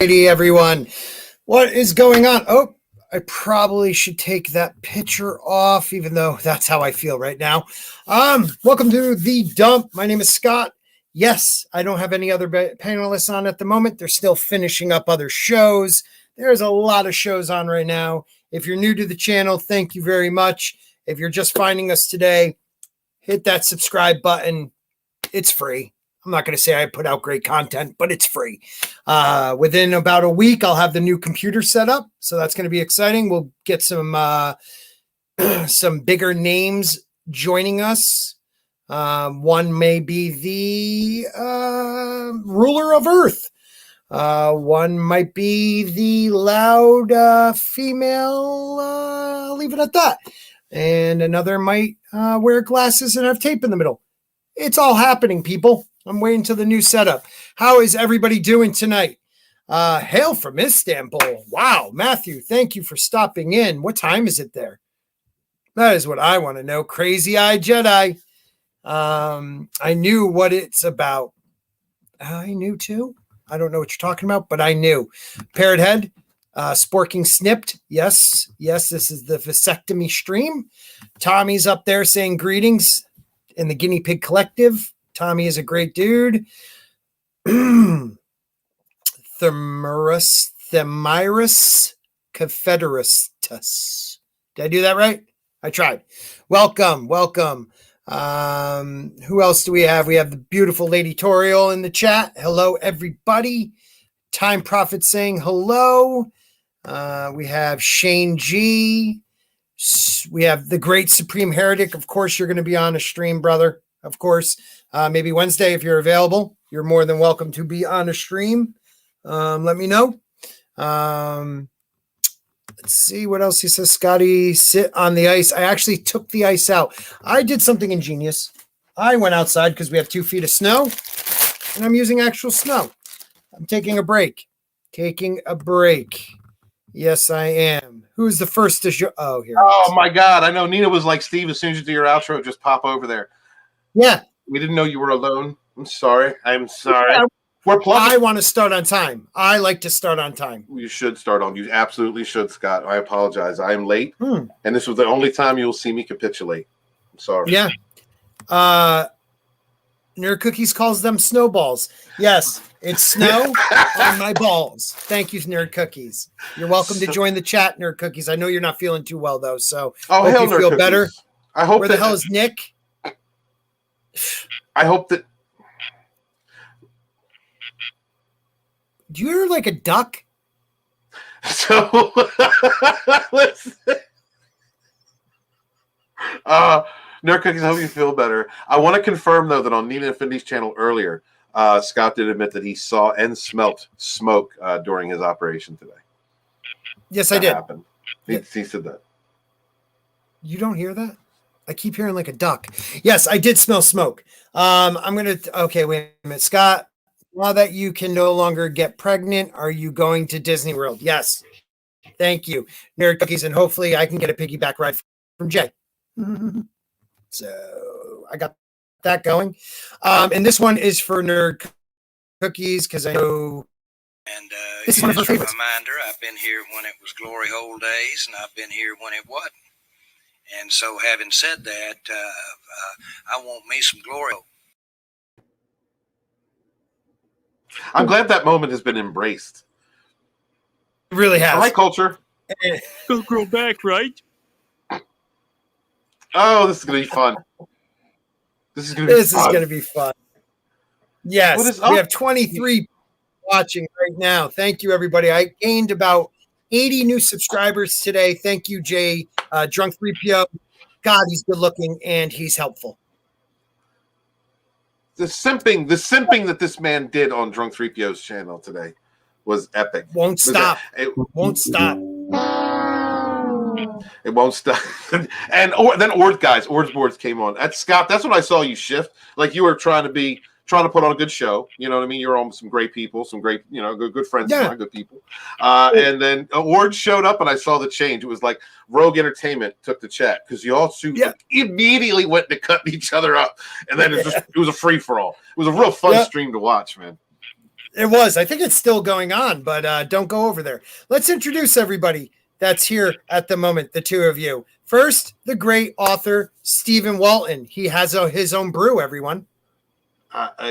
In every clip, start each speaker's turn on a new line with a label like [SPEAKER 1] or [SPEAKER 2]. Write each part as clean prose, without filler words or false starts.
[SPEAKER 1] righty, everyone. What is going on? Oh, I probably should take that picture off, even though that's how I feel right now. Welcome to the dump. My name is Scott. Yes, I don't have any other panelists on at the moment. They're still finishing up other shows. There's a lot of shows on right now. If you're new to the channel, thank you very much. If you're just finding us today, hit that subscribe button. It's free. I'm not going to say I put out great content, but it's free. Within about a week, I'll have the new computer set up. So that's going to be exciting. We'll get some bigger names joining us. One may be the ruler of Earth. One might be the loud female. I'll leave it at that. And another might wear glasses and have tape in the middle. It's all happening, people. I'm waiting till the new setup. How is everybody doing tonight? Hail from Istanbul. Wow, Matthew, thank you for stopping in. What time is it there? That is what I want to know. Crazy-eyed Jedi. I knew what it's about. I knew too. I don't know what you're talking about, but I knew. Parrot Head, Sporking Snipped. Yes, this is the vasectomy stream. Tommy's up there saying greetings in the Guinea Pig Collective. Tommy is a great dude. Themyrus Confederistus. Did I do that right? I tried. Welcome. Who else do we have? We have the beautiful Lady Tauriel in the chat. Hello, everybody. Time Prophet saying hello. We have Shane G. We have the Great Supreme Heretic. Of course, you're going to be on a stream, brother. Of course. Maybe Wednesday if you're available. You're more than welcome to be on a stream. Let me know. Let's see what else he says. Scotty, sit on the ice. I actually took the ice out. I did something ingenious. I went outside because we have 2 feet of snow, and I'm using actual snow. I'm taking a break. Yes, I am. Who's the first to show? Oh, here.
[SPEAKER 2] Oh, my God. I know Nina was like, Steve, as soon as you do your outro, just pop over there.
[SPEAKER 1] Yeah.
[SPEAKER 2] We didn't know you were alone. I'm sorry. We're plugging.
[SPEAKER 1] I want to start on time. I like to start on time.
[SPEAKER 2] You should start on. You absolutely should, Scott. I apologize. I am late, and this was the only time you'll see me capitulate. I'm sorry.
[SPEAKER 1] Yeah. Nerd Cookies calls them snowballs. Yes, it's snow on my balls. Thank you, Nerd Cookies. You're welcome to join the chat, Nerd Cookies. I know you're not feeling too well, though, so hope you feel
[SPEAKER 2] Cookies.
[SPEAKER 1] better.
[SPEAKER 2] I hope.
[SPEAKER 1] Where the hell is Nick?
[SPEAKER 2] I hope that.
[SPEAKER 1] Do you hear like a duck?
[SPEAKER 2] So, listen. Nerd Cookies, I hope you feel better. I want to confirm, though, that on Nina and Findy's channel earlier, Scott did admit that he saw and smelt smoke during his operation today.
[SPEAKER 1] Yes, I did.
[SPEAKER 2] Happened. He said that.
[SPEAKER 1] You don't hear that? I keep hearing like a duck. Yes, I did smell smoke. Okay, wait a minute. Scott, now that you can no longer get pregnant, are you going to Disney World? Yes. Thank you, Nerd Cookies, and hopefully I can get a piggyback ride from Jay. So I got that going. And this one is for Nerd Cookies because I know.
[SPEAKER 3] And
[SPEAKER 1] this is one of her favorites.
[SPEAKER 3] Reminder, I've been here when it was glory hole days, and I've been here when it wasn't. And so, having said that, I want me some glory hole.
[SPEAKER 2] I'm glad that moment has been embraced.
[SPEAKER 1] It really has.
[SPEAKER 2] I like culture.
[SPEAKER 4] Go grow back, right?
[SPEAKER 2] Oh, this is going to be fun. This is going
[SPEAKER 1] to be fun. Yes, we have 23 watching right now. Thank you, everybody. I gained about 80 new subscribers today. Thank you, Jay. Drunk 3PO. God, he's good looking and he's helpful.
[SPEAKER 2] The simping that this man did on Drunk 3PO's channel today was epic.
[SPEAKER 1] Won't stop. It won't stop.
[SPEAKER 2] It won't stop. Then OrdsBoard came on. Scott, that's when I saw you shift. Like you were trying to put on a good show. You know what I mean? You're on with some great people, some great, good friends, good people. And then Ords showed up and I saw the change. It was like Rogue Entertainment took the chat because you all immediately went to cutting each other up. And then it was a free for all. It was a real fun stream to watch, man.
[SPEAKER 1] It was. I think it's still going on, but don't go over there. Let's introduce everybody that's here at the moment, the two of you. First, the great author, Stephen Walton. He has his own brew, everyone.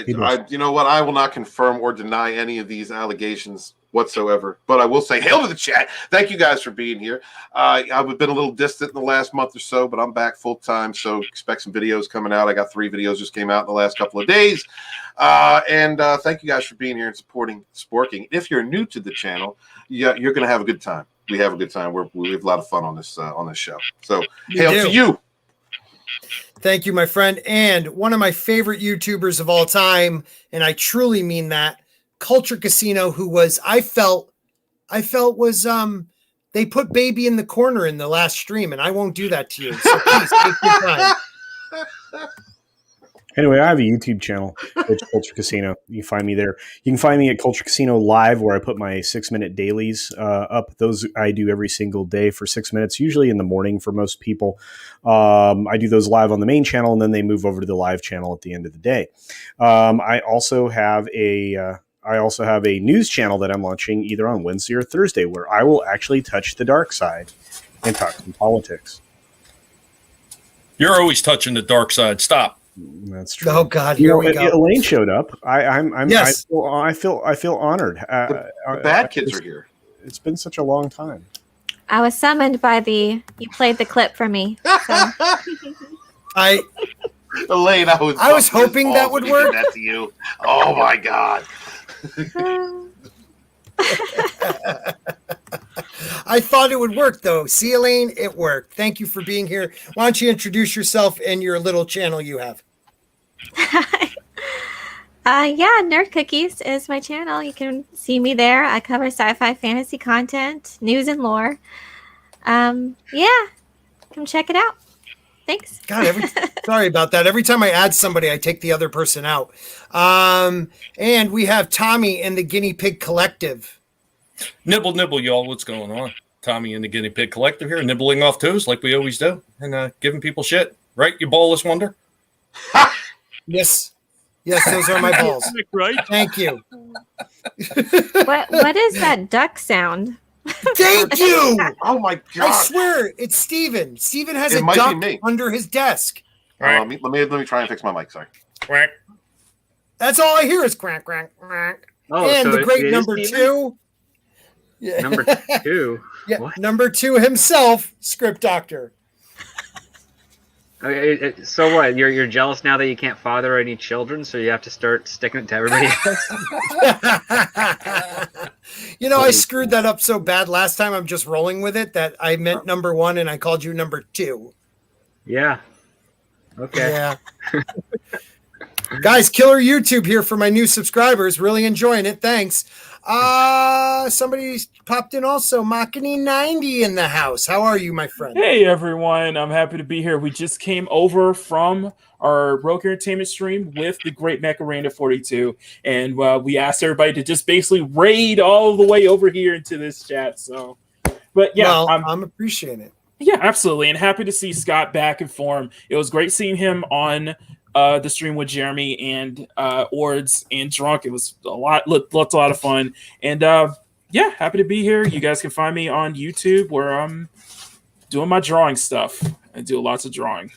[SPEAKER 2] You know what? I will not confirm or deny any of these allegations whatsoever, but I will say hail to the chat. Thank you guys for being here. I've been a little distant in the last month or so, but I'm back full time, so expect some videos coming out. I got 3 videos just came out in the last couple of days. And thank you guys for being here and supporting Sporking. If you're new to the channel, you're going to have a good time. We have a good time. We have a lot of fun on this show. So hail to you.
[SPEAKER 1] Thank you, my friend. And one of my favorite YouTubers of all time, and I truly mean that, Culture Casino, who was, I felt was, they put baby in the corner in the last stream, and I won't do that to you. So please take your time.
[SPEAKER 5] Anyway, I have a YouTube channel, Culture Casino. You can find me there. You can find me at Culture Casino Live, where I put my 6-minute dailies up. Those I do every single day for 6 minutes, usually in the morning for most people. I do those live on the main channel, and then they move over to the live channel at the end of the day. I also have a news channel that I'm launching either on Wednesday or Thursday, where I will actually touch the dark side and talk some politics.
[SPEAKER 4] You're always touching the dark side. Stop.
[SPEAKER 5] That's true.
[SPEAKER 1] Oh God, here we go.
[SPEAKER 5] Elaine showed up.
[SPEAKER 1] Yes.
[SPEAKER 5] I feel honored.
[SPEAKER 2] The bad kids are here.
[SPEAKER 5] It's been such a long time.
[SPEAKER 6] I was summoned by you played the clip for me. So.
[SPEAKER 2] Elaine, I was
[SPEAKER 1] hoping that would work.
[SPEAKER 2] That to you. Oh my God.
[SPEAKER 1] I thought it would work, though. See, Elaine, it worked. Thank you for being here. Why don't you introduce yourself and your little channel you have?
[SPEAKER 6] Nerd Cookies is my channel. You can see me there. I cover sci-fi fantasy content, news and lore. Come check it out. Thanks.
[SPEAKER 1] God, sorry about that. Every time I add somebody, I take the other person out. And we have Tommy and the Guinea Pig Collective.
[SPEAKER 4] Nibble, nibble, y'all. What's going on? Tommy and the Guinea Pig Collective here, nibbling off toes like we always do, and giving people shit. Right, you ballless wonder?
[SPEAKER 1] Yes, those are my balls.
[SPEAKER 4] Right?
[SPEAKER 1] Thank you.
[SPEAKER 6] What is that duck sound?
[SPEAKER 1] Thank you.
[SPEAKER 2] Oh my God!
[SPEAKER 1] I swear it's Steven. Steven has a
[SPEAKER 2] might
[SPEAKER 1] duck
[SPEAKER 2] be me.
[SPEAKER 1] under his desk.
[SPEAKER 2] Let me try and fix my mic. Sorry.
[SPEAKER 4] Quack.
[SPEAKER 1] That's all I hear is crack, crack, crack. And
[SPEAKER 7] so
[SPEAKER 1] the great
[SPEAKER 7] it
[SPEAKER 1] number
[SPEAKER 7] Steven?
[SPEAKER 1] 2. Yeah.
[SPEAKER 7] Number 2.
[SPEAKER 1] Yeah,
[SPEAKER 7] What?
[SPEAKER 1] number 2 himself, Script Doctor.
[SPEAKER 7] Okay, so what? You're jealous now that you can't father any children, so you have to start sticking it to everybody else?
[SPEAKER 1] I screwed that up so bad last time. I'm just rolling with it that I meant number 1 and I called you number 2.
[SPEAKER 7] Yeah. Okay.
[SPEAKER 1] Yeah. Guys, killer YouTube here for my new subscribers. Really enjoying it. Thanks. Somebody popped in also. Machiny90 in the house. How are you, my friend?
[SPEAKER 8] Hey, everyone. I'm happy to be here. We just came over from our Rogue Entertainment stream with the great Macarena 42, and we asked everybody to just basically raid all the way over here into this chat. So, but yeah,
[SPEAKER 1] well, I'm appreciating it.
[SPEAKER 8] Yeah, absolutely. And happy to see Scott back in form. It was great seeing him on the stream with Jeremy and Ords and Drunk. It was a lot of fun. And happy to be here. You guys can find me on YouTube where I'm doing my drawing stuff. I do lots of drawing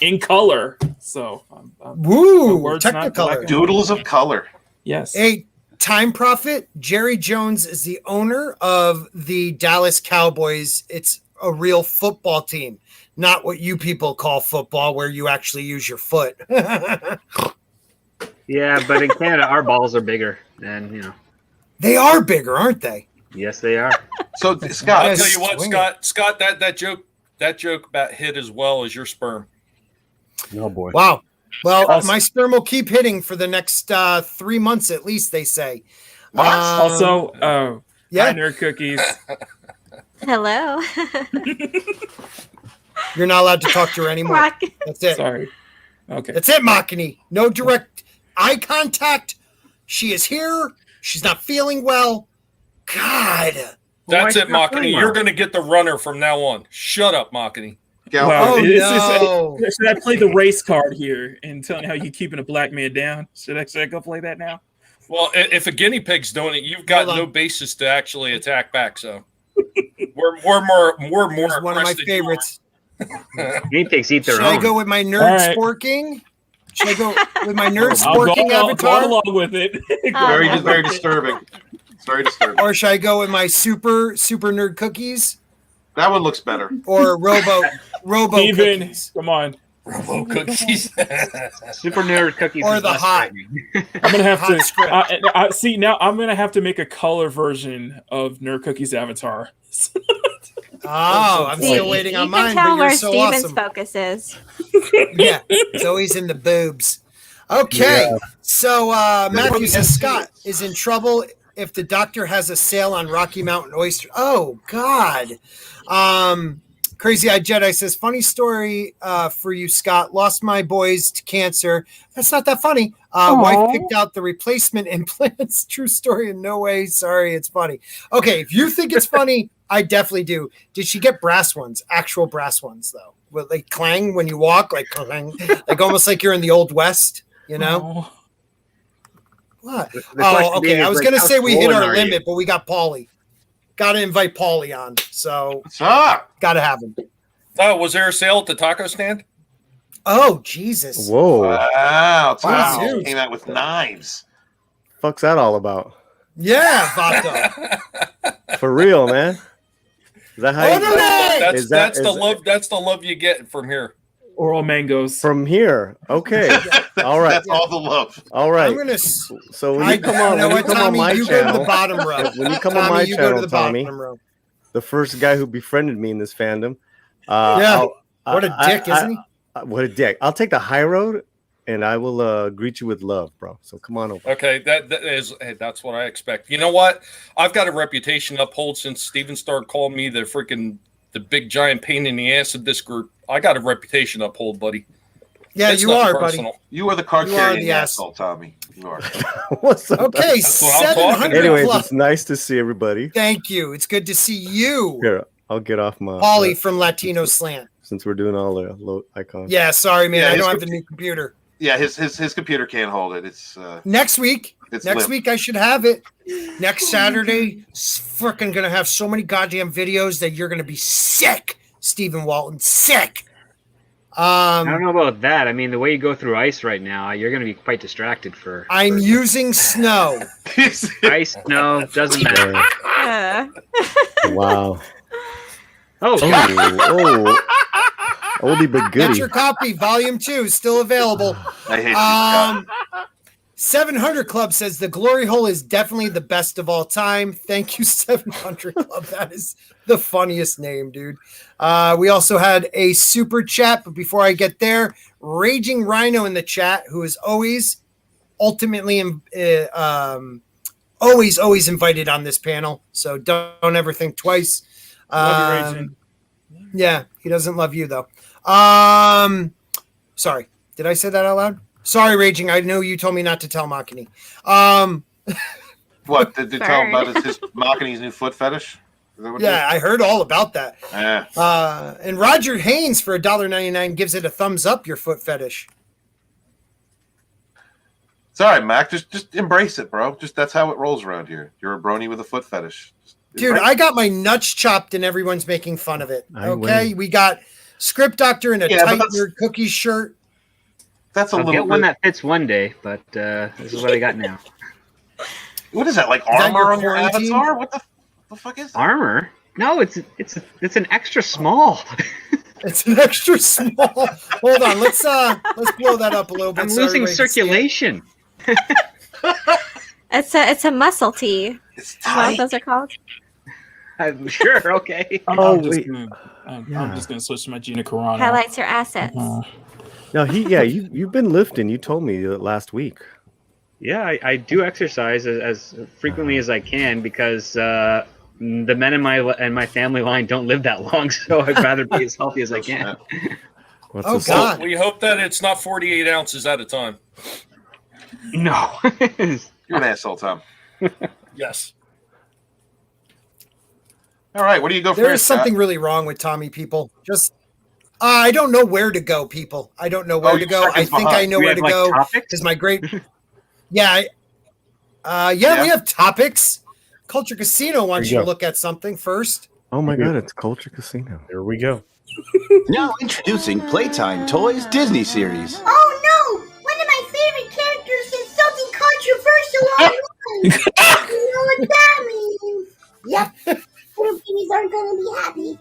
[SPEAKER 8] in color. So,
[SPEAKER 1] woo, Technicolor.
[SPEAKER 2] Doodles of color.
[SPEAKER 8] Yes.
[SPEAKER 1] Hey, Time Prophet, Jerry Jones is the owner of the Dallas Cowboys. It's a real football team. Not what you people call football, where you actually use your foot.
[SPEAKER 7] Yeah, but in Canada, our balls are bigger than,
[SPEAKER 1] They are bigger, aren't they?
[SPEAKER 7] Yes, they are.
[SPEAKER 2] So, Scott,
[SPEAKER 4] I'll tell you what, Scott, that joke about hit as well as your sperm.
[SPEAKER 5] Oh, boy.
[SPEAKER 1] Wow. Well, my sperm will keep hitting for the next 3 months at least, they say.
[SPEAKER 8] Also,
[SPEAKER 1] yeah,
[SPEAKER 8] hi, Nerd Cookies.
[SPEAKER 6] Hello.
[SPEAKER 1] You're not allowed to talk to her anymore. That's it.
[SPEAKER 8] Sorry. Okay.
[SPEAKER 1] That's it, Machiny. No direct eye contact. She is here. She's not feeling well. God.
[SPEAKER 4] That's it, Machiny. You're going to get the runner from now on. Shut up, Machiny.
[SPEAKER 8] Wow.
[SPEAKER 1] Oh, no.
[SPEAKER 8] Should I play the race card here and telling how you're keeping a black man down? Should I go play that now?
[SPEAKER 4] Well, if a guinea pig's doing it, you've got
[SPEAKER 1] Hold
[SPEAKER 4] no
[SPEAKER 1] on.
[SPEAKER 4] basis to actually attack back. So we're more
[SPEAKER 1] Here's one of my
[SPEAKER 4] impressed that you are.
[SPEAKER 1] favorites.
[SPEAKER 7] Guinea pigs eat their
[SPEAKER 1] Should
[SPEAKER 7] own.
[SPEAKER 1] I go with my nerd
[SPEAKER 8] All right.
[SPEAKER 1] sporking? Should I go with my nerd
[SPEAKER 8] I'll go
[SPEAKER 1] sporking
[SPEAKER 8] along,
[SPEAKER 1] avatar?
[SPEAKER 8] along with it.
[SPEAKER 2] Very disturbing. It's very disturbing.
[SPEAKER 1] Or should I go with my super nerd cookies?
[SPEAKER 2] That one looks better.
[SPEAKER 1] Or robo
[SPEAKER 8] Steven,
[SPEAKER 1] cookies?
[SPEAKER 8] come on.
[SPEAKER 4] Robo cookies.
[SPEAKER 7] Super nerd cookies.
[SPEAKER 1] Or
[SPEAKER 7] is
[SPEAKER 1] the
[SPEAKER 7] less
[SPEAKER 1] hot.
[SPEAKER 7] frightening.
[SPEAKER 8] I'm gonna have
[SPEAKER 1] Hot
[SPEAKER 8] to
[SPEAKER 1] script.
[SPEAKER 8] see now. I'm gonna have to make a color version of Nerd Cookie's avatar.
[SPEAKER 1] Oh, I'm
[SPEAKER 6] See,
[SPEAKER 1] still waiting on
[SPEAKER 6] you
[SPEAKER 1] mine,
[SPEAKER 6] can tell
[SPEAKER 1] but you're
[SPEAKER 6] where
[SPEAKER 1] so
[SPEAKER 6] Steven's
[SPEAKER 1] awesome.
[SPEAKER 6] focus is.
[SPEAKER 1] Yeah, it's always in the boobs. Okay, so Matthew says Scott is in trouble if the doctor has a sale on Rocky Mountain oyster. Oh God. Crazy Eyed Jedi says, funny story for you, Scott. Lost my boys to cancer. That's not that funny. Wife picked out the replacement implants. True story in no way. Sorry, it's funny. Okay, if you think it's funny, I definitely do. Did she get brass ones? Actual brass ones, though. Will they clang when you walk? Like clang, like almost like you're in the Old West, you know?
[SPEAKER 8] Oh.
[SPEAKER 1] What?
[SPEAKER 7] The
[SPEAKER 1] Oh,
[SPEAKER 7] question being
[SPEAKER 1] okay.
[SPEAKER 7] is,
[SPEAKER 1] I was
[SPEAKER 7] like,
[SPEAKER 1] going to
[SPEAKER 7] how
[SPEAKER 1] say we hit
[SPEAKER 7] swollen
[SPEAKER 1] our
[SPEAKER 7] are you?
[SPEAKER 1] limit, but we got Paulie. Got to invite Paulie on. So
[SPEAKER 2] What's up?
[SPEAKER 1] got to have him.
[SPEAKER 4] Oh, was there a sale at the taco stand?
[SPEAKER 1] Oh, Jesus.
[SPEAKER 5] Whoa.
[SPEAKER 2] Wow.
[SPEAKER 1] Wow.
[SPEAKER 2] Wow. Came out with knives.
[SPEAKER 5] Fuck's that all about?
[SPEAKER 1] Yeah, Vato.
[SPEAKER 5] For real, man. Is that how you
[SPEAKER 1] Orderly!
[SPEAKER 4] That's
[SPEAKER 5] Is that-
[SPEAKER 4] that's the
[SPEAKER 5] is-
[SPEAKER 4] love. That's the love you get from here.
[SPEAKER 8] Oral mangoes.
[SPEAKER 5] from here? Okay. All right.
[SPEAKER 2] That's all the love.
[SPEAKER 5] All right.
[SPEAKER 1] I'm going to.
[SPEAKER 5] So when you come on,
[SPEAKER 1] you know
[SPEAKER 5] when you
[SPEAKER 1] what,
[SPEAKER 5] come on
[SPEAKER 1] Tommy?
[SPEAKER 5] my
[SPEAKER 1] You go to the
[SPEAKER 5] channel,
[SPEAKER 1] bottom row.
[SPEAKER 5] when you come
[SPEAKER 1] Tommy,
[SPEAKER 5] on my
[SPEAKER 1] you go to
[SPEAKER 5] channel,
[SPEAKER 1] the
[SPEAKER 5] Tommy,
[SPEAKER 1] bottom row.
[SPEAKER 5] the first guy who befriended me in this fandom.
[SPEAKER 1] Yeah. What a dick, isn't he?
[SPEAKER 5] What a dick. I'll take the high road and I will greet you with love, bro. So come on over.
[SPEAKER 4] Okay, that is hey, that's what I expect. You know what? I've got a reputation to uphold since Steven started calling me the big giant pain in the ass of this group. I got a reputation to uphold, buddy.
[SPEAKER 1] Yeah,
[SPEAKER 4] It's
[SPEAKER 1] you
[SPEAKER 4] nothing
[SPEAKER 1] are,
[SPEAKER 4] personal.
[SPEAKER 1] buddy.
[SPEAKER 2] You are the card
[SPEAKER 1] You are
[SPEAKER 2] carrying
[SPEAKER 1] the
[SPEAKER 2] asshole, Tommy. You are.
[SPEAKER 5] What's up?
[SPEAKER 1] Okay,
[SPEAKER 4] That's what I'm talking
[SPEAKER 1] 700
[SPEAKER 5] Anyways,
[SPEAKER 1] plus.
[SPEAKER 5] it's nice to see everybody.
[SPEAKER 1] Thank you. It's good to see you,
[SPEAKER 5] Here, I'll get off my
[SPEAKER 1] Paulie from Latino Slant.
[SPEAKER 5] since we're doing all the low icons.
[SPEAKER 1] Yeah, sorry, man.
[SPEAKER 2] Yeah,
[SPEAKER 1] I
[SPEAKER 2] his
[SPEAKER 1] don't have the new computer.
[SPEAKER 2] Yeah, his computer can't hold it. It's
[SPEAKER 1] Next week.
[SPEAKER 2] It's
[SPEAKER 1] Next
[SPEAKER 2] limp.
[SPEAKER 1] week I should have it. Next Saturday, freaking gonna have so many goddamn videos that you're gonna be sick, Stephen Walton. Sick.
[SPEAKER 7] I don't know about that. I mean, the way you go through ice right now, you're going to be quite distracted for.
[SPEAKER 1] I'm using snow.
[SPEAKER 7] Ice, no, doesn't matter.
[SPEAKER 6] Uh,
[SPEAKER 5] Wow.
[SPEAKER 7] Oh,
[SPEAKER 5] Oldie but
[SPEAKER 1] Get
[SPEAKER 5] goodie.
[SPEAKER 1] your copy, volume 2, still available.
[SPEAKER 2] I hate you, Scott.
[SPEAKER 1] 700 Club says the glory hole is definitely the best of all time. Thank you, 700 Club. That is the funniest name, dude. We also had a super chat, but before I get there, Raging Rhino in the chat, who is always ultimately always invited on this panel. So don't ever think twice.
[SPEAKER 8] Love you, Raging.
[SPEAKER 1] Yeah, he doesn't love you though. Sorry, did I say that out loud? Sorry, Raging. I know you told me not to tell Makini.
[SPEAKER 2] What did you tell him about his Makini's new foot fetish? Is that what
[SPEAKER 1] Yeah, I heard all about that.
[SPEAKER 2] Yeah.
[SPEAKER 1] And Roger Haynes for $1.99 gives it a thumbs up. Your foot fetish.
[SPEAKER 2] It's all right, Mac. Just embrace it, bro. Just that's how it rolls around here. You're a brony with a foot fetish. Just
[SPEAKER 1] Dude,
[SPEAKER 2] embrace
[SPEAKER 1] I got my nuts chopped and everyone's making fun of it.
[SPEAKER 5] I
[SPEAKER 1] Okay,
[SPEAKER 5] win.
[SPEAKER 1] we got Script Doctor in a
[SPEAKER 2] Yeah, but
[SPEAKER 1] tight
[SPEAKER 2] that's-
[SPEAKER 1] nerd cookie shirt.
[SPEAKER 2] That's a
[SPEAKER 7] I'll
[SPEAKER 2] little
[SPEAKER 7] get one
[SPEAKER 2] bit.
[SPEAKER 7] that fits one day, but this is what I got now.
[SPEAKER 2] What is that? Like
[SPEAKER 1] that
[SPEAKER 2] armor
[SPEAKER 1] your
[SPEAKER 2] on your
[SPEAKER 1] quarantine?
[SPEAKER 2] avatar? What the fuck is that?
[SPEAKER 7] Armor? No, it's an extra small.
[SPEAKER 1] It's an extra small. Hold on, let's blow that up a little bit.
[SPEAKER 7] I'm
[SPEAKER 1] so
[SPEAKER 7] losing
[SPEAKER 1] everybody can see it.
[SPEAKER 7] circulation.
[SPEAKER 6] it's a muscle tee.
[SPEAKER 2] It's
[SPEAKER 6] Is that what
[SPEAKER 2] tight.
[SPEAKER 6] those are called?
[SPEAKER 7] I'm sure. Okay.
[SPEAKER 5] Oh,
[SPEAKER 8] I'm just
[SPEAKER 5] wait.
[SPEAKER 8] gonna, I'm
[SPEAKER 5] Yeah.
[SPEAKER 8] just gonna switch to my Gina Carano.
[SPEAKER 6] Highlights your assets.
[SPEAKER 5] No, you've been lifting. You told me last week.
[SPEAKER 7] Yeah, I do exercise as frequently as I can because the men in my family line don't live that long, so I'd rather be as healthy as I can.
[SPEAKER 5] What's
[SPEAKER 1] Oh,
[SPEAKER 5] this?
[SPEAKER 1] God.
[SPEAKER 4] We hope that it's not 48 ounces at a time.
[SPEAKER 7] No.
[SPEAKER 2] You're an asshole, Tom.
[SPEAKER 4] Yes.
[SPEAKER 2] All right, what do you go for?
[SPEAKER 1] There is something really wrong with Tommy, people. Just I don't know where to go, people. I don't know where to
[SPEAKER 2] you're
[SPEAKER 1] go. I
[SPEAKER 2] seconds
[SPEAKER 1] think I
[SPEAKER 2] behind.
[SPEAKER 1] know
[SPEAKER 7] We
[SPEAKER 1] where
[SPEAKER 7] have,
[SPEAKER 1] to
[SPEAKER 7] like,
[SPEAKER 1] go
[SPEAKER 7] topics?
[SPEAKER 1] because my great. Yeah, We have topics. Culture Casino wants you to look at something first.
[SPEAKER 9] Oh my God, it's Culture Casino.
[SPEAKER 5] There we go.
[SPEAKER 10] Now introducing Playtime Toys Disney Series.
[SPEAKER 11] Oh no! One of my favorite characters said something controversial online. You know what that means? Yep. Little babies aren't going to be happy.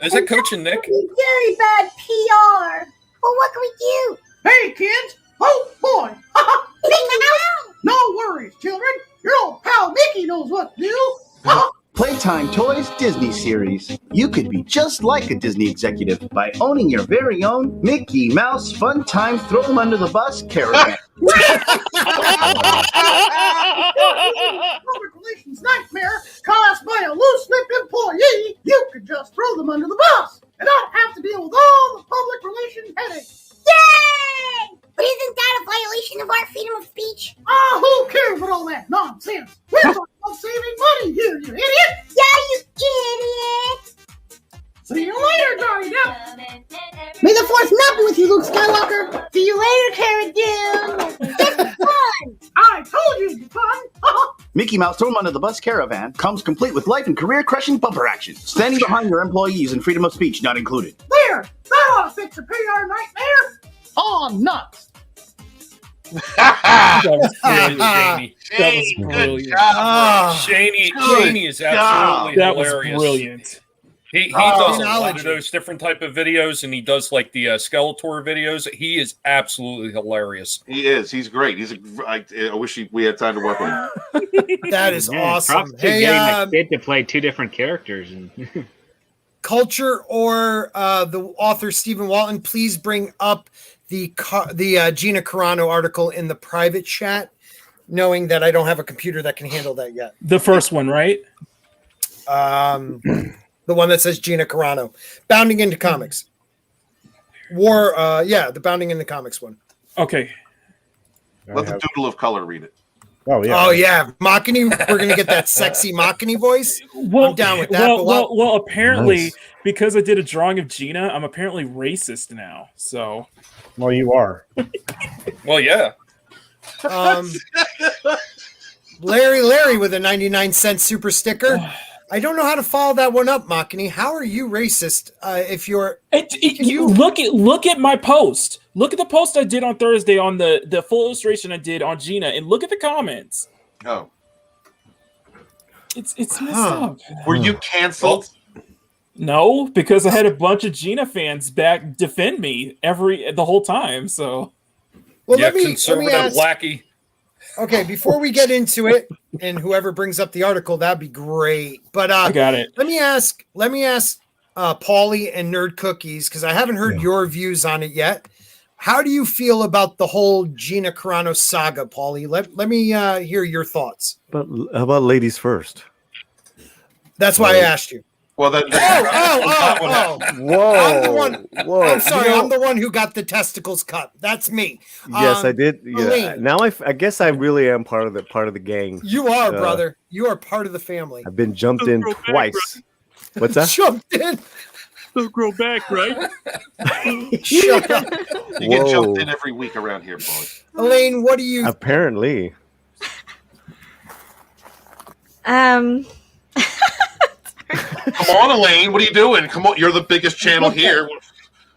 [SPEAKER 4] Is it Coach and Nick?
[SPEAKER 11] Very bad PR. Well, what can we do?
[SPEAKER 12] Hey, kids! Oh, boy! No worries, children. Your old pal Mickey knows what to do.
[SPEAKER 10] Playtime Toys Disney Series. You could be just like a Disney executive by owning your very own Mickey Mouse Fun Time Throw 'em Under the Bus caravan.
[SPEAKER 12] Public relations nightmare caused by a loose-lipped employee. You could just throw them under the bus and not have to deal with all the public relations headaches.
[SPEAKER 11] Yay! But isn't that a violation of our freedom of speech?
[SPEAKER 12] Who cares about all that nonsense? We're talking about saving money here, you idiot!
[SPEAKER 11] Yeah, you idiot!
[SPEAKER 12] See you later, Johnny Depp! May the Force not be with you, Luke Skywalker!
[SPEAKER 11] See you later, Cara Dune! It's fun!
[SPEAKER 12] I told you it'd be fun!
[SPEAKER 10] Mickey Mouse Throw 'em Under the Bus caravan comes complete with life and career-crushing bumper action. Standing behind your employees and freedom of speech not included.
[SPEAKER 12] There! That ought to fix a PR nightmare! Oh, nuts!
[SPEAKER 4] That was brilliant, Jayne. That was brilliant. Jayne is absolutely
[SPEAKER 8] that was
[SPEAKER 4] hilarious.
[SPEAKER 8] Brilliant.
[SPEAKER 4] He does a lot of those different type of videos, and he does like the Skeletor videos. He is absolutely hilarious.
[SPEAKER 2] He is. He's great. I wish we had time to work with him.
[SPEAKER 1] That is awesome.
[SPEAKER 7] Props to getting the kid to play two different characters.
[SPEAKER 1] Culture or the author Stephen Walton, please bring up the Gina Carano article in the private chat, knowing that I don't have a computer that can handle that yet.
[SPEAKER 8] The first one, right?
[SPEAKER 1] The one that says Gina Carano, Bounding into Comics. The Bounding into Comics one.
[SPEAKER 8] Okay.
[SPEAKER 2] Let the doodle of color read it.
[SPEAKER 5] Oh yeah.
[SPEAKER 1] Oh yeah, Machini. We're gonna get that sexy Machini voice.
[SPEAKER 8] Well,
[SPEAKER 1] I'm down with that.
[SPEAKER 8] Well, apparently, because I did a drawing of Gina, I'm apparently racist now. So.
[SPEAKER 5] Well, you are.
[SPEAKER 4] Well, yeah.
[SPEAKER 1] Larry with a 99-cent super sticker. I don't know how to follow that one up, Machini. How are you racist? If you're,
[SPEAKER 8] look at my post. Look at the post I did on Thursday on the full illustration I did on Gina, and look at the comments.
[SPEAKER 2] Oh,
[SPEAKER 8] it's messed up.
[SPEAKER 2] Were you canceled?
[SPEAKER 8] No, because I had a bunch of Gina fans back defend me the whole time. So,
[SPEAKER 1] well,
[SPEAKER 4] yeah,
[SPEAKER 1] let me
[SPEAKER 4] conservative lackey.
[SPEAKER 1] Okay, before we get into it, and whoever brings up the article, that'd be great. But
[SPEAKER 8] I got it.
[SPEAKER 1] Let me ask Paulie and Nerd Cookies, because I haven't heard your views on it yet. How do you feel about the whole Gina Carano saga, Paulie? Let me hear your thoughts.
[SPEAKER 9] But how about ladies first?
[SPEAKER 1] That's why I asked you.
[SPEAKER 2] Well, then.
[SPEAKER 1] Whoa!
[SPEAKER 9] I'm
[SPEAKER 1] the one.
[SPEAKER 9] Whoa!
[SPEAKER 1] I'm sorry. I'm the one who got the testicles cut. That's me.
[SPEAKER 9] Yes, I did. Yeah.
[SPEAKER 1] Elaine.
[SPEAKER 9] Now I guess I really am part of the gang.
[SPEAKER 1] You are, brother. You are part of the family.
[SPEAKER 9] I've been jumped in twice. What's that?
[SPEAKER 1] Jumped in.
[SPEAKER 8] They'll grow back, right?
[SPEAKER 1] Shut up.
[SPEAKER 2] You get jumped in every week around here, boy.
[SPEAKER 1] Elaine, what do you?
[SPEAKER 9] Apparently.
[SPEAKER 2] Come on, Elaine. What are you doing? Come on. You're the biggest channel here.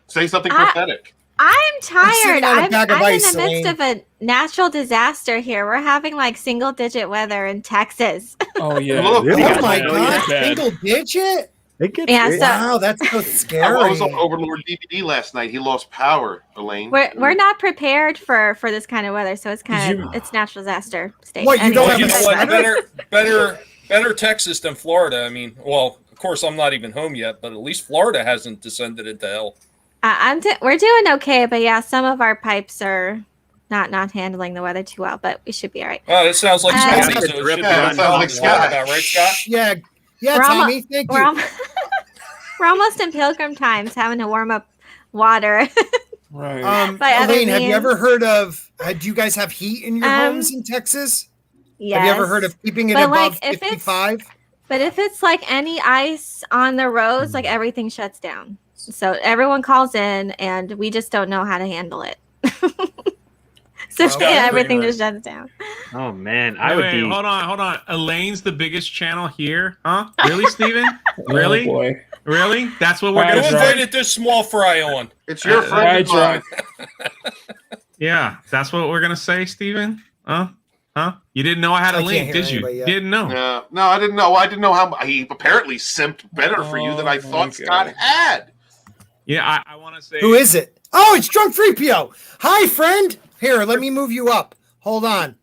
[SPEAKER 2] Say something pathetic.
[SPEAKER 6] I'm tired. I'm in
[SPEAKER 1] ice,
[SPEAKER 6] the midst of a natural disaster here. We're having like single-digit weather in Texas.
[SPEAKER 8] Oh yeah.
[SPEAKER 2] Look,
[SPEAKER 1] Oh my God! Single digit. Wow, that's so scary.
[SPEAKER 2] I was on Overlord DVD last night. He lost power, Elaine.
[SPEAKER 6] We're not prepared for this kind of weather, so it's it's natural disaster state.
[SPEAKER 1] What, you don't have
[SPEAKER 4] better Texas than Florida. I mean, well, of course, I'm not even home yet, but at least Florida hasn't descended into hell.
[SPEAKER 6] We're doing okay, but yeah, some of our pipes are not handling the weather too well, but we should be all right.
[SPEAKER 4] Oh, that sounds like Scotty.
[SPEAKER 2] So it should be sounds like Scott.
[SPEAKER 4] Right, Scott?
[SPEAKER 1] Yeah, Tommy. Thank you.
[SPEAKER 6] We're almost in pilgrim times, having to warm up water.
[SPEAKER 8] Right.
[SPEAKER 1] Elaine, have you ever heard of? Do you guys have heat in your homes in Texas?
[SPEAKER 6] Yes.
[SPEAKER 1] Have you ever heard of keeping it above 55?
[SPEAKER 6] But if it's like any ice on the roads, like everything shuts down. So everyone calls in, and we just don't know how to handle it. So
[SPEAKER 4] Scott,
[SPEAKER 6] yeah, everything
[SPEAKER 4] pretty
[SPEAKER 6] just shuts down.
[SPEAKER 7] Oh man, I would
[SPEAKER 13] Wait,
[SPEAKER 7] be.
[SPEAKER 13] hold on. Elaine's the biggest channel here, huh? Really, Steven? Really?
[SPEAKER 8] Oh boy.
[SPEAKER 13] Really? That's what we're
[SPEAKER 8] All
[SPEAKER 4] Who
[SPEAKER 8] right,
[SPEAKER 13] gonna
[SPEAKER 8] John.
[SPEAKER 13] say?
[SPEAKER 4] invited this small fry on?
[SPEAKER 2] It's your friend
[SPEAKER 8] Right,
[SPEAKER 2] of mine.
[SPEAKER 13] Yeah, that's what we're gonna say, Steven? Huh? You didn't know I had a
[SPEAKER 1] I can't
[SPEAKER 13] link,
[SPEAKER 1] hear
[SPEAKER 13] did you?
[SPEAKER 1] anybody yet.
[SPEAKER 13] Didn't know.
[SPEAKER 2] Yeah. No, I didn't know. I didn't know how he apparently simped better for you than I
[SPEAKER 13] Oh,
[SPEAKER 2] thought
[SPEAKER 13] my
[SPEAKER 2] Scott
[SPEAKER 13] God.
[SPEAKER 2] had.
[SPEAKER 13] Yeah, I want to say.
[SPEAKER 1] Who is it? Oh, it's Drunk 3PO. Hi, friend. Here, let me move you up. Hold on.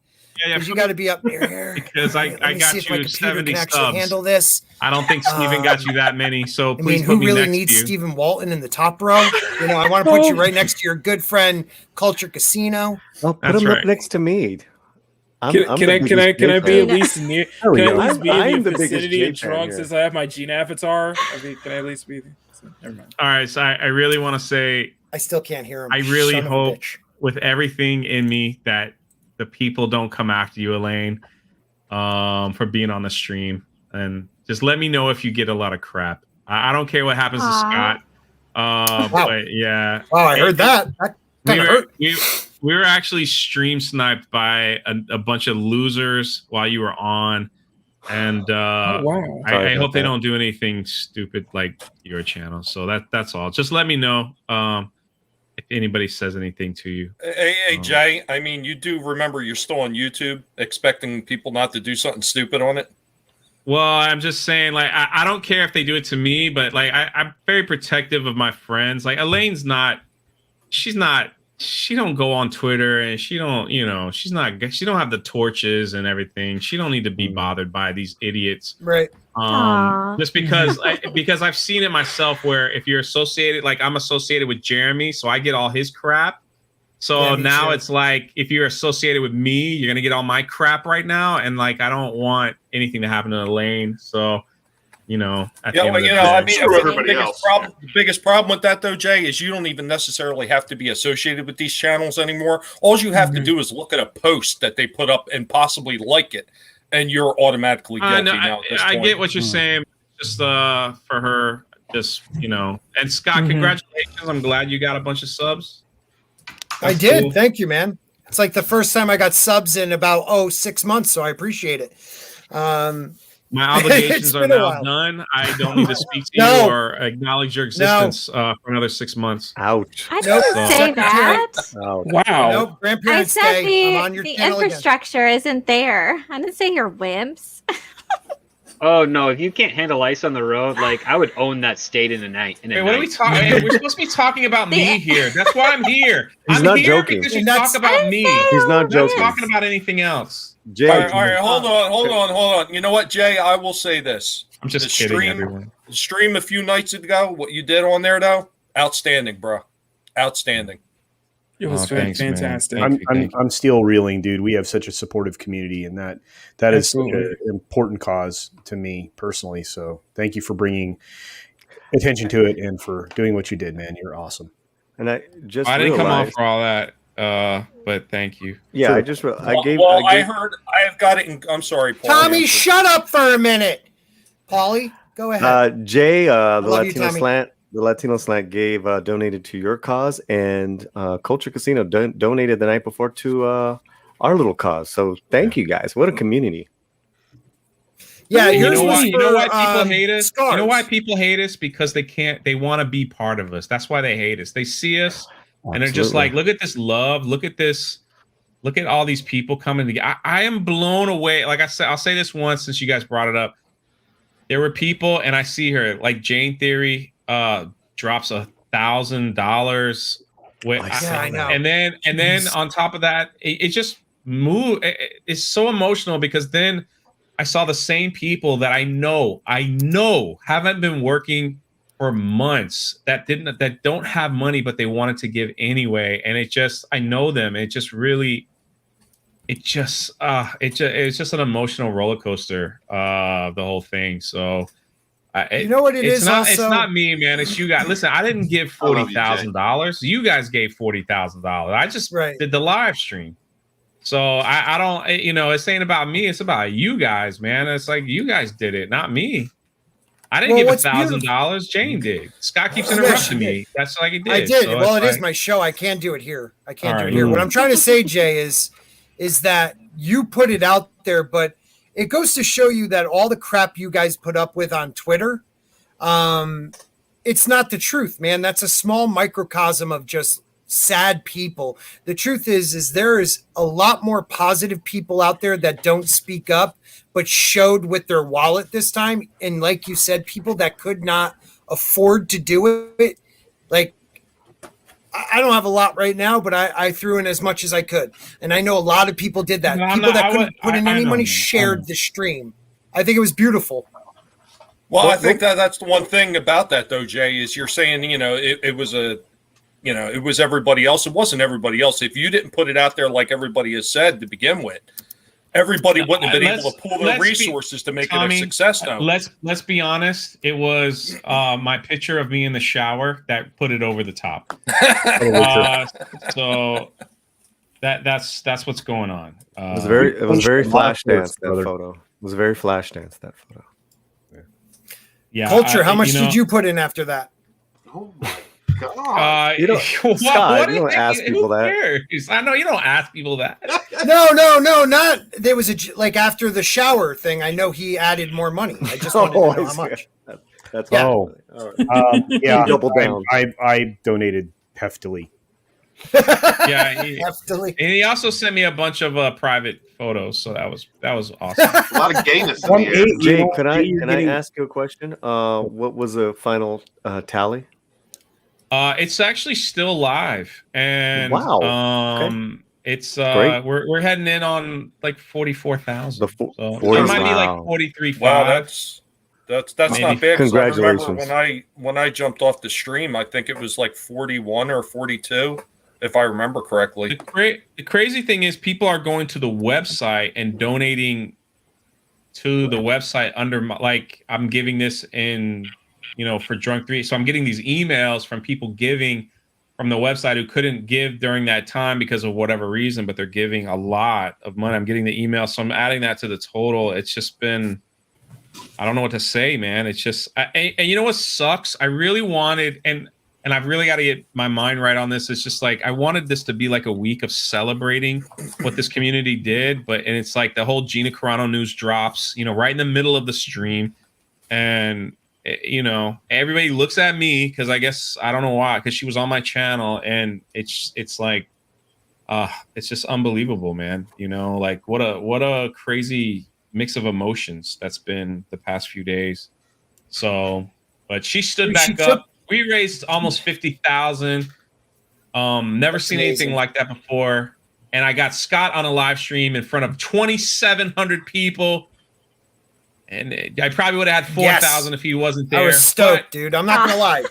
[SPEAKER 13] Yeah,
[SPEAKER 1] Because you got to be up here.
[SPEAKER 13] because I
[SPEAKER 1] Let me
[SPEAKER 13] got
[SPEAKER 1] see if my
[SPEAKER 13] you
[SPEAKER 1] computer
[SPEAKER 13] 70
[SPEAKER 1] can actually
[SPEAKER 13] subs.
[SPEAKER 1] handle this.
[SPEAKER 13] I don't think Steven got you that many, so
[SPEAKER 1] I
[SPEAKER 13] please
[SPEAKER 1] mean,
[SPEAKER 13] put
[SPEAKER 1] who
[SPEAKER 13] me
[SPEAKER 1] really
[SPEAKER 13] next
[SPEAKER 1] needs
[SPEAKER 13] to you.
[SPEAKER 1] Stephen Walton in the top row? You know, I want to put you right next to your good friend Culture Casino.
[SPEAKER 9] Oh, put
[SPEAKER 13] That's
[SPEAKER 9] him
[SPEAKER 13] right.
[SPEAKER 9] up next to me.
[SPEAKER 8] Can I be at least near?
[SPEAKER 9] There we
[SPEAKER 8] Can I at
[SPEAKER 9] go.
[SPEAKER 8] least be
[SPEAKER 9] I
[SPEAKER 8] in
[SPEAKER 9] am
[SPEAKER 8] the
[SPEAKER 9] the biggest
[SPEAKER 8] vicinity
[SPEAKER 9] J
[SPEAKER 8] of
[SPEAKER 9] fan
[SPEAKER 8] drunk
[SPEAKER 9] here.
[SPEAKER 8] since I have my Gina avatar? Can I at least be? Never mind.
[SPEAKER 13] All right, so I really want to say
[SPEAKER 1] I still can't hear him.
[SPEAKER 13] I really
[SPEAKER 1] Son of a
[SPEAKER 13] hope
[SPEAKER 1] bitch.
[SPEAKER 13] with everything in me that the people don't come after you, Elaine, for being on the stream. And just let me know if you get a lot of crap. I don't care what happens to Scott.
[SPEAKER 1] Wow.
[SPEAKER 13] But yeah.
[SPEAKER 1] Wow, I heard that. That
[SPEAKER 13] We
[SPEAKER 1] kind of
[SPEAKER 13] were,
[SPEAKER 1] hurt.
[SPEAKER 13] we were actually stream sniped by a bunch of losers while you were on. And
[SPEAKER 8] Oh, wow.
[SPEAKER 9] Sorry
[SPEAKER 13] I
[SPEAKER 9] about
[SPEAKER 13] hope they
[SPEAKER 9] that.
[SPEAKER 13] don't do anything stupid like your channel. So that's all. Just let me know if anybody says anything to you.
[SPEAKER 4] Hey, Jay, I mean, you do remember you're still on YouTube, expecting people not to do something stupid on it?
[SPEAKER 13] Well, I'm just saying, like, I don't care if they do it to me, but like, I'm very protective of my friends. Like, Elaine's not, she don't go on Twitter and she don't, she don't have the torches and everything. She don't need to be bothered by these idiots.
[SPEAKER 1] Right.
[SPEAKER 6] Aw.
[SPEAKER 13] Just because because I've seen it myself where if you're associated, like I'm associated with Jeremy, so I get all his crap. So
[SPEAKER 1] Yeah, me
[SPEAKER 13] now
[SPEAKER 1] too.
[SPEAKER 13] it's like if you're associated with me, you're gonna get all my crap right now, and like I don't want anything to happen to Elaine. So, at the
[SPEAKER 4] Yeah,
[SPEAKER 13] end
[SPEAKER 4] well,
[SPEAKER 13] of the
[SPEAKER 4] you know,
[SPEAKER 13] day.
[SPEAKER 4] I mean,
[SPEAKER 2] Screw
[SPEAKER 4] I think
[SPEAKER 2] everybody else.
[SPEAKER 4] The biggest problem with that, though, Jay, is you don't even necessarily have to be associated with these channels anymore. All you have to do is look at a post that they put up and possibly like it, and you're automatically guilty
[SPEAKER 13] No,
[SPEAKER 4] now. At this
[SPEAKER 13] I
[SPEAKER 4] point.
[SPEAKER 13] get what you're saying. Just for her, just and Scott, congratulations! I'm glad you got a bunch of subs.
[SPEAKER 1] I
[SPEAKER 13] That's
[SPEAKER 1] did.
[SPEAKER 13] cool.
[SPEAKER 1] Thank you, man. It's like the first time I got subs in about 6 months, so I appreciate it.
[SPEAKER 13] My obligations
[SPEAKER 1] It's
[SPEAKER 13] are
[SPEAKER 1] been a
[SPEAKER 13] now
[SPEAKER 1] while.
[SPEAKER 13] done. I don't need to speak to
[SPEAKER 1] No.
[SPEAKER 13] you or acknowledge your existence for another 6 months.
[SPEAKER 9] Ouch.
[SPEAKER 6] I
[SPEAKER 1] Nope.
[SPEAKER 6] didn't say that.
[SPEAKER 9] Ouch.
[SPEAKER 8] Wow.
[SPEAKER 1] Nope,
[SPEAKER 6] I
[SPEAKER 1] Grandparents
[SPEAKER 6] said
[SPEAKER 1] Day. I'm on your
[SPEAKER 6] the
[SPEAKER 1] channel again.
[SPEAKER 6] infrastructure isn't there. I didn't say you're wimps.
[SPEAKER 7] Oh no! If you can't handle ice on the road, like I would own that state in a night.
[SPEAKER 13] Hey, what are we talking? Hey, we're supposed to be talking about me here. That's why I'm here.
[SPEAKER 9] He's
[SPEAKER 13] I'm
[SPEAKER 9] not
[SPEAKER 13] here
[SPEAKER 9] joking.
[SPEAKER 13] because you
[SPEAKER 1] And that's-
[SPEAKER 13] talk about me.
[SPEAKER 9] He's not
[SPEAKER 13] I'm not
[SPEAKER 9] joking.
[SPEAKER 13] talking about anything else.
[SPEAKER 9] Jay,
[SPEAKER 4] All right, hold on. You know what, Jay? I will say this.
[SPEAKER 13] I'm just
[SPEAKER 4] The
[SPEAKER 13] kidding,
[SPEAKER 4] stream-
[SPEAKER 13] everyone.
[SPEAKER 4] The stream a few nights ago, what you did on there, though, outstanding, bro. Outstanding.
[SPEAKER 8] It was
[SPEAKER 13] thanks, man.
[SPEAKER 8] fantastic.
[SPEAKER 13] Thank you.
[SPEAKER 5] I'm still reeling, dude. We have such a supportive community, and that is such
[SPEAKER 8] Absolutely.
[SPEAKER 5] an important cause to me personally. So thank you for bringing attention to it and for doing what you did, man. You're awesome.
[SPEAKER 9] and I just
[SPEAKER 13] I didn't come on
[SPEAKER 9] realized.
[SPEAKER 13] for all that, but thank you.
[SPEAKER 9] Yeah,
[SPEAKER 5] Sure.
[SPEAKER 9] I just I
[SPEAKER 4] I
[SPEAKER 9] gave.
[SPEAKER 4] heard. I have got it. I'm sorry, Paul.
[SPEAKER 1] Tommy, shut up for a minute. Paulie, go ahead.
[SPEAKER 9] Jay, the
[SPEAKER 1] love you,
[SPEAKER 9] Latino
[SPEAKER 1] Tommy.
[SPEAKER 9] Slant, gave donated to your cause, and Culture Casino donated the night before to our little cause. So thank you guys. What a community!
[SPEAKER 1] Yeah,
[SPEAKER 13] You
[SPEAKER 1] yours
[SPEAKER 13] know
[SPEAKER 1] was
[SPEAKER 13] why? You know
[SPEAKER 1] for,
[SPEAKER 13] why people hate us?
[SPEAKER 1] Scars.
[SPEAKER 13] You know why people hate us? Because they can't. They want to be part of us. That's why they hate us. They see us and they're just
[SPEAKER 9] Absolutely.
[SPEAKER 13] like, look at this love. Look at this. Look at all these people coming together. I am blown away. Like I said, I'll say this once since you guys brought it up. There were people, and I see her like Jayne Theory drops $1,000.
[SPEAKER 1] I know.
[SPEAKER 13] And then on top of that, it just moved. It's so emotional because then I saw the same people that I know haven't been working for months that don't have money, but they wanted to give anyway. And I know them. It's just an emotional roller coaster, the whole thing. So
[SPEAKER 1] You know what it
[SPEAKER 13] it's
[SPEAKER 1] is
[SPEAKER 13] not,
[SPEAKER 1] also?
[SPEAKER 13] It's not me, man. It's you guys. Listen, I didn't give
[SPEAKER 2] I love you,
[SPEAKER 13] $40,000. You guys gave $40,000. I just did the live stream. So I don't, this ain't about me. It's about you guys, man. It's like you guys did it, not me. I didn't
[SPEAKER 1] Well,
[SPEAKER 13] give
[SPEAKER 1] what's
[SPEAKER 13] $1,000. Jayne did. Scott keeps interrupting me. That's like he did.
[SPEAKER 1] I did.
[SPEAKER 13] So
[SPEAKER 1] Well,
[SPEAKER 13] it's
[SPEAKER 1] it is
[SPEAKER 13] like-
[SPEAKER 1] my show. I can't do it here. I can't
[SPEAKER 13] All
[SPEAKER 1] do it
[SPEAKER 13] right.
[SPEAKER 1] here. What I'm trying to say, Jay, is that you put it out there, but it goes to show you that all the crap you guys put up with on Twitter, it's not the truth, man. That's a small microcosm of just sad people. The truth is there is a lot more positive people out there that don't speak up, but showed with their wallet this time. And like you said, people that could not afford to do it. Like, I don't have a lot right now, but I threw in as much as I could. And I know a lot of people did that.
[SPEAKER 13] No,
[SPEAKER 1] People that couldn't put in
[SPEAKER 13] I
[SPEAKER 1] any
[SPEAKER 13] know,
[SPEAKER 1] money
[SPEAKER 13] man.
[SPEAKER 1] shared the stream. I think it was beautiful.
[SPEAKER 4] Well, I think that's the one thing about that, though, Jay, is you're saying, it was it was everybody else. It wasn't everybody else. If you didn't put it out there like everybody has said to begin with, everybody wouldn't have been able to pull their resources to make
[SPEAKER 13] Tommy,
[SPEAKER 4] it a success now.
[SPEAKER 13] Let's be honest. It was my picture of me in the shower that put it over the top. So that's what's going on.
[SPEAKER 9] It was very flash dance, that photo. It was very flash dance, that photo.
[SPEAKER 13] Yeah.
[SPEAKER 1] Culture, how much did you put in after that?
[SPEAKER 2] Oh my God.
[SPEAKER 9] You don't, Scott, you don't ask people that.
[SPEAKER 13] I know you don't ask people that.
[SPEAKER 1] No, not. There was like after the shower thing. I know he added more money. I just wanted to know how much.
[SPEAKER 9] That's
[SPEAKER 1] Yeah.
[SPEAKER 9] all right.
[SPEAKER 5] Yeah,
[SPEAKER 9] double down.
[SPEAKER 5] I donated heftily.
[SPEAKER 13] Yeah,
[SPEAKER 1] Heftily.
[SPEAKER 13] and he also sent me a bunch of private photos, so that was awesome.
[SPEAKER 2] A lot of gayness in the air.
[SPEAKER 9] Jay, can I ask you a question? What was the final tally?
[SPEAKER 13] It's actually still live, and
[SPEAKER 9] Wow.
[SPEAKER 13] it's
[SPEAKER 9] Great.
[SPEAKER 13] we're heading in on like 44,000. So it
[SPEAKER 9] 40,
[SPEAKER 13] might be like
[SPEAKER 9] wow.
[SPEAKER 13] 43.5.
[SPEAKER 4] Wow, that's
[SPEAKER 13] Maybe.
[SPEAKER 4] not bad. 'Cause I remember
[SPEAKER 9] Congratulations.
[SPEAKER 4] when I jumped off the stream, I think it was like 41 or 42, if I remember correctly.
[SPEAKER 13] The crazy thing is people are going to the website and donating to the website under my, like I'm giving this in, for Drunk 3. So I'm getting these emails from people giving from the website who couldn't give during that time because of whatever reason, but they're giving a lot of money. I'm getting the email. So I'm adding that to the total. It's just been, I don't know what to say, man. It's just, and you know what sucks? I really wanted, and I've really got to get my mind right on this. It's just like, I wanted this to be like a week of celebrating what this community did. And it's like the whole Gina Carano news drops, right in the middle of the stream. And, everybody looks at me because I guess, I don't know why, because she was on my channel, and it's like, it's just unbelievable, man. Like what a crazy mix of emotions that's been the past few days. So, but she stood back up. We raised almost 50,000. Never seen anything like that before. And I got Scott on a live stream in front of 2,700 people. And I probably would have had 4,000 if he wasn't there.
[SPEAKER 1] I was stoked, dude. I'm not gonna lie.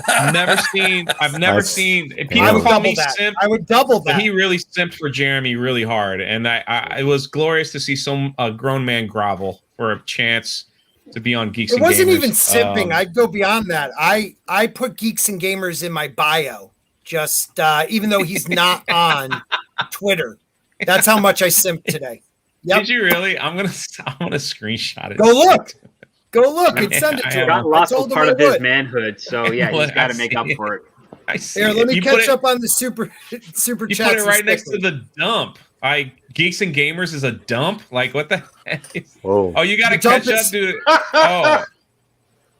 [SPEAKER 13] I've never seen. People call me simp.
[SPEAKER 1] I would double that.
[SPEAKER 13] But he really simped for Jeremy really hard, and it was glorious to see a grown man grovel for a chance to be on Geeks.
[SPEAKER 1] It
[SPEAKER 13] and
[SPEAKER 1] wasn't
[SPEAKER 13] Gamers.
[SPEAKER 1] even simping. I'd go beyond that. I put Geeks and Gamers in my bio, just even though he's not on Twitter. That's how much I simped today. Yep.
[SPEAKER 13] Did you really? I'm gonna screenshot it.
[SPEAKER 1] Go look and send it to him.
[SPEAKER 7] Got lost
[SPEAKER 1] I
[SPEAKER 7] was
[SPEAKER 1] told him
[SPEAKER 7] part
[SPEAKER 1] I
[SPEAKER 7] of his
[SPEAKER 1] would.
[SPEAKER 7] manhood, so yeah, he's got to make up for it.
[SPEAKER 13] I see.
[SPEAKER 1] Here, let me
[SPEAKER 13] You
[SPEAKER 1] catch up on the super
[SPEAKER 13] You
[SPEAKER 1] chats.
[SPEAKER 13] put it right next to the dump. Geeks and Gamers is a dump. Like what the heck?
[SPEAKER 9] Whoa.
[SPEAKER 13] Oh, you got to
[SPEAKER 1] The dump
[SPEAKER 13] catch up,
[SPEAKER 1] is-
[SPEAKER 13] dude. Oh,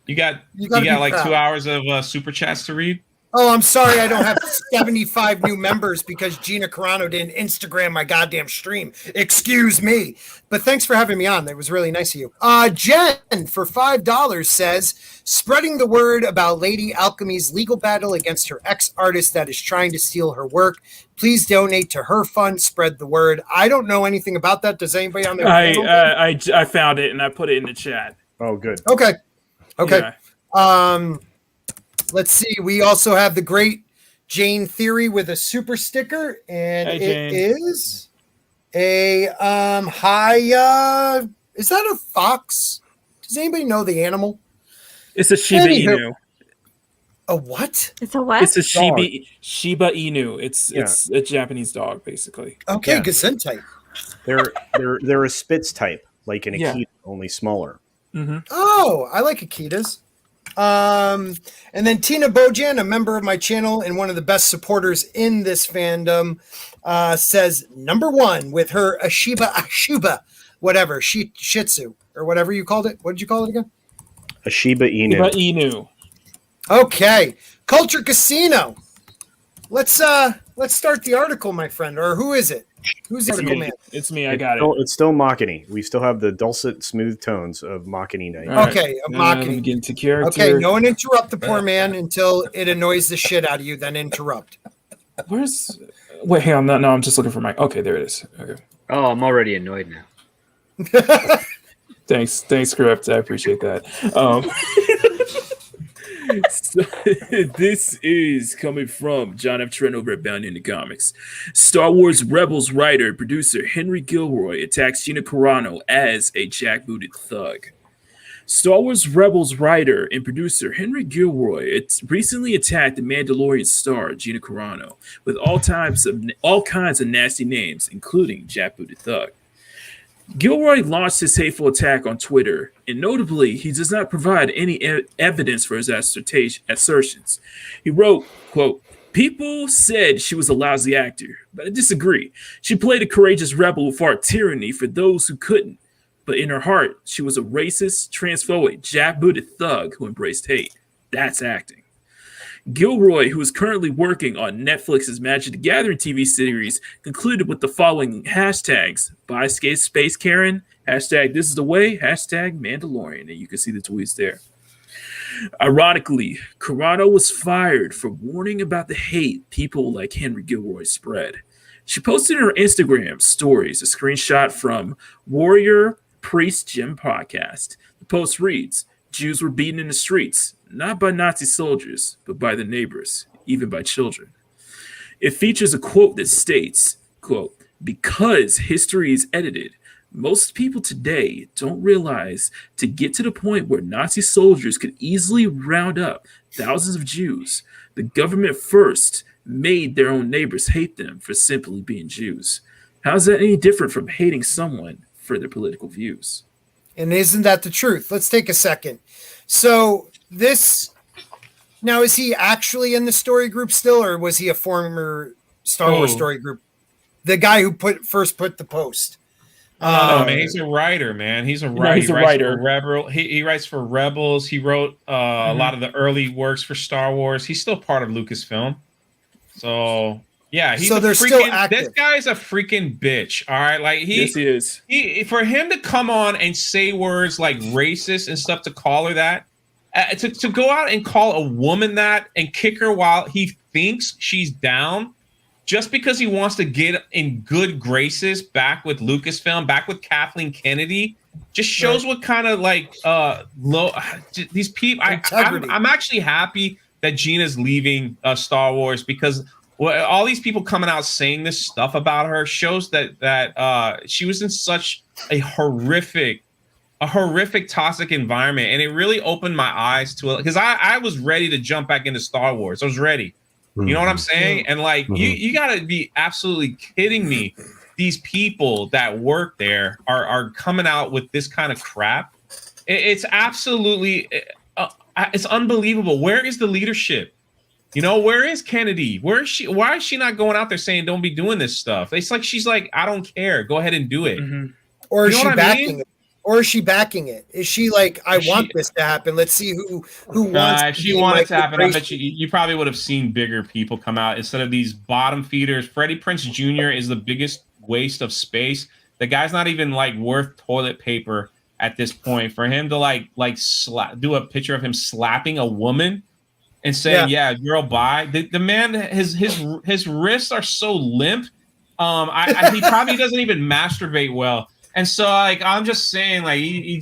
[SPEAKER 13] you got
[SPEAKER 1] You gotta be
[SPEAKER 13] like
[SPEAKER 1] proud.
[SPEAKER 13] 2 hours of super chats to read.
[SPEAKER 1] Oh, I'm sorry I don't have 75 new members because Gina Carano didn't Instagram my goddamn stream. Excuse me. But thanks for having me on. That was really nice of you. Jen, for $5, says, spreading the word about Lady Alchemy's legal battle against her ex-artist that is trying to steal her work. Please donate to her fund. Spread the word. I don't know anything about that. Does anybody on there?
[SPEAKER 8] I found it and I put it in the chat.
[SPEAKER 5] Oh, good.
[SPEAKER 1] Okay.
[SPEAKER 8] Yeah.
[SPEAKER 1] Let's see. We also have the great Jayne Theory with a super sticker, and
[SPEAKER 8] Hey,
[SPEAKER 1] it
[SPEAKER 8] Jane.
[SPEAKER 1] is a high. Is that a fox? Does anybody know the animal?
[SPEAKER 8] It's a Shiba
[SPEAKER 1] Anywho.
[SPEAKER 8] Inu.
[SPEAKER 1] A what?
[SPEAKER 6] It's a what?
[SPEAKER 8] It's a Shiba Inu. It's a Japanese dog, basically.
[SPEAKER 1] Okay,
[SPEAKER 5] Yeah.
[SPEAKER 1] Gesundheit.
[SPEAKER 5] They're a Spitz type, like an
[SPEAKER 8] Yeah.
[SPEAKER 5] Akita, only smaller.
[SPEAKER 1] Oh, I like Akitas. And then Tina Bojan, a member of my channel and one of the best supporters in this fandom, says number 1 with her Ashiba, whatever, Shih Tzu or whatever you called it. What did you call it again?
[SPEAKER 5] A Shiba Inu.
[SPEAKER 8] Shiba Inu.
[SPEAKER 1] Okay, Culture Casino. Let's start the article, my friend. Or who is it? Who's the article man?
[SPEAKER 8] It's me. I got it.
[SPEAKER 5] It's still Makani. We still have the dulcet, smooth tones of Makani Night.
[SPEAKER 8] All right.
[SPEAKER 1] Okay,
[SPEAKER 8] Makani. Get into character.
[SPEAKER 1] Okay, no one interrupt the poor man until it annoys the shit out of you. Then interrupt.
[SPEAKER 8] Where's? Wait, hang on. No, I'm just looking for my. Okay, there it is. Okay.
[SPEAKER 7] Oh, I'm already annoyed now.
[SPEAKER 8] Thanks, Script. I appreciate that. So, this is coming from John F. Trent over at Bound in the Comics. Star Wars Rebels writer and producer Henry Gilroy attacks Gina Carano as a jackbooted thug. Star Wars Rebels writer and producer Henry Gilroy recently attacked the Mandalorian star Gina Carano with all kinds of nasty names, including jackbooted thug. Gilroy launched his hateful attack on Twitter, and notably, he does not provide any evidence for his assertions. He wrote, quote, "People said she was a lousy actor, but I disagree. She played a courageous rebel who fought tyranny for those who couldn't. But in her heart, she was a racist, transphobic, jackbooted thug who embraced hate. That's acting." Gilroy, who is currently working on Netflix's Magic the Gathering TV series, concluded with the following hashtags: "Buy Space Karen," hashtag "This is the way," hashtag "Mandalorian," and you can see the tweets there. Ironically, Carano was fired for warning about the hate people like Henry Gilroy spread. She posted in her Instagram stories a screenshot from Warrior Priest Gym podcast. The post reads, "Jews were beaten in the streets, not by Nazi soldiers, but by their neighbors, even by children." It features a quote that states, quote, "Because history is edited, most people today don't realize to get to the point where Nazi soldiers could easily round up thousands of Jews, the government first made their own neighbors hate them for simply being Jews. How is that any different from hating someone for their political views?"
[SPEAKER 1] And isn't that the truth? Let's take a second. So this now, is he actually in the story group still, or was he a former Star Wars story group? The guy who first put the post.
[SPEAKER 13] Man, he's a writer, man. He's a writer.
[SPEAKER 8] He's a writer.
[SPEAKER 13] He writes for Rebels. He wrote a lot of the early works for Star Wars. He's still part of Lucasfilm. So yeah, he's
[SPEAKER 1] they're still active.
[SPEAKER 13] This guy's a freaking bitch. All right, like
[SPEAKER 8] yes, he is.
[SPEAKER 13] For him to come on and say words like racist and stuff, to call her that, to go out and call a woman that and kick her while he thinks she's down, just because he wants to get in good graces back with Lucasfilm, back with Kathleen Kennedy, just shows what kind of like low these people. I'm actually happy that Gina's leaving Star Wars, because all these people coming out saying this stuff about her shows that she was in such a horrific toxic environment, and it really opened my eyes to it, because I was ready to jump back into Star Wars. I was ready. You know what I'm saying? And like you gotta be absolutely kidding me. These people that work there are coming out with this kind of crap. It's absolutely it's unbelievable. Where is the leadership? You know, where is Kennedy? Where is she? Why is she not going out there saying don't be doing this stuff? It's like she's like, I don't care. Go ahead and do it.
[SPEAKER 1] Or is she backing it? Or is she backing it? Is she like, I want this to happen? Let's see who wants.
[SPEAKER 13] If she wanted to happen, I bet you probably would have seen bigger people come out instead of these bottom feeders. Freddie Prinze Jr. is the biggest waste of space. The guy's not even like worth toilet paper at this point. For him to do a picture of him slapping a woman and saying, "Yeah, girl, bye." The man, his wrists are so limp. He probably doesn't even masturbate well. And so, like, I'm just saying, like, he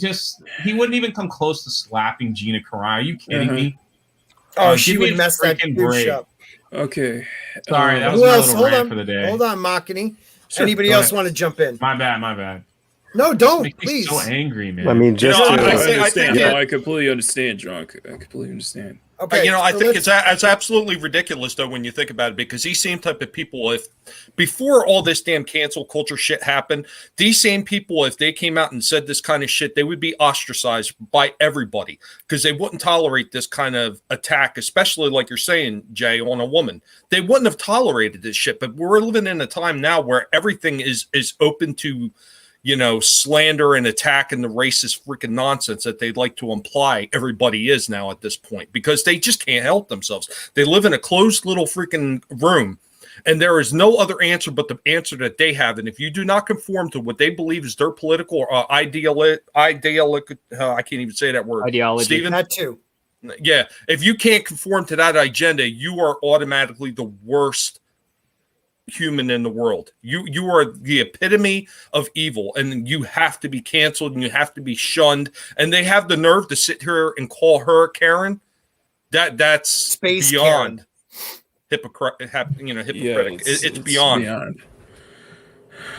[SPEAKER 13] wouldn't even come close to slapping Gina Carano. Are you kidding me?
[SPEAKER 1] Oh, she would mess that douche up.
[SPEAKER 8] Okay.
[SPEAKER 13] Sorry, that was my little rant for the day.
[SPEAKER 1] Hold on, Makani. Sure, anybody else want to jump in?
[SPEAKER 13] My bad.
[SPEAKER 1] No, don't, please.
[SPEAKER 13] So angry, man.
[SPEAKER 9] I mean, just
[SPEAKER 8] I completely understand, Drunk. I completely understand.
[SPEAKER 1] Okay,
[SPEAKER 4] I think it's absolutely ridiculous though when you think about it, because these same type of people, if before all this damn cancel culture shit happened, these same people, if they came out and said this kind of shit, they would be ostracized by everybody because they wouldn't tolerate this kind of attack, especially like you're saying, Jay, on a woman. They wouldn't have tolerated this shit. But we're living in a time now where everything is open to, slander and attack and the racist freaking nonsense that they'd like to imply everybody is now at this point, because they just can't help themselves. They live in a closed little freaking room, and there is no other answer but the answer that they have. And if you do not conform to what they believe is their political I can't even say that word.
[SPEAKER 7] Ideology.
[SPEAKER 4] Steven?
[SPEAKER 1] That too.
[SPEAKER 4] Yeah. If you can't conform to that agenda, you are automatically the worst human in the world. You are the epitome of evil, and you have to be canceled and you have to be shunned. And they have the nerve to sit here and call her Karen. That's
[SPEAKER 1] Space
[SPEAKER 4] beyond hypocritic. It's beyond.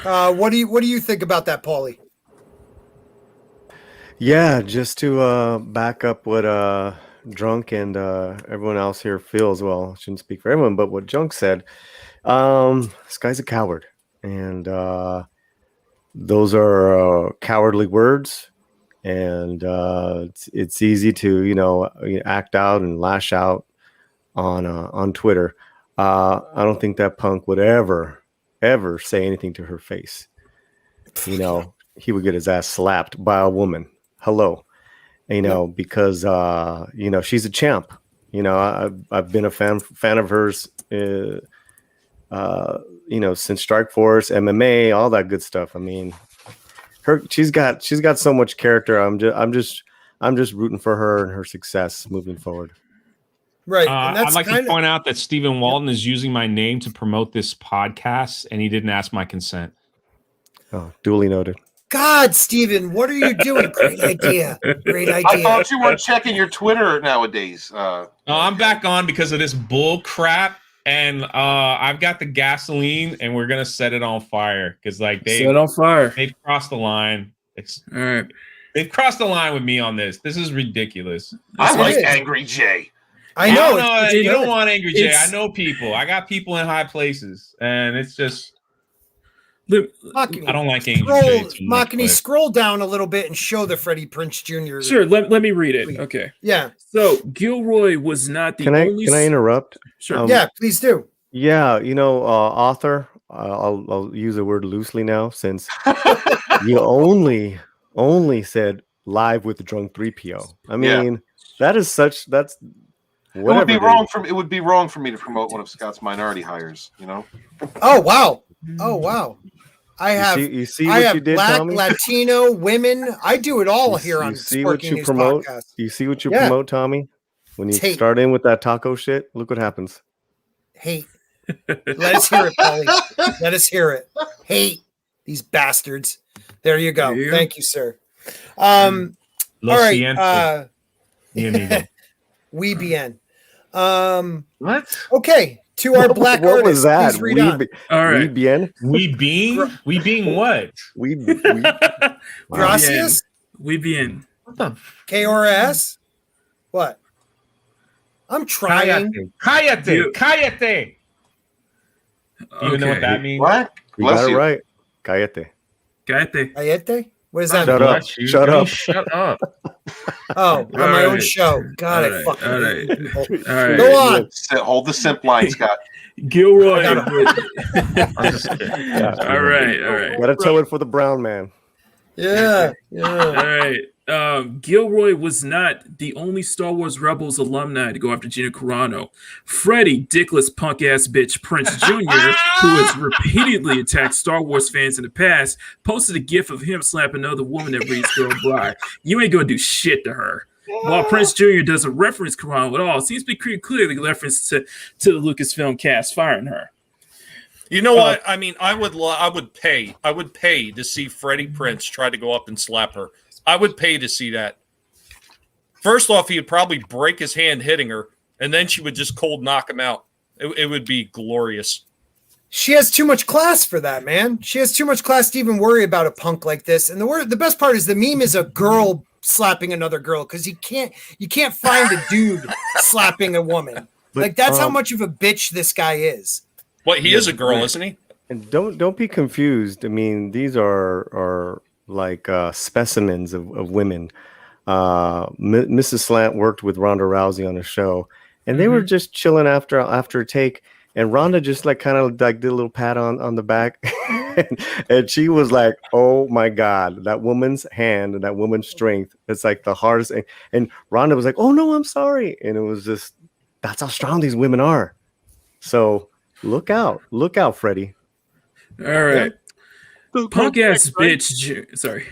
[SPEAKER 1] What do you think about that, Paulie?
[SPEAKER 9] Yeah, just to back up what Drunk and everyone else here feels. Well, I shouldn't speak for everyone, but what Junk said. This guy's a coward, and those are cowardly words, and it's easy to act out and lash out on Twitter. I don't think that punk would ever say anything to her face. He would get his ass slapped by a woman. Hello, because she's a champ. I've been a fan of hers. Since Strike Force, MMA, all that good stuff. I mean, she's got so much character. I'm just rooting for her and her success moving forward.
[SPEAKER 1] Right.
[SPEAKER 13] I'd like to point out that Stephen Walton is using my name to promote this podcast, and he didn't ask my consent.
[SPEAKER 9] Oh, duly noted.
[SPEAKER 1] God, Steven, what are you doing? Great idea. Great idea.
[SPEAKER 2] I thought you weren't checking your Twitter nowadays.
[SPEAKER 13] I'm back on because of this bull crap. And I've got the gasoline, and we're gonna set it on fire because set it on fire. They've crossed the line. All right. They've crossed the line with me on this. This is ridiculous.
[SPEAKER 2] I like Angry Jay.
[SPEAKER 1] I know.
[SPEAKER 13] You don't want Angry Jay. I know people. I got people in high places, and it's just. I don't like Angry Jay.
[SPEAKER 1] Makini, scroll down a little bit and show the Freddie Prinze Jr.
[SPEAKER 8] Sure, let me read it. Okay.
[SPEAKER 1] Yeah.
[SPEAKER 8] So Gilroy was not the only.
[SPEAKER 9] Can I interrupt?
[SPEAKER 8] Sure.
[SPEAKER 1] Yeah, please do.
[SPEAKER 9] Yeah, author. I'll use the word loosely now, since you only said live with the Drunk 3PO. I mean, that's.
[SPEAKER 2] It would be wrong for me to promote one of Scott's minority hires.
[SPEAKER 1] Oh wow. Oh wow. I have
[SPEAKER 9] you see what you did,
[SPEAKER 1] Black,
[SPEAKER 9] Tommy?
[SPEAKER 1] Latino, women. I do it all here on Sporking News Podcast.
[SPEAKER 9] You see what you promote, Tommy? When you start in with that taco shit, look what happens.
[SPEAKER 1] Hate. Let us hear it, Paulie. Let us hear it. Hate these bastards. There you go. Thank you, sir. All right. We bien.
[SPEAKER 2] What?
[SPEAKER 1] Okay. To our black
[SPEAKER 9] what
[SPEAKER 1] artists,
[SPEAKER 9] was that?
[SPEAKER 1] please read on.
[SPEAKER 8] All right.
[SPEAKER 9] We bien?
[SPEAKER 13] We being what?
[SPEAKER 9] We
[SPEAKER 1] Gracias?
[SPEAKER 8] We bien.
[SPEAKER 13] What the
[SPEAKER 1] KRS? What? I'm trying.
[SPEAKER 13] Cállate. Do you know what that means?
[SPEAKER 2] What?
[SPEAKER 9] You got it right. Cállate.
[SPEAKER 1] Ayete? What is that?
[SPEAKER 9] Shut up. Shut up.
[SPEAKER 13] Shut up.
[SPEAKER 1] Oh, on my own show. God, I fucking hate people. Go on.
[SPEAKER 2] Hold the simp line, Scott.
[SPEAKER 8] Gilroy. All right.
[SPEAKER 9] Gotta tell it for the brown man.
[SPEAKER 1] Yeah.
[SPEAKER 8] All right. Gilroy was not the only Star Wars Rebels alumni to go after Gina Carano. Freddie, dickless punk-ass bitch Prince Jr., who has repeatedly attacked Star Wars fans in the past, posted a gif of him slapping another woman that reads Girl Bly. You ain't gonna do shit to her. While Prince Jr. doesn't reference Carano at all, it seems to be pretty clearly reference to the Lucasfilm cast firing her.
[SPEAKER 4] You know what? I mean, I would pay to see Freddie Prinze try to go up and slap her. I would pay to see that. First off, he would probably break his hand hitting her, and then she would just cold knock him out. It would be glorious.
[SPEAKER 1] She has too much class for that, man. She has too much class to even worry about a punk like this. And the best part is the meme is a girl slapping another girl because you can't find a dude slapping a woman.
[SPEAKER 9] But,
[SPEAKER 1] like that's how much of a bitch this guy is.
[SPEAKER 4] Well, he is a girl, isn't he?
[SPEAKER 9] And don't be confused. I mean, these are like specimens of women. Mrs. Slant worked with Ronda Rousey on a show, and they were just chilling after a take, and Ronda just like kind of like did a little pat on the back, and she was like, "Oh my God, that woman's hand and that woman's strength! It's like the hardest." And Ronda was like, "Oh no, I'm sorry," and it was just that's how strong these women are. So look out, Freddie.
[SPEAKER 8] All right. Punk ass bitch. Sorry.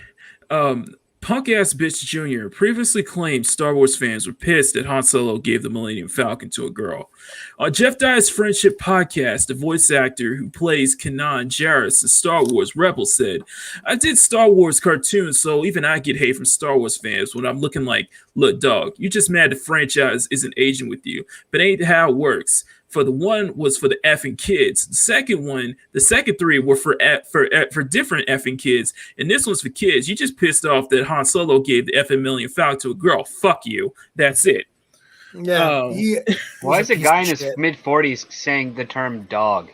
[SPEAKER 8] Punk ass bitch Jr. previously claimed Star Wars fans were pissed that Han Solo gave the Millennium Falcon to a girl. On Jeff Dye's Friendship podcast, the voice actor who plays Kanan Jarrus in Star Wars Rebels said, "I did Star Wars cartoons, so even I get hate from Star Wars fans when I'm looking like, look, dog, you just mad the franchise isn't aging with you, but ain't how it works. For the one was for the effing kids. The second three were for different effing kids, and this one's for kids. You just pissed off that Han Solo gave the effing Millennium Falcon to a girl. Fuck you. That's it."
[SPEAKER 1] Yeah.
[SPEAKER 7] Why is a guy in his mid-40s saying the term dog?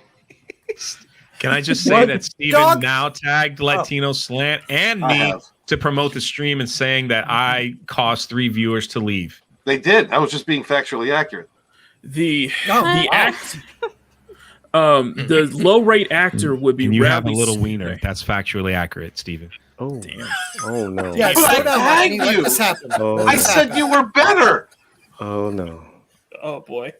[SPEAKER 13] Can I just say that Steven now tagged Latino Slant and me to promote the stream and saying that I caused 3 viewers to leave?
[SPEAKER 2] They did. I was just being factually accurate.
[SPEAKER 8] The low rate actor would be.
[SPEAKER 13] You have a
[SPEAKER 8] Bradley
[SPEAKER 13] little wiener. That's factually accurate, Steven.
[SPEAKER 9] Oh, damn. Oh no.
[SPEAKER 1] Yeah, slow down, Lenny. Let this happen.
[SPEAKER 2] I said you were better.
[SPEAKER 9] Oh no.
[SPEAKER 8] Oh boy.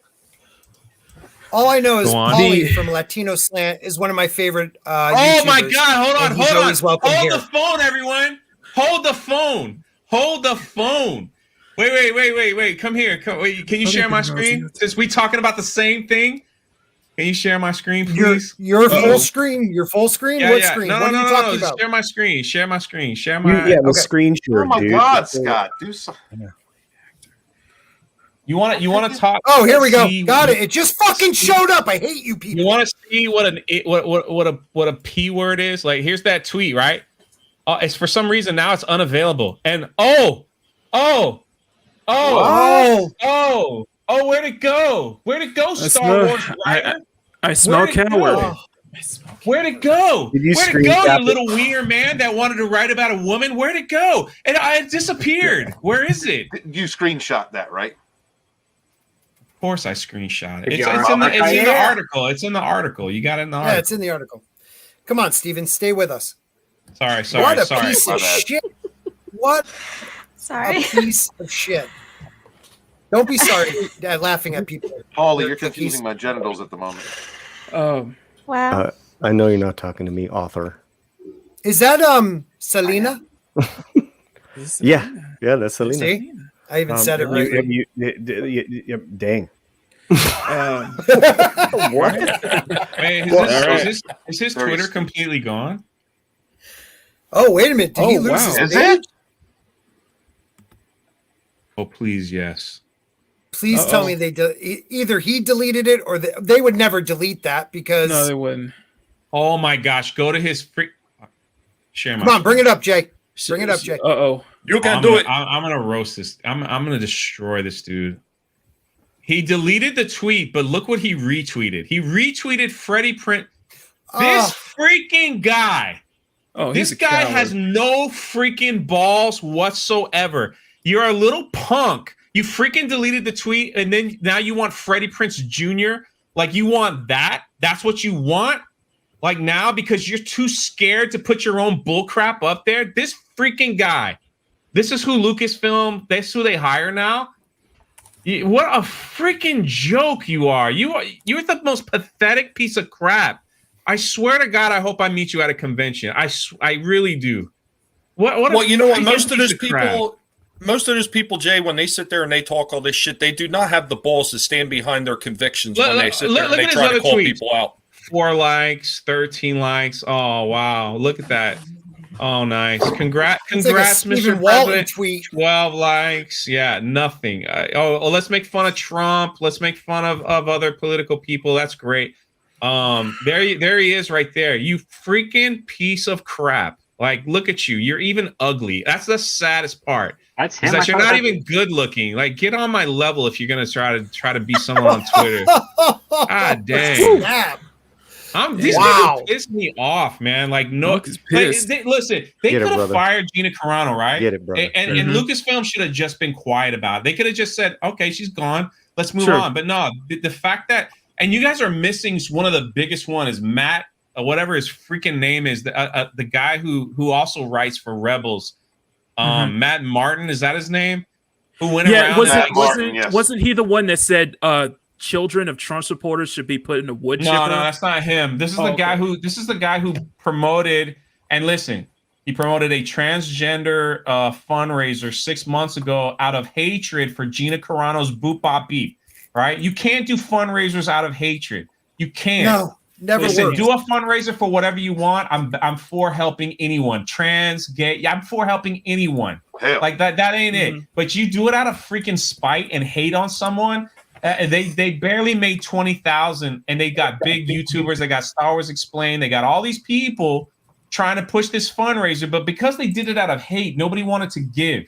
[SPEAKER 1] All I know is
[SPEAKER 13] Go on.
[SPEAKER 1] Paulie from Latino Slant is one of my favorite.
[SPEAKER 13] Oh my
[SPEAKER 1] YouTubers,
[SPEAKER 13] God!
[SPEAKER 1] and he's always welcome
[SPEAKER 13] Hold
[SPEAKER 1] here.
[SPEAKER 13] the phone, everyone. Hold the phone. Hold the phone. Wait. Come here. Can you share my screen? Since we talking about the same thing, can you share my screen, please?
[SPEAKER 1] Your full screen. Your full screen.
[SPEAKER 13] Yeah,
[SPEAKER 1] What
[SPEAKER 13] yeah.
[SPEAKER 1] screen?
[SPEAKER 13] No,
[SPEAKER 1] what are you talking about?
[SPEAKER 13] Share my screen. Share my screen. Share
[SPEAKER 5] You,
[SPEAKER 13] my.
[SPEAKER 5] yeah, the screen share,
[SPEAKER 2] Oh my
[SPEAKER 5] dude.
[SPEAKER 2] God, Scott, do something.
[SPEAKER 13] You want to talk?
[SPEAKER 1] Oh, here we go.
[SPEAKER 13] see-
[SPEAKER 1] Got it. It just fucking showed up. I hate you people.
[SPEAKER 13] You want to see what a p word is? Like, here's that tweet, right? It's for some reason now it's unavailable. And where'd it go? Where'd it go, Star Wars writer?
[SPEAKER 8] I smell coward.
[SPEAKER 13] Where'd it go?
[SPEAKER 5] Did you
[SPEAKER 13] Where'd it
[SPEAKER 5] screen
[SPEAKER 13] go,
[SPEAKER 5] cap
[SPEAKER 13] you
[SPEAKER 5] it?
[SPEAKER 13] little wiener man that wanted to write about a woman? Where'd it go? And it disappeared. Where is it?
[SPEAKER 2] You screenshot that, right?
[SPEAKER 13] Of course I screenshot it.
[SPEAKER 10] If
[SPEAKER 13] It's
[SPEAKER 10] you're
[SPEAKER 13] in the
[SPEAKER 1] Yeah.
[SPEAKER 13] article. It's in the article. You got it in the
[SPEAKER 1] Yeah,
[SPEAKER 13] article.
[SPEAKER 1] it's in the article. Come on, Steven. Stay with us.
[SPEAKER 13] Sorry.
[SPEAKER 1] What a piece
[SPEAKER 2] My
[SPEAKER 1] of
[SPEAKER 2] bad.
[SPEAKER 1] shit. What
[SPEAKER 6] Sorry.
[SPEAKER 1] a piece of shit. Don't be sorry laughing at people.
[SPEAKER 2] Paulie,
[SPEAKER 1] They're
[SPEAKER 2] you're
[SPEAKER 1] cookies.
[SPEAKER 2] confusing my genitals at the moment.
[SPEAKER 6] Wow.
[SPEAKER 9] I know you're not talking to me, author.
[SPEAKER 1] Is that Selena?
[SPEAKER 9] Yeah, that's Selena.
[SPEAKER 1] See? I even said it right.
[SPEAKER 5] Dang.
[SPEAKER 9] What?
[SPEAKER 13] Wait, is his Twitter completely gone?
[SPEAKER 1] Oh, wait a minute. Did he lose
[SPEAKER 8] wow.
[SPEAKER 1] his
[SPEAKER 2] Is
[SPEAKER 1] page?
[SPEAKER 2] it?
[SPEAKER 13] Oh, please, yes.
[SPEAKER 1] Please tell me they either he deleted it or they would never delete that because.
[SPEAKER 8] No, they wouldn't.
[SPEAKER 13] Oh my gosh, go to his free. Share my.
[SPEAKER 1] Come on, bring it up, Jay. Bring it up, Jay.
[SPEAKER 8] Uh-oh.
[SPEAKER 4] You can
[SPEAKER 13] I'm
[SPEAKER 4] do
[SPEAKER 13] gonna,
[SPEAKER 4] it.
[SPEAKER 13] I'm gonna roast this. I'm gonna destroy this dude. He deleted the tweet, but look what he retweeted. He retweeted Freddie Print. This freaking guy.
[SPEAKER 8] Oh,
[SPEAKER 13] This
[SPEAKER 8] he's a
[SPEAKER 13] guy
[SPEAKER 8] coward.
[SPEAKER 13] has no freaking balls whatsoever. You're a little punk. You freaking deleted the tweet, and then now you want Freddie Prinze Jr. Like, you want that? That's what you want? Like, now because you're too scared to put your own bullcrap up there? This freaking guy. This is who Lucasfilm, that's who they hire now? What a freaking joke you are. You're the most pathetic piece of crap. I swear to God, I hope I meet you at a convention. I really do.
[SPEAKER 4] Well, you know what?
[SPEAKER 13] freaking
[SPEAKER 4] Most of
[SPEAKER 13] piece
[SPEAKER 4] those
[SPEAKER 13] crap.
[SPEAKER 4] people, Jay, when they sit there and they talk all this shit, they do not have the balls to stand behind their convictions when they sit there and
[SPEAKER 13] look
[SPEAKER 4] they
[SPEAKER 13] at his
[SPEAKER 4] try to
[SPEAKER 13] other
[SPEAKER 4] call
[SPEAKER 13] tweets.
[SPEAKER 4] people out.
[SPEAKER 13] 4 likes, 13 likes. Oh, wow. Look at that. Oh, nice. Congrats,
[SPEAKER 1] It's like a
[SPEAKER 13] Mr.
[SPEAKER 1] Stephen Walton
[SPEAKER 13] President.
[SPEAKER 1] tweet.
[SPEAKER 13] 12 likes. Yeah, nothing. Let's make fun of Trump. Let's make fun of other political people. That's great. There he is right there. You freaking piece of crap. Like, look at you. You're even ugly. That's the saddest part.
[SPEAKER 7] That's
[SPEAKER 13] Is
[SPEAKER 7] him.
[SPEAKER 13] that you're not even good looking. Like, get on my level if you're gonna try to be someone on Twitter. God dang. These people piss me off, man. Like, no, listen, they could have fired Gina Carano, right?
[SPEAKER 9] Get it, brother.
[SPEAKER 13] And Lucasfilm should have just been quiet about it. They could have just said, okay, she's gone. Let's move on. But no, the fact that, and you guys are missing one of the biggest one is Matt, whatever his freaking name is, the guy who also writes for Rebels. Matt Martin, is that his name? Who went around?
[SPEAKER 8] Wasn't he the one that said children of Trump supporters should be put in a wood chipper?
[SPEAKER 13] No, that's not him. This is the guy who promoted, and listen, he promoted a transgender fundraiser 6 months ago out of hatred for Gina Carano's Boop Bop Beep. Right? You can't do fundraisers out of hatred. You can't.
[SPEAKER 1] No, never.
[SPEAKER 13] Listen, do a fundraiser for whatever you want. I'm for helping anyone. Trans, gay. I'm for helping anyone.
[SPEAKER 2] Hell.
[SPEAKER 13] Like that ain't it. But you do it out of freaking spite and hate on someone. They barely made 20,000, and they got big YouTubers. They got Star Wars Explained. They got all these people trying to push this fundraiser, but because they did it out of hate, nobody wanted to give.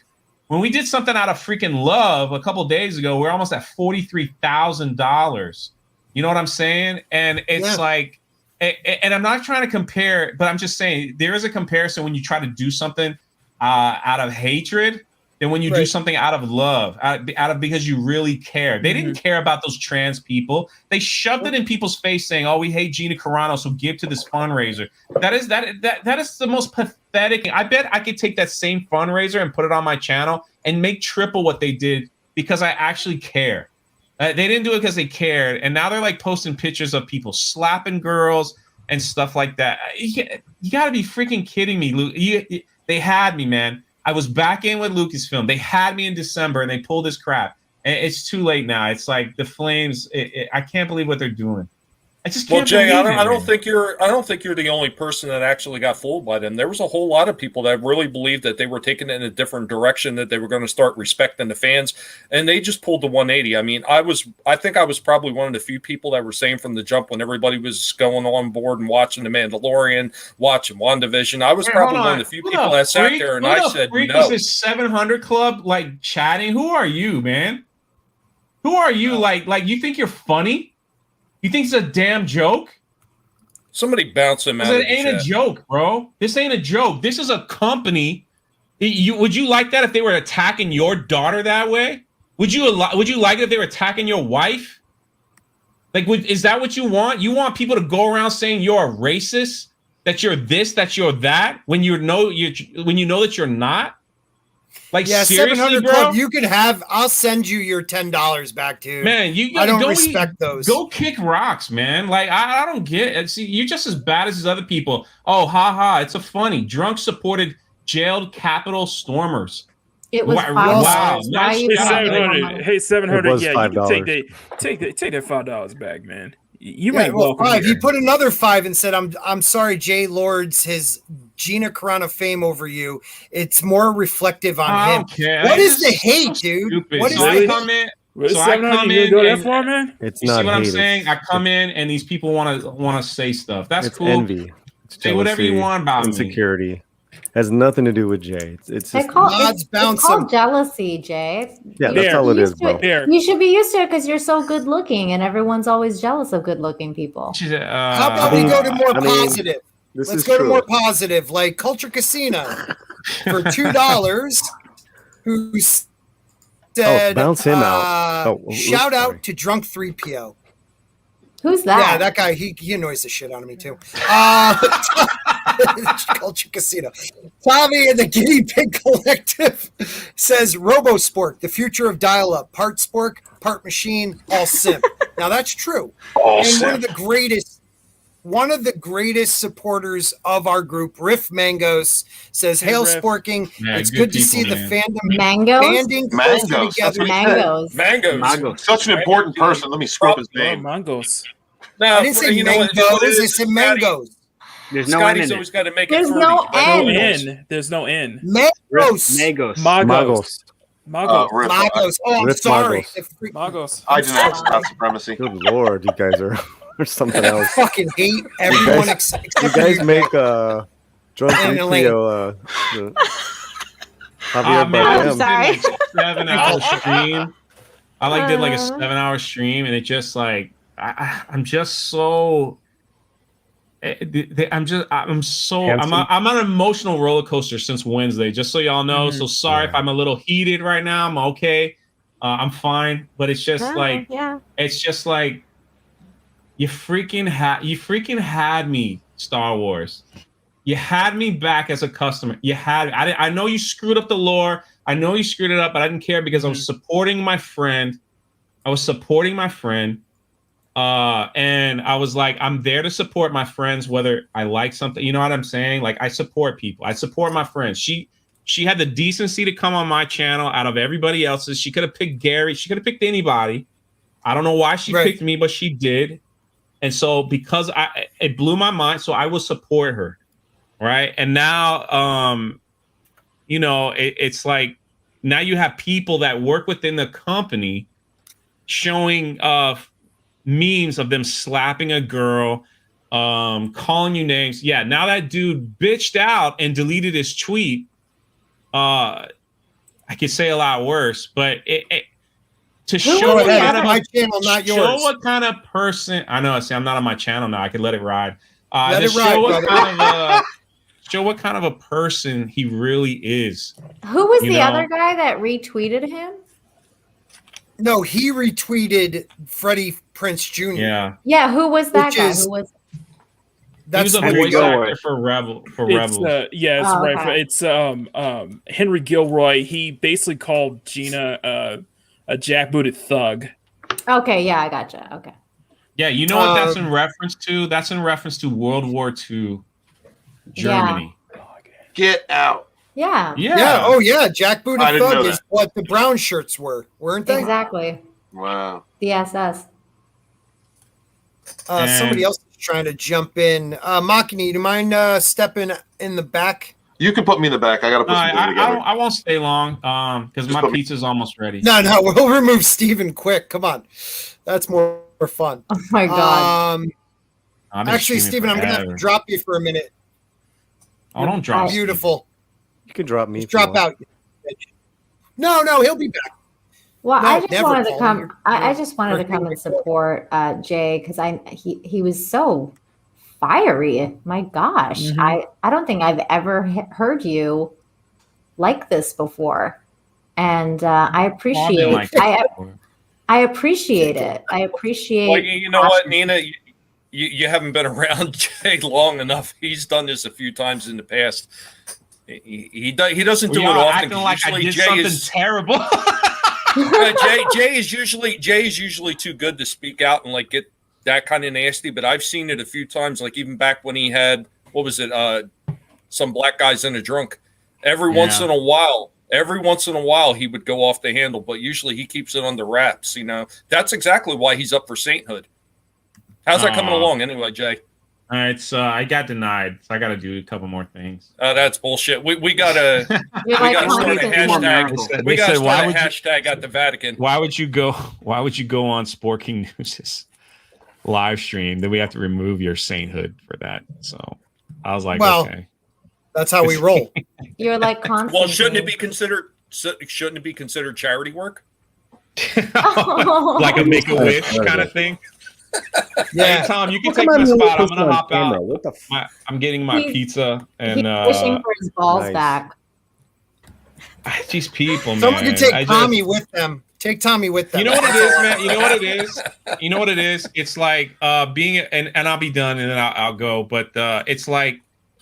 [SPEAKER 13] When we did something out of freaking love a couple days ago, we're almost at $43,000. You know what I'm saying? And it's like, and I'm not trying to compare, but I'm just saying there is a comparison when you try to do something out of hatred than when you do something out of love, out of because you really care. They didn't care about those trans people. They shoved it in people's face saying, "Oh, we hate Gina Carano, so give to this fundraiser." That is the most pathetic. I bet I could take that same fundraiser and put it on my channel and make triple what they did because I actually care. They didn't do it because they cared, and now they're like posting pictures of people slapping girls and stuff like that. You got to be freaking kidding me, Luke. They had me, man. I was back in with Lucasfilm. They had me in December, and they pulled this crap. And it's too late now. It's like the Flames. I can't believe what they're doing. I just can't.
[SPEAKER 4] Well, Jay,
[SPEAKER 13] believe
[SPEAKER 4] I don't think you're the only person that actually got fooled by them. There was a whole lot of people that really believed that they were taking it in a different direction, that they were going to start respecting the fans, and they just pulled the 180. I mean, I think I was probably one of the few people that were saying from the jump when everybody was going on board and watching The Mandalorian, watching WandaVision. I was probably one of the few people that sat there and I said no.
[SPEAKER 13] Is this 700 Club like chatting? Who are you, man? Who are you? Like you think you're funny? You think it's a damn joke?
[SPEAKER 4] Somebody bounce him out.
[SPEAKER 13] It ain't a joke, bro. This ain't a joke. This is a company. Would you like that if they were attacking your daughter that way? Would you like it if they were attacking your wife? Like, is that what you want? You want people to go around saying you're a racist, that you're this, that you're that, when you know that you're not? Like,
[SPEAKER 1] yeah,
[SPEAKER 13] seriously,
[SPEAKER 1] 700
[SPEAKER 13] bro?
[SPEAKER 1] Club, you can have. I'll send you your $10 back, dude.
[SPEAKER 13] Man,
[SPEAKER 1] I don't respect those.
[SPEAKER 13] Go kick rocks, man. Like, I don't get it. See, you're just as bad as these other people. Oh, haha, it's a funny. Drunk supported jailed Capitol stormers.
[SPEAKER 14] It was
[SPEAKER 13] wow.
[SPEAKER 8] Nice. Hey, 700. Yeah, you can take that $5 back, man. You ain't welcome.
[SPEAKER 1] $5. He put another $5 and said, "I'm sorry, Jay Lords, his Gina Carano fame over you. It's more reflective on him."
[SPEAKER 13] Okay.
[SPEAKER 1] What is the hate, dude? What is the hate?
[SPEAKER 13] I come in.
[SPEAKER 9] It's
[SPEAKER 13] you
[SPEAKER 9] not
[SPEAKER 13] see what I'm
[SPEAKER 9] hate,
[SPEAKER 13] saying? I come in and these people want to say stuff. That's
[SPEAKER 9] it's
[SPEAKER 13] cool.
[SPEAKER 9] Envy. It's
[SPEAKER 13] say whatever you want about
[SPEAKER 9] insecurity. Has nothing to do with Jay. It's just
[SPEAKER 14] it's called jealousy, Jay.
[SPEAKER 9] Yeah, that's all it is, bro.
[SPEAKER 14] You should be used to it because you're so good looking, and everyone's always jealous of good looking people.
[SPEAKER 1] How about we go to more positive? Let's go to more positive, like Culture Casino for $2, who said,
[SPEAKER 9] bounce him out.
[SPEAKER 1] Shout out to Drunk 3PO.
[SPEAKER 14] Who's that?
[SPEAKER 1] Yeah, that guy, he annoys the shit out of me too. Culture Casino. Tommy and the Guinea Pig Collective says RoboSpork, the future of dial-up. Part spork, part machine, all simp. Now that's true. One of the greatest supporters of our group, Riff Mangos, says, "Hail Sporking. It's good to see the fandom banding closer together."
[SPEAKER 2] Mangos. Such an important person. Let me scrub his name.
[SPEAKER 8] Mangos.
[SPEAKER 1] No, I didn't say mangoes. I said mangoes.
[SPEAKER 7] There's no
[SPEAKER 4] Scotty's
[SPEAKER 7] N.
[SPEAKER 4] always got to make
[SPEAKER 14] There's
[SPEAKER 4] it
[SPEAKER 14] no
[SPEAKER 4] N.
[SPEAKER 8] There's no N.
[SPEAKER 1] Magos.
[SPEAKER 8] Magos.
[SPEAKER 1] Oh, I'm sorry.
[SPEAKER 8] Magos.
[SPEAKER 2] I denounce Scott supremacy.
[SPEAKER 9] Good lord, you guys are something else.
[SPEAKER 1] I fucking hate everyone except
[SPEAKER 9] you guys make Drunk
[SPEAKER 1] And Elaine.
[SPEAKER 9] Trio, Javier
[SPEAKER 13] man, I
[SPEAKER 9] Bardem.
[SPEAKER 13] just did like 7-hour stream. I like did like a 7-hour stream, and it just like I'm just so. I'm on an emotional roller coaster since Wednesday. Just so y'all know. So sorry if I'm a little heated right now. I'm okay. I'm fine. But it's just it's just like you freaking had me, Star Wars. You had me back as a customer. I know you screwed up the lore. I know you screwed it up, but I didn't care because I was supporting my friend. And I was like, I'm there to support my friends, whether I like something. You know what I'm saying? Like, I support people. I support my friends. She had the decency to come on my channel out of everybody else's. She could have picked Gary. She could have picked anybody. I don't know why she picked me, but she did. And so because it blew my mind, so I will support her. Right. And now, it's like now you have people that work within the company showing memes of them slapping a girl, calling you names. Yeah, now that dude bitched out and deleted his tweet. I could say a lot worse, but to show what kind of my channel, not yours. Show what kind of person. I know. See, I'm not on my channel now. I can let it ride.
[SPEAKER 1] Let it ride,
[SPEAKER 13] show what kind of a person he really is.
[SPEAKER 14] Who was the other guy that retweeted him?
[SPEAKER 1] No, he retweeted Freddie Prinze Jr.
[SPEAKER 13] Yeah.
[SPEAKER 14] Yeah, who was that guy? Who was?
[SPEAKER 1] That's
[SPEAKER 13] he was a voice actor for Rebels.
[SPEAKER 8] It's Henry Gilroy. He basically called Gina a jackbooted thug.
[SPEAKER 14] Okay, yeah, I gotcha. Okay.
[SPEAKER 13] Yeah, you know what that's in reference to? That's in reference to World War II Germany.
[SPEAKER 14] Yeah.
[SPEAKER 2] Get out.
[SPEAKER 14] Yeah.
[SPEAKER 1] Yeah. Oh, yeah. Jackbooted thug is what the brown shirts weren't they?
[SPEAKER 14] Exactly.
[SPEAKER 2] Wow.
[SPEAKER 14] The SS.
[SPEAKER 1] Somebody else is trying to jump in. Makini, do you mind stepping in the back?
[SPEAKER 2] You can put me in the back. I got to put something together.
[SPEAKER 13] I won't stay long because my pizza's almost ready.
[SPEAKER 1] No, we'll remove Steven quick. Come on. That's more fun.
[SPEAKER 14] Oh, my God.
[SPEAKER 1] Actually, Steven, I'm going to have to drop you for a minute.
[SPEAKER 13] Oh, don't drop.
[SPEAKER 1] Beautiful.
[SPEAKER 9] You can drop me.
[SPEAKER 1] Just drop out. No, he'll be back.
[SPEAKER 14] Well, I just wanted to come. I just wanted to come and support Jay because he was so fiery. My gosh, I don't think I've ever heard you like this before, and I appreciate. I appreciate it. I apprate.
[SPEAKER 4] Well, you know what, Nina. You haven't been around Jay long enough. He's done this a few times in the past. He doesn't do it often.
[SPEAKER 13] Acting like I did something terrible.
[SPEAKER 4] Jay is usually too good to speak out and like get that kind of nasty. But I've seen it a few times. Like even back when he had some black guys in a drunk. Every once in a while, he would go off the handle. But usually he keeps it under wraps. You know, that's exactly why he's up for sainthood. How's that coming along anyway, Jay?
[SPEAKER 13] All right, so I got denied, so I got to do a couple more things.
[SPEAKER 4] That's bullshit. We gotta start a hashtag. We gotta start a hashtag at the Vatican.
[SPEAKER 13] Why would you go on Sporking News' live stream? Then we have to remove your sainthood for that. So I was like, okay,
[SPEAKER 1] that's how we roll.
[SPEAKER 14] You're like constant.
[SPEAKER 4] Well, shouldn't it be considered charity work?
[SPEAKER 13] Like a Make-A-Wish kind of thing. Yeah, hey, Tom, you can take my spot. I'm gonna hop out. What the I'm getting my pizza and
[SPEAKER 14] he's wishing for his balls back.
[SPEAKER 13] These people, man.
[SPEAKER 1] Someone can take Tommy with them. Take Tommy with them.
[SPEAKER 13] You know what it is, man. You know what it is. It's like being and I'll be done and then I'll go. But it's like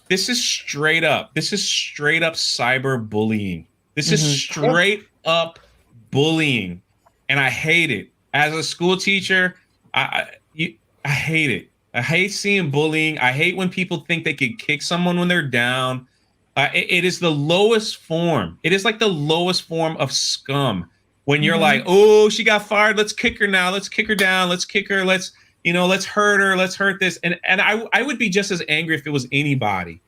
[SPEAKER 13] this is straight up cyber bullying. This is straight up bullying, and I hate it. As a school teacher, I hate it. I hate seeing bullying. I hate when people think they could kick someone when they're down. It is the lowest form. It is like the lowest form of scum. When you're like, oh, she got fired. Let's kick her now. Let's kick her down. Let's kick her. Let's hurt her. Let's hurt this. And I would be just as angry if it was anybody.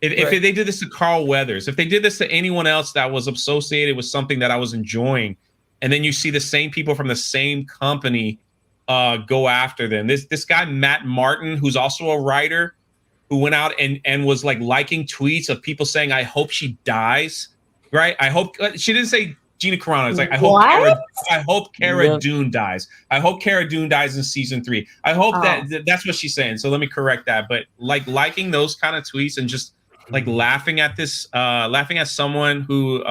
[SPEAKER 13] If they did this to Carl Weathers, if they did this to anyone else that was associated with something that I was enjoying, and then you see the same people from the same company go after them. This guy, Matt Martin, who's also a writer, who went out and was like liking tweets of people saying, I hope she dies, right? I hope she didn't say Gina Carano. It's like, I hope Cara Dune dies. I hope Cara Dune dies in season 3. I hope that's what she's saying. So let me correct that. But like liking those kind of tweets and just like laughing at this, laughing at someone who,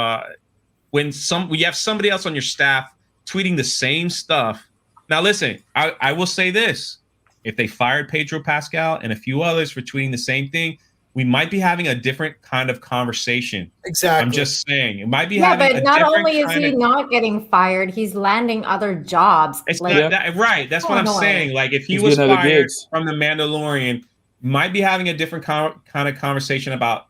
[SPEAKER 13] when you have somebody else on your staff tweeting the same stuff. Now, listen, I will say this. If they fired Pedro Pascal and a few others for tweeting the same thing, we might be having a different kind of conversation.
[SPEAKER 1] Exactly.
[SPEAKER 13] I'm just saying. It might be
[SPEAKER 14] yeah,
[SPEAKER 13] having
[SPEAKER 14] but
[SPEAKER 13] a
[SPEAKER 14] not
[SPEAKER 13] different
[SPEAKER 14] only is he not getting fired, he's landing other jobs.
[SPEAKER 13] It's
[SPEAKER 14] like,
[SPEAKER 13] not that, right. That's what I'm saying. Like, if he was fired from The Mandalorian, might be having a different kind of conversation about,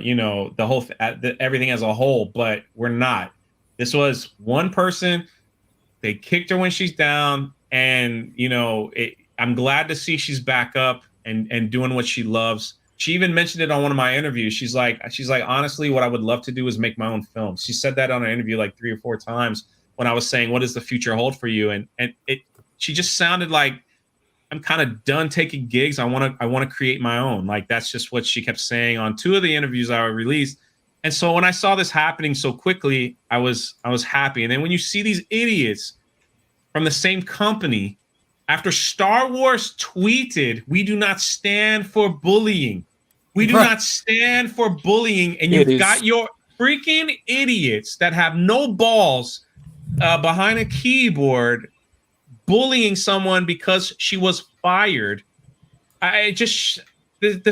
[SPEAKER 13] you know, the whole everything as a whole. But we're not. This was one person. They kicked her when she's down, and you know, I'm glad to see she's back up and doing what she loves. She even mentioned it on one of my interviews. She's like, honestly, what I would love to do is make my own films. She said that on an interview like 3 or 4 times when I was saying, what does the future hold for you? And she just sounded like, I'm kind of done taking gigs. I want to create my own. Like, that's just what she kept saying on 2 of the interviews I released. And so when I saw this happening so quickly, I was happy. And then when you see these idiots from the same company, after Star Wars tweeted, we do not stand for bullying. We do not stand for bullying. And you've got your freaking idiots that have no balls behind a keyboard bullying someone because she was fired. There's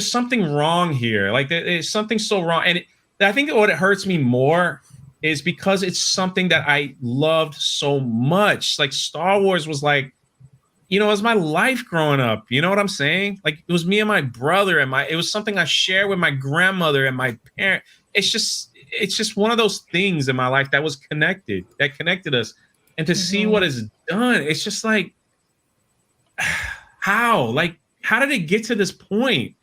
[SPEAKER 13] something wrong here. Like, there's something so wrong. And I think what it hurts me more is because it's something that I loved so much. Like, Star Wars was like, you know, it was my life growing up. You know what I'm saying? Like, it was me and my brother, and it was something I shared with my grandmother and my parent. It's just one of those things in my life that connected us. And to see what is done, it's just like, how did it get to this point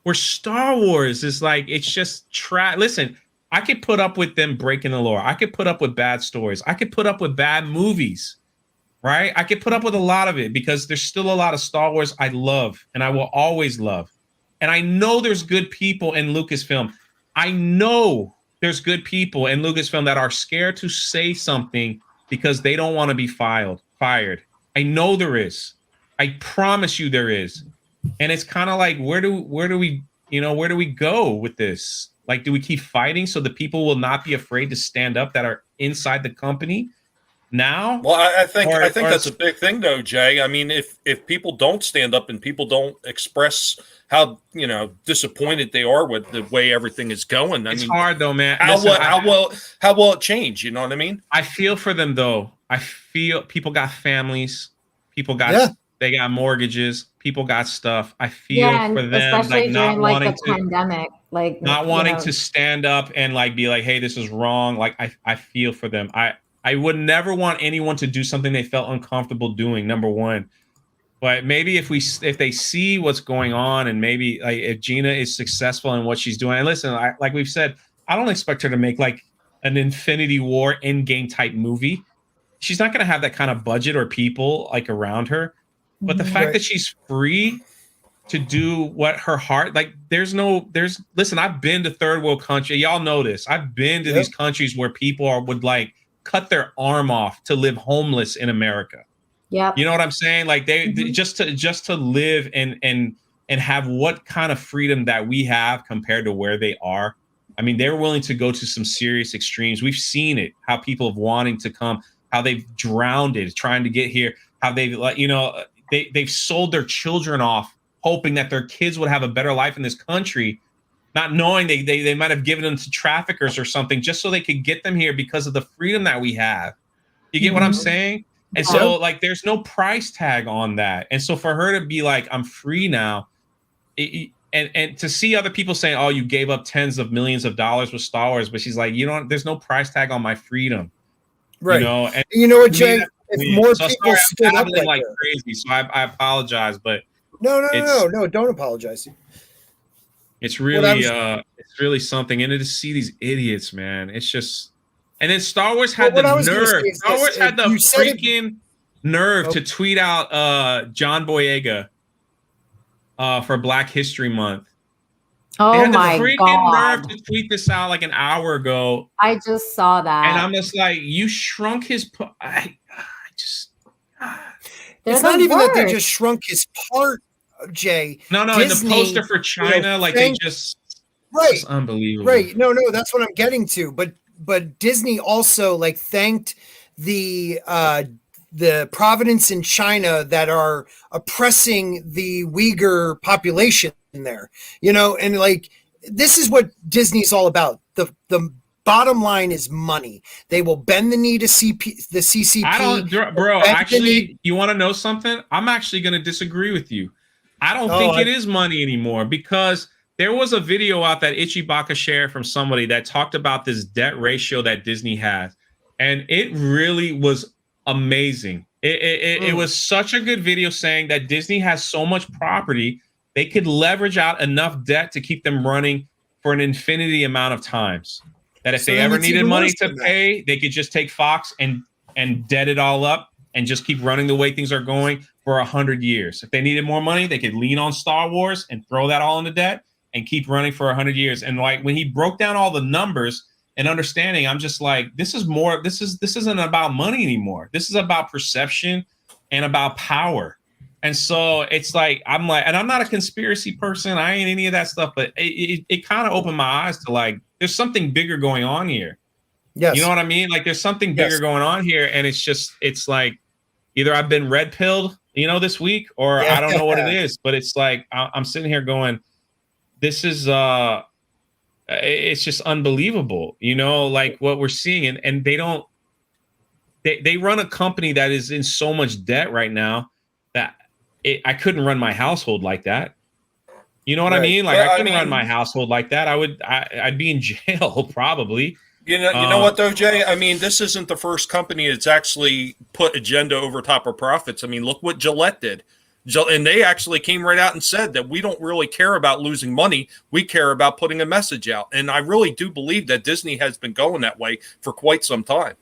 [SPEAKER 13] where Star Wars is like, it's just listen, I could put up with them breaking the law. I could put up with bad stories. I could put up with bad movies. Right? I could put up with a lot of it because there's still a lot of Star Wars I love and I will always love. And I know there's good people in Lucasfilm. I know there's good people in Lucasfilm that are scared to say something because they don't want to be fired. I know there is. I promise you there is. And it's kind of like, where do we go with this? Like, do we keep fighting so the people will not be afraid to stand up that are inside the company? Now,
[SPEAKER 4] well, I think that's a big thing, though, Jay. I mean, if people don't stand up and people don't express how, you know, disappointed they are with the way everything is going,
[SPEAKER 13] it's hard, though, man.
[SPEAKER 4] How will it change? You know what I mean?
[SPEAKER 13] I feel for them, though. I feel people got families, people got they got mortgages, people got stuff. I feel for them,
[SPEAKER 14] especially
[SPEAKER 13] like,
[SPEAKER 14] during like the pandemic, like
[SPEAKER 13] not wanting to stand up and like be like, hey, this is wrong. Like, I feel for them. I would never want anyone to do something they felt uncomfortable doing, number one. But maybe if they see what's going on, and maybe like if Gina is successful in what she's doing, and listen, like we've said, I don't expect her to make like an Infinity War Endgame type movie. She's not going to have that kind of budget or people like around her. But the fact that she's free to do what her heart, like listen, I've been to third world country. Y'all know this. I've been to these countries where people would like cut their arm off to live homeless in America. Yeah. You know what I'm saying? Like they just to live and have what kind of freedom that we have compared to where they are. I mean, they're willing to go to some serious extremes. We've seen it, how people have wanting to come, how they've drowned it, trying to get here, how they've, you know, they've sold their children off, hoping that their kids would have a better life in this country, not knowing they might have given them to traffickers or something just so they could get them here because of the freedom that we have. You get what I'm saying? And so like, there's no price tag on that. And so for her to be like, I'm free now, and to see other people saying, oh, you gave up tens of millions of dollars with Star Wars, but she's like, you know, there's no price tag on my freedom.
[SPEAKER 1] Right.
[SPEAKER 13] You know, and
[SPEAKER 1] you know what, Jay? If more people stood up
[SPEAKER 13] like crazy, so I apologize, but
[SPEAKER 1] no, don't apologize.
[SPEAKER 13] It's really something, and to see these idiots, man, it's just. And then Star Wars had the nerve. Star Wars had the freaking nerve to tweet out John Boyega. for Black History Month.
[SPEAKER 14] Oh
[SPEAKER 13] they had
[SPEAKER 14] my
[SPEAKER 13] the freaking
[SPEAKER 14] God.
[SPEAKER 13] nerve to tweet this out like an hour ago.
[SPEAKER 14] I just saw that.
[SPEAKER 13] And I'm just like, you shrunk his...
[SPEAKER 1] It's not even that they just shrunk his part, Jay.
[SPEAKER 13] No,
[SPEAKER 1] Disney,
[SPEAKER 13] in the poster for China, they just...
[SPEAKER 1] Right.
[SPEAKER 13] It's unbelievable.
[SPEAKER 1] Right. No, that's what I'm getting to. But Disney also thanked the providence in China that are oppressing the Uyghur population there. And this is what Disney's all about. The bottom line is money. They will bend the knee to the CCP.
[SPEAKER 13] Bro, actually, you want to know something? I'm actually going to disagree with you. I don't think it is money anymore, because there was a video out that Ichibaka shared from somebody that talked about this debt ratio that Disney has. And it really was amazing. It was such a good video saying that Disney has so much property, they could leverage out enough debt to keep them running for an infinity amount of times. That if they ever needed money to pay, they could just take Fox and debt it all up and just keep running the way things are going for 100 years. If they needed more money, they could lean on Star Wars and throw that all into debt and keep running for 100 years. And when he broke down all the numbers and understanding, I'm just like, this isn't about money anymore. This is about perception and about power. And so it's like, I'm not a conspiracy person. I ain't any of that stuff, but it kind of opened my eyes to there's something bigger going on here.
[SPEAKER 1] Yes.
[SPEAKER 13] You know what I mean? There's something bigger going on here. And it's like, either I've been red pilled, this week, or I don't know what it is, but it's like, I'm sitting here going, this is, it's just unbelievable, what we're seeing. And they run a company that is in so much debt right now that I couldn't run my household like that. You know what I mean? I couldn't run my household like that. I'd be in jail probably.
[SPEAKER 4] You know what though, Jay? I mean, this isn't the first company that's actually put agenda over top of profits. I mean, look what Gillette did. And they actually came right out and said that we don't really care about losing money. We care about putting a message out. And I really do believe that Disney has been going that way for quite some time.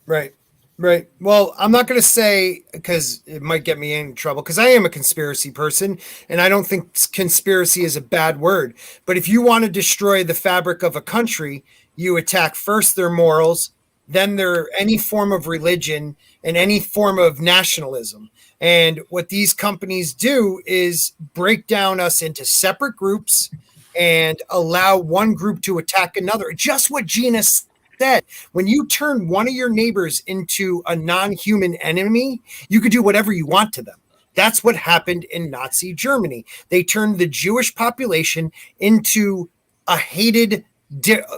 [SPEAKER 1] Right. Right. Well, I'm not going to say, because it might get me in trouble, because I am a conspiracy person, and I don't think conspiracy is a bad word. But if you want to destroy the fabric of a country, you attack first their morals, then any form of religion and any form of nationalism. And what these companies do is break down us into separate groups and allow one group to attack another. Just what Gina said. When you turn one of your neighbors into a non-human enemy, you could do whatever you want to them. That's what happened in Nazi Germany. They turned the Jewish population into a hated,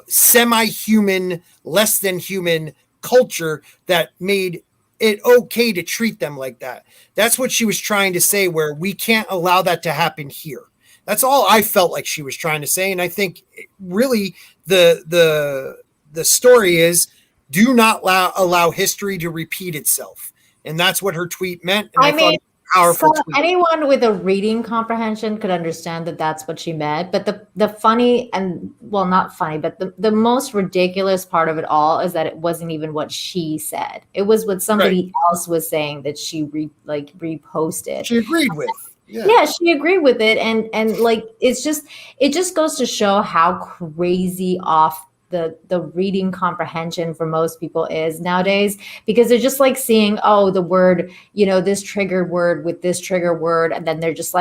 [SPEAKER 1] semi-human, less than human culture that made it okay to treat them like that. That's what she was trying to say, where we can't allow that to happen here. That's all I felt like she was trying to say. And I think really the story is, do not allow history to repeat itself. And that's what her tweet meant. And I mean, powerful tweet.
[SPEAKER 14] Anyone with a reading comprehension could understand that that's what she meant. But the funny not funny, but the most ridiculous part of it all is that it wasn't even what she said. It was what somebody else was saying that she reposted.
[SPEAKER 1] She agreed with.
[SPEAKER 14] Yeah, she agreed with it. And it just goes to show how crazy off the reading comprehension for most people is nowadays, because they're just seeing, the word, this trigger word with this trigger word, and then they're just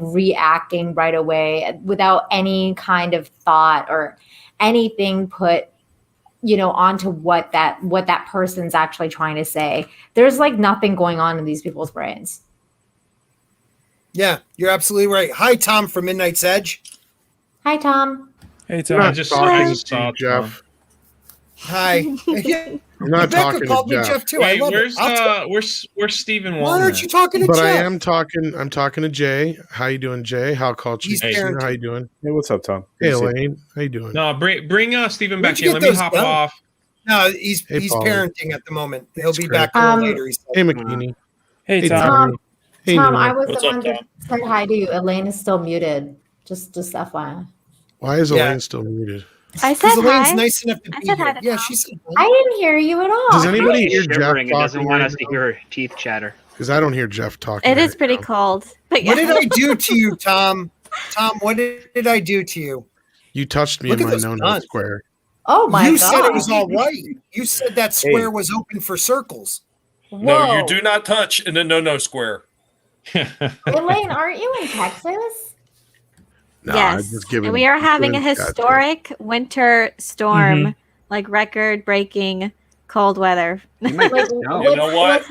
[SPEAKER 14] reacting right away without any kind of thought or anything put onto what that person's actually trying to say. There's nothing going on in these people's brains.
[SPEAKER 1] Yeah, you're absolutely right. Hi, Tom from Midnight's Edge.
[SPEAKER 14] Hi, Tom.
[SPEAKER 8] Hey, Tom.
[SPEAKER 15] I just saw Jeff.
[SPEAKER 1] Hi.
[SPEAKER 15] I'm not talking to Jeff.
[SPEAKER 1] Too.
[SPEAKER 13] Wait,
[SPEAKER 1] I love
[SPEAKER 13] where's Stephen?
[SPEAKER 1] Why aren't you talking to Jeff?
[SPEAKER 15] I am talking. I'm talking to Jay. How you doing, Jay? How culture? How you doing?
[SPEAKER 5] Hey, what's up, Tom?
[SPEAKER 15] Hey, Elaine. How you doing?
[SPEAKER 13] No, bring Stephen back in. Let me hop off.
[SPEAKER 1] No, he's parenting at the moment. He'll be back later.
[SPEAKER 15] Hey, McKinney.
[SPEAKER 8] Hey, Tom.
[SPEAKER 14] Tom, I was the one that said hi to you. Elaine is still muted. Just FYI.
[SPEAKER 15] Why is Elaine still muted?
[SPEAKER 6] I said hi.
[SPEAKER 1] Elaine's nice enough to be here.
[SPEAKER 14] She said hi. I didn't hear you at all.
[SPEAKER 15] Does anybody hear Jeff?
[SPEAKER 7] It doesn't want us to hear her teeth chatter.
[SPEAKER 15] Because I don't hear Jeff talking.
[SPEAKER 6] It is pretty cold. But yeah.
[SPEAKER 1] What did I do to you, Tom? Tom, what did I do to you?
[SPEAKER 15] You touched me
[SPEAKER 1] Look
[SPEAKER 15] in
[SPEAKER 1] at
[SPEAKER 15] my
[SPEAKER 1] those
[SPEAKER 15] no-no
[SPEAKER 1] guns.
[SPEAKER 15] square.
[SPEAKER 14] Oh my
[SPEAKER 1] You
[SPEAKER 14] god!
[SPEAKER 1] said it was all white. You said that square was open for circles.
[SPEAKER 4] No, you do not touch in the no square.
[SPEAKER 14] Elaine, aren't you in Texas?
[SPEAKER 15] No,
[SPEAKER 6] Yes, and we are having a historic winter storm, like record-breaking cold weather.
[SPEAKER 4] You know what?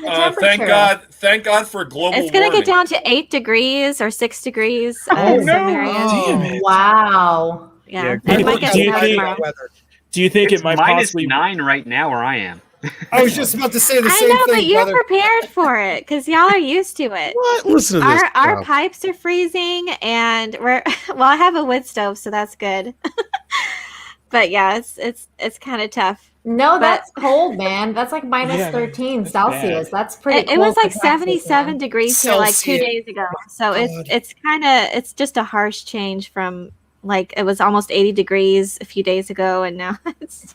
[SPEAKER 4] Thank God for global
[SPEAKER 6] It's going to
[SPEAKER 4] warming.
[SPEAKER 6] get down to 8 degrees or 6 degrees.
[SPEAKER 8] Oh,
[SPEAKER 6] in
[SPEAKER 8] no.
[SPEAKER 6] some areas.
[SPEAKER 8] Damn it.
[SPEAKER 14] Wow.
[SPEAKER 6] Yeah,
[SPEAKER 8] Do
[SPEAKER 6] it
[SPEAKER 8] you
[SPEAKER 6] might get
[SPEAKER 8] think-
[SPEAKER 6] worse tomorrow.
[SPEAKER 8] Do you think
[SPEAKER 7] It's
[SPEAKER 8] it might
[SPEAKER 7] minus
[SPEAKER 8] possibly
[SPEAKER 7] 9 right now where I am.
[SPEAKER 1] I was just about to say the
[SPEAKER 6] I
[SPEAKER 1] same
[SPEAKER 6] know,
[SPEAKER 1] thing,
[SPEAKER 6] but you're
[SPEAKER 1] brother.
[SPEAKER 6] prepared for it because y'all are used to it.
[SPEAKER 15] What? Listen to this.
[SPEAKER 6] Our
[SPEAKER 15] stuff.
[SPEAKER 6] pipes are freezing, and we're well. I have a wood stove, so that's good. But yeah, it's kind of tough.
[SPEAKER 14] No, that's cold, man. That's like minus 13 Celsius. That's pretty.
[SPEAKER 6] It was
[SPEAKER 14] cold
[SPEAKER 6] like
[SPEAKER 14] for Texas,
[SPEAKER 6] 77
[SPEAKER 14] man.
[SPEAKER 6] degrees here like 2
[SPEAKER 1] Celsius.
[SPEAKER 6] days ago. So it's just a harsh change from like it was almost 80 degrees a few days ago, and now it's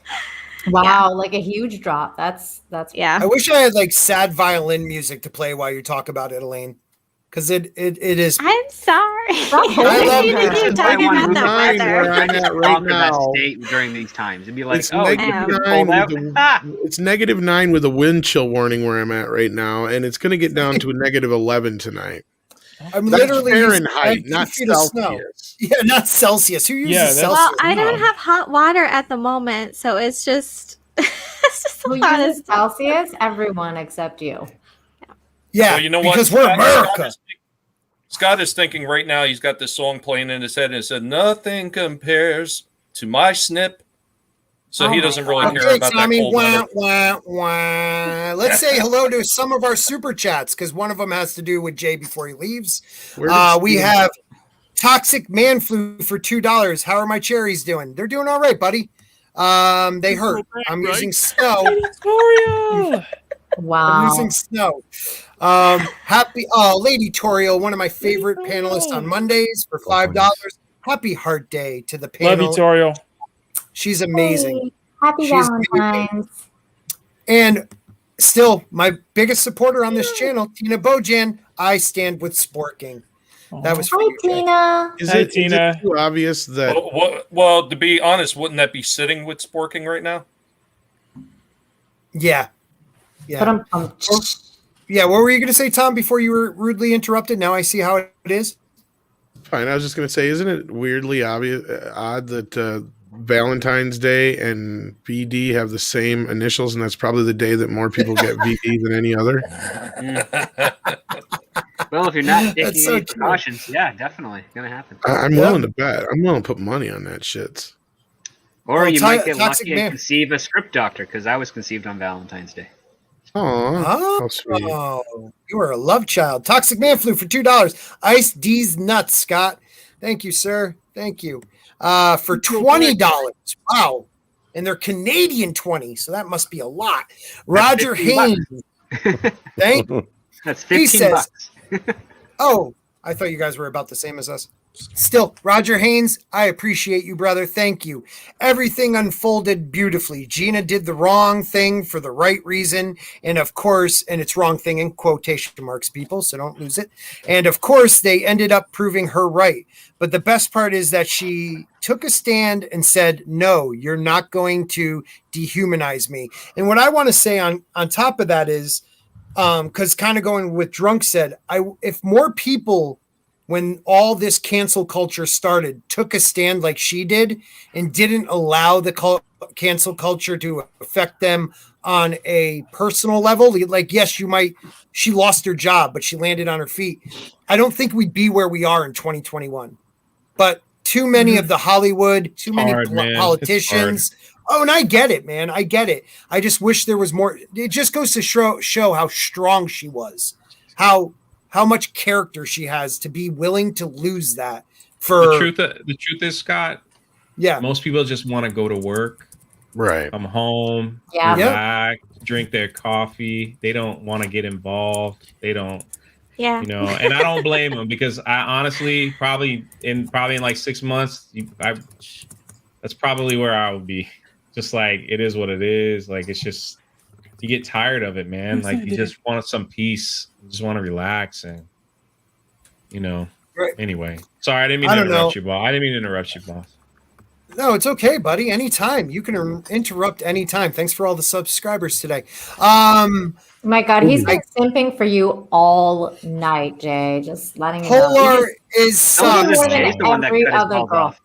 [SPEAKER 14] Wow, like a huge drop. That's
[SPEAKER 6] yeah.
[SPEAKER 1] I wish I had like sad violin music to play while you talk about it, Elaine. Because it is.
[SPEAKER 6] I'm sorry.
[SPEAKER 1] I love
[SPEAKER 6] You keep
[SPEAKER 1] it.
[SPEAKER 6] talking about the
[SPEAKER 15] Nine where
[SPEAKER 6] weather.
[SPEAKER 15] I'm at right now.
[SPEAKER 7] State during these times. It'd be like,
[SPEAKER 15] It's
[SPEAKER 7] oh,
[SPEAKER 15] negative
[SPEAKER 7] it's
[SPEAKER 15] 9
[SPEAKER 7] cold out.
[SPEAKER 15] with it's -9 with a wind chill warning where I'm at right now, and it's going to get down to a -11 tonight.
[SPEAKER 1] I'm
[SPEAKER 15] That's
[SPEAKER 1] literally using
[SPEAKER 15] Fahrenheit,
[SPEAKER 1] 2
[SPEAKER 15] not
[SPEAKER 1] feet of snow.
[SPEAKER 15] Celsius.
[SPEAKER 1] Yeah, not Celsius. Who uses Celsius?
[SPEAKER 6] Well, I don't have hot water at the moment, so it's just it's just a
[SPEAKER 14] Who
[SPEAKER 6] lot of
[SPEAKER 14] uses Celsius? Everyone except you.
[SPEAKER 1] Yeah,
[SPEAKER 4] Well, you know
[SPEAKER 1] because
[SPEAKER 4] what?
[SPEAKER 1] we're America.
[SPEAKER 4] Scott is thinking right now. He's got this song playing in his head, and it said, "Nothing compares to my snip." So he doesn't really care
[SPEAKER 1] Okay,
[SPEAKER 4] about
[SPEAKER 1] Tommy,
[SPEAKER 4] that cold weather.
[SPEAKER 1] wah, wah, wah. Let's say hello to some of our super chats because one of them has to do with Jay before he leaves.
[SPEAKER 15] Where did
[SPEAKER 1] We
[SPEAKER 15] Steve-
[SPEAKER 1] have Toxic Man Flu for $2. How are my cherries doing? They're doing all right, buddy. They hurt. I'm using snow. I'm
[SPEAKER 14] Wow.
[SPEAKER 1] using snow. Happy Lady Tauriel, one of my favorite panelists on Mondays for $5. Happy Heart Day to the
[SPEAKER 8] Love you,
[SPEAKER 1] panel.
[SPEAKER 8] Tauriel.
[SPEAKER 1] She's amazing.
[SPEAKER 14] Hey, happy
[SPEAKER 1] She's
[SPEAKER 14] Valentine's.
[SPEAKER 1] And still, my biggest supporter on this channel, Tina Bojan. I stand with Sporking. That was for
[SPEAKER 14] Hi,
[SPEAKER 1] you, Jay.
[SPEAKER 14] Tina.
[SPEAKER 15] Is
[SPEAKER 8] Hi,
[SPEAKER 15] it
[SPEAKER 8] Tina.
[SPEAKER 15] too obvious that
[SPEAKER 4] Well, to be honest, wouldn't that be sitting with Sporking right now?
[SPEAKER 1] Yeah.
[SPEAKER 14] But
[SPEAKER 1] Yeah. Yeah. What were you going to say, Tom, before you were rudely interrupted? Now I see how it is.
[SPEAKER 15] fine? I was just going to say, isn't it weirdly odd that Valentine's Day and VD have the same initials, and that's probably the day that more people get VD than any other?
[SPEAKER 7] Well, if you're not taking
[SPEAKER 1] That's so
[SPEAKER 7] any
[SPEAKER 1] true.
[SPEAKER 7] precautions, yeah, definitely gonna happen.
[SPEAKER 15] I'm willing to bet. I'm willing to put money on that shit.
[SPEAKER 7] Or
[SPEAKER 1] Well,
[SPEAKER 7] you might get
[SPEAKER 1] Toxic
[SPEAKER 7] lucky
[SPEAKER 1] Man.
[SPEAKER 7] and conceive a script doctor, because I was conceived on Valentine's Day.
[SPEAKER 15] Oh, how sweet.
[SPEAKER 1] Oh, you are a love child. Toxic Man Flu for $2. Ice D's nuts, Scott. Thank you, sir. Thank you. For $20. Wow. And they're Canadian 20, so that must be a lot. Roger
[SPEAKER 7] 15
[SPEAKER 1] Haynes. Thank
[SPEAKER 7] That's
[SPEAKER 1] He
[SPEAKER 7] 15
[SPEAKER 1] says-
[SPEAKER 7] bucks.
[SPEAKER 1] Oh, I thought you guys were about the same as us. Still, Roger Haynes, I appreciate you, brother. Thank you. Everything unfolded beautifully. Gina did the wrong thing for the right reason. And of course, and it's wrong thing in quotation marks, people, so don't lose it. And of course, they ended up proving her right. But the best part is that she took a stand and said, no, you're not going to dehumanize me. And what I want to say on top of that is, because kind of going with Drunk said, if more people, when all this cancel culture started, took a stand like she did and didn't allow the cancel culture to affect them on a personal level, like, yes, she lost her job, but she landed on her feet. I don't think we'd be where we are in 2021. But too many of the Hollywood, too many
[SPEAKER 8] hard, man. It's
[SPEAKER 1] politicians. Oh, and I get it, man. I get it. I just wish there was more. It just goes to show how strong she was, how much character she has to be willing to lose that for
[SPEAKER 13] The truth is, Scott.
[SPEAKER 1] Yeah.
[SPEAKER 13] Most people just want to go to work,
[SPEAKER 15] right?
[SPEAKER 13] Come home,
[SPEAKER 14] Yeah.
[SPEAKER 13] relax, drink their coffee. They don't want to get involved. They don't.
[SPEAKER 6] Yeah.
[SPEAKER 13] You know, and I don't blame them because I honestly probably in like 6 months, that's probably where I would be. Just like it is what it is. Like it's you get tired of it, man. Like you just want some peace. You just want to relax and
[SPEAKER 1] Right.
[SPEAKER 13] Anyway. Sorry, I didn't mean to interrupt you, boss. I didn't mean to interrupt you, boss.
[SPEAKER 1] No, it's okay, buddy. Anytime. You can interrupt anytime. Thanks for all the subscribers today.
[SPEAKER 14] My God, he's been simping for you all night, Jay. Just letting you know.
[SPEAKER 1] Polar is sucks.
[SPEAKER 14] More than every other girl.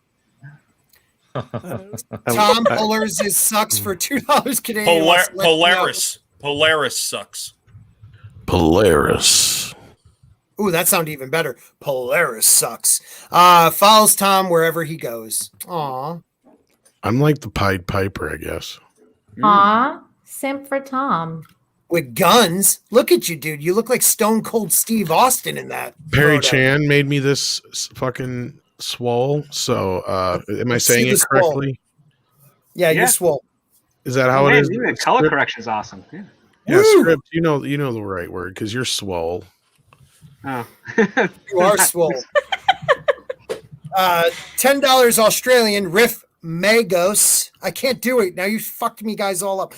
[SPEAKER 1] Tom Polar's is sucks for $2 Canadian.
[SPEAKER 4] Polaris sucks.
[SPEAKER 15] Polaris.
[SPEAKER 1] Ooh, that sounded even better. Polaris sucks. Follows Tom wherever he goes. Aw.
[SPEAKER 15] I'm like the Pied Piper, I guess.
[SPEAKER 14] Aw, simp for Tom.
[SPEAKER 1] With guns. Look at you, dude. You look like Stone Cold Steve Austin in that.
[SPEAKER 15] Perry
[SPEAKER 1] photo.
[SPEAKER 15] Chan made me this fucking swole. So, am I saying it correctly?
[SPEAKER 1] Yeah, you're swole.
[SPEAKER 15] Is that how it is?
[SPEAKER 7] The color correction is awesome. Yeah.
[SPEAKER 15] Yeah, script. You know the right word because you're swole.
[SPEAKER 7] Oh,
[SPEAKER 1] you are swole. $10 Australian Riff Mangos. I can't do it now. You fucked me guys all up.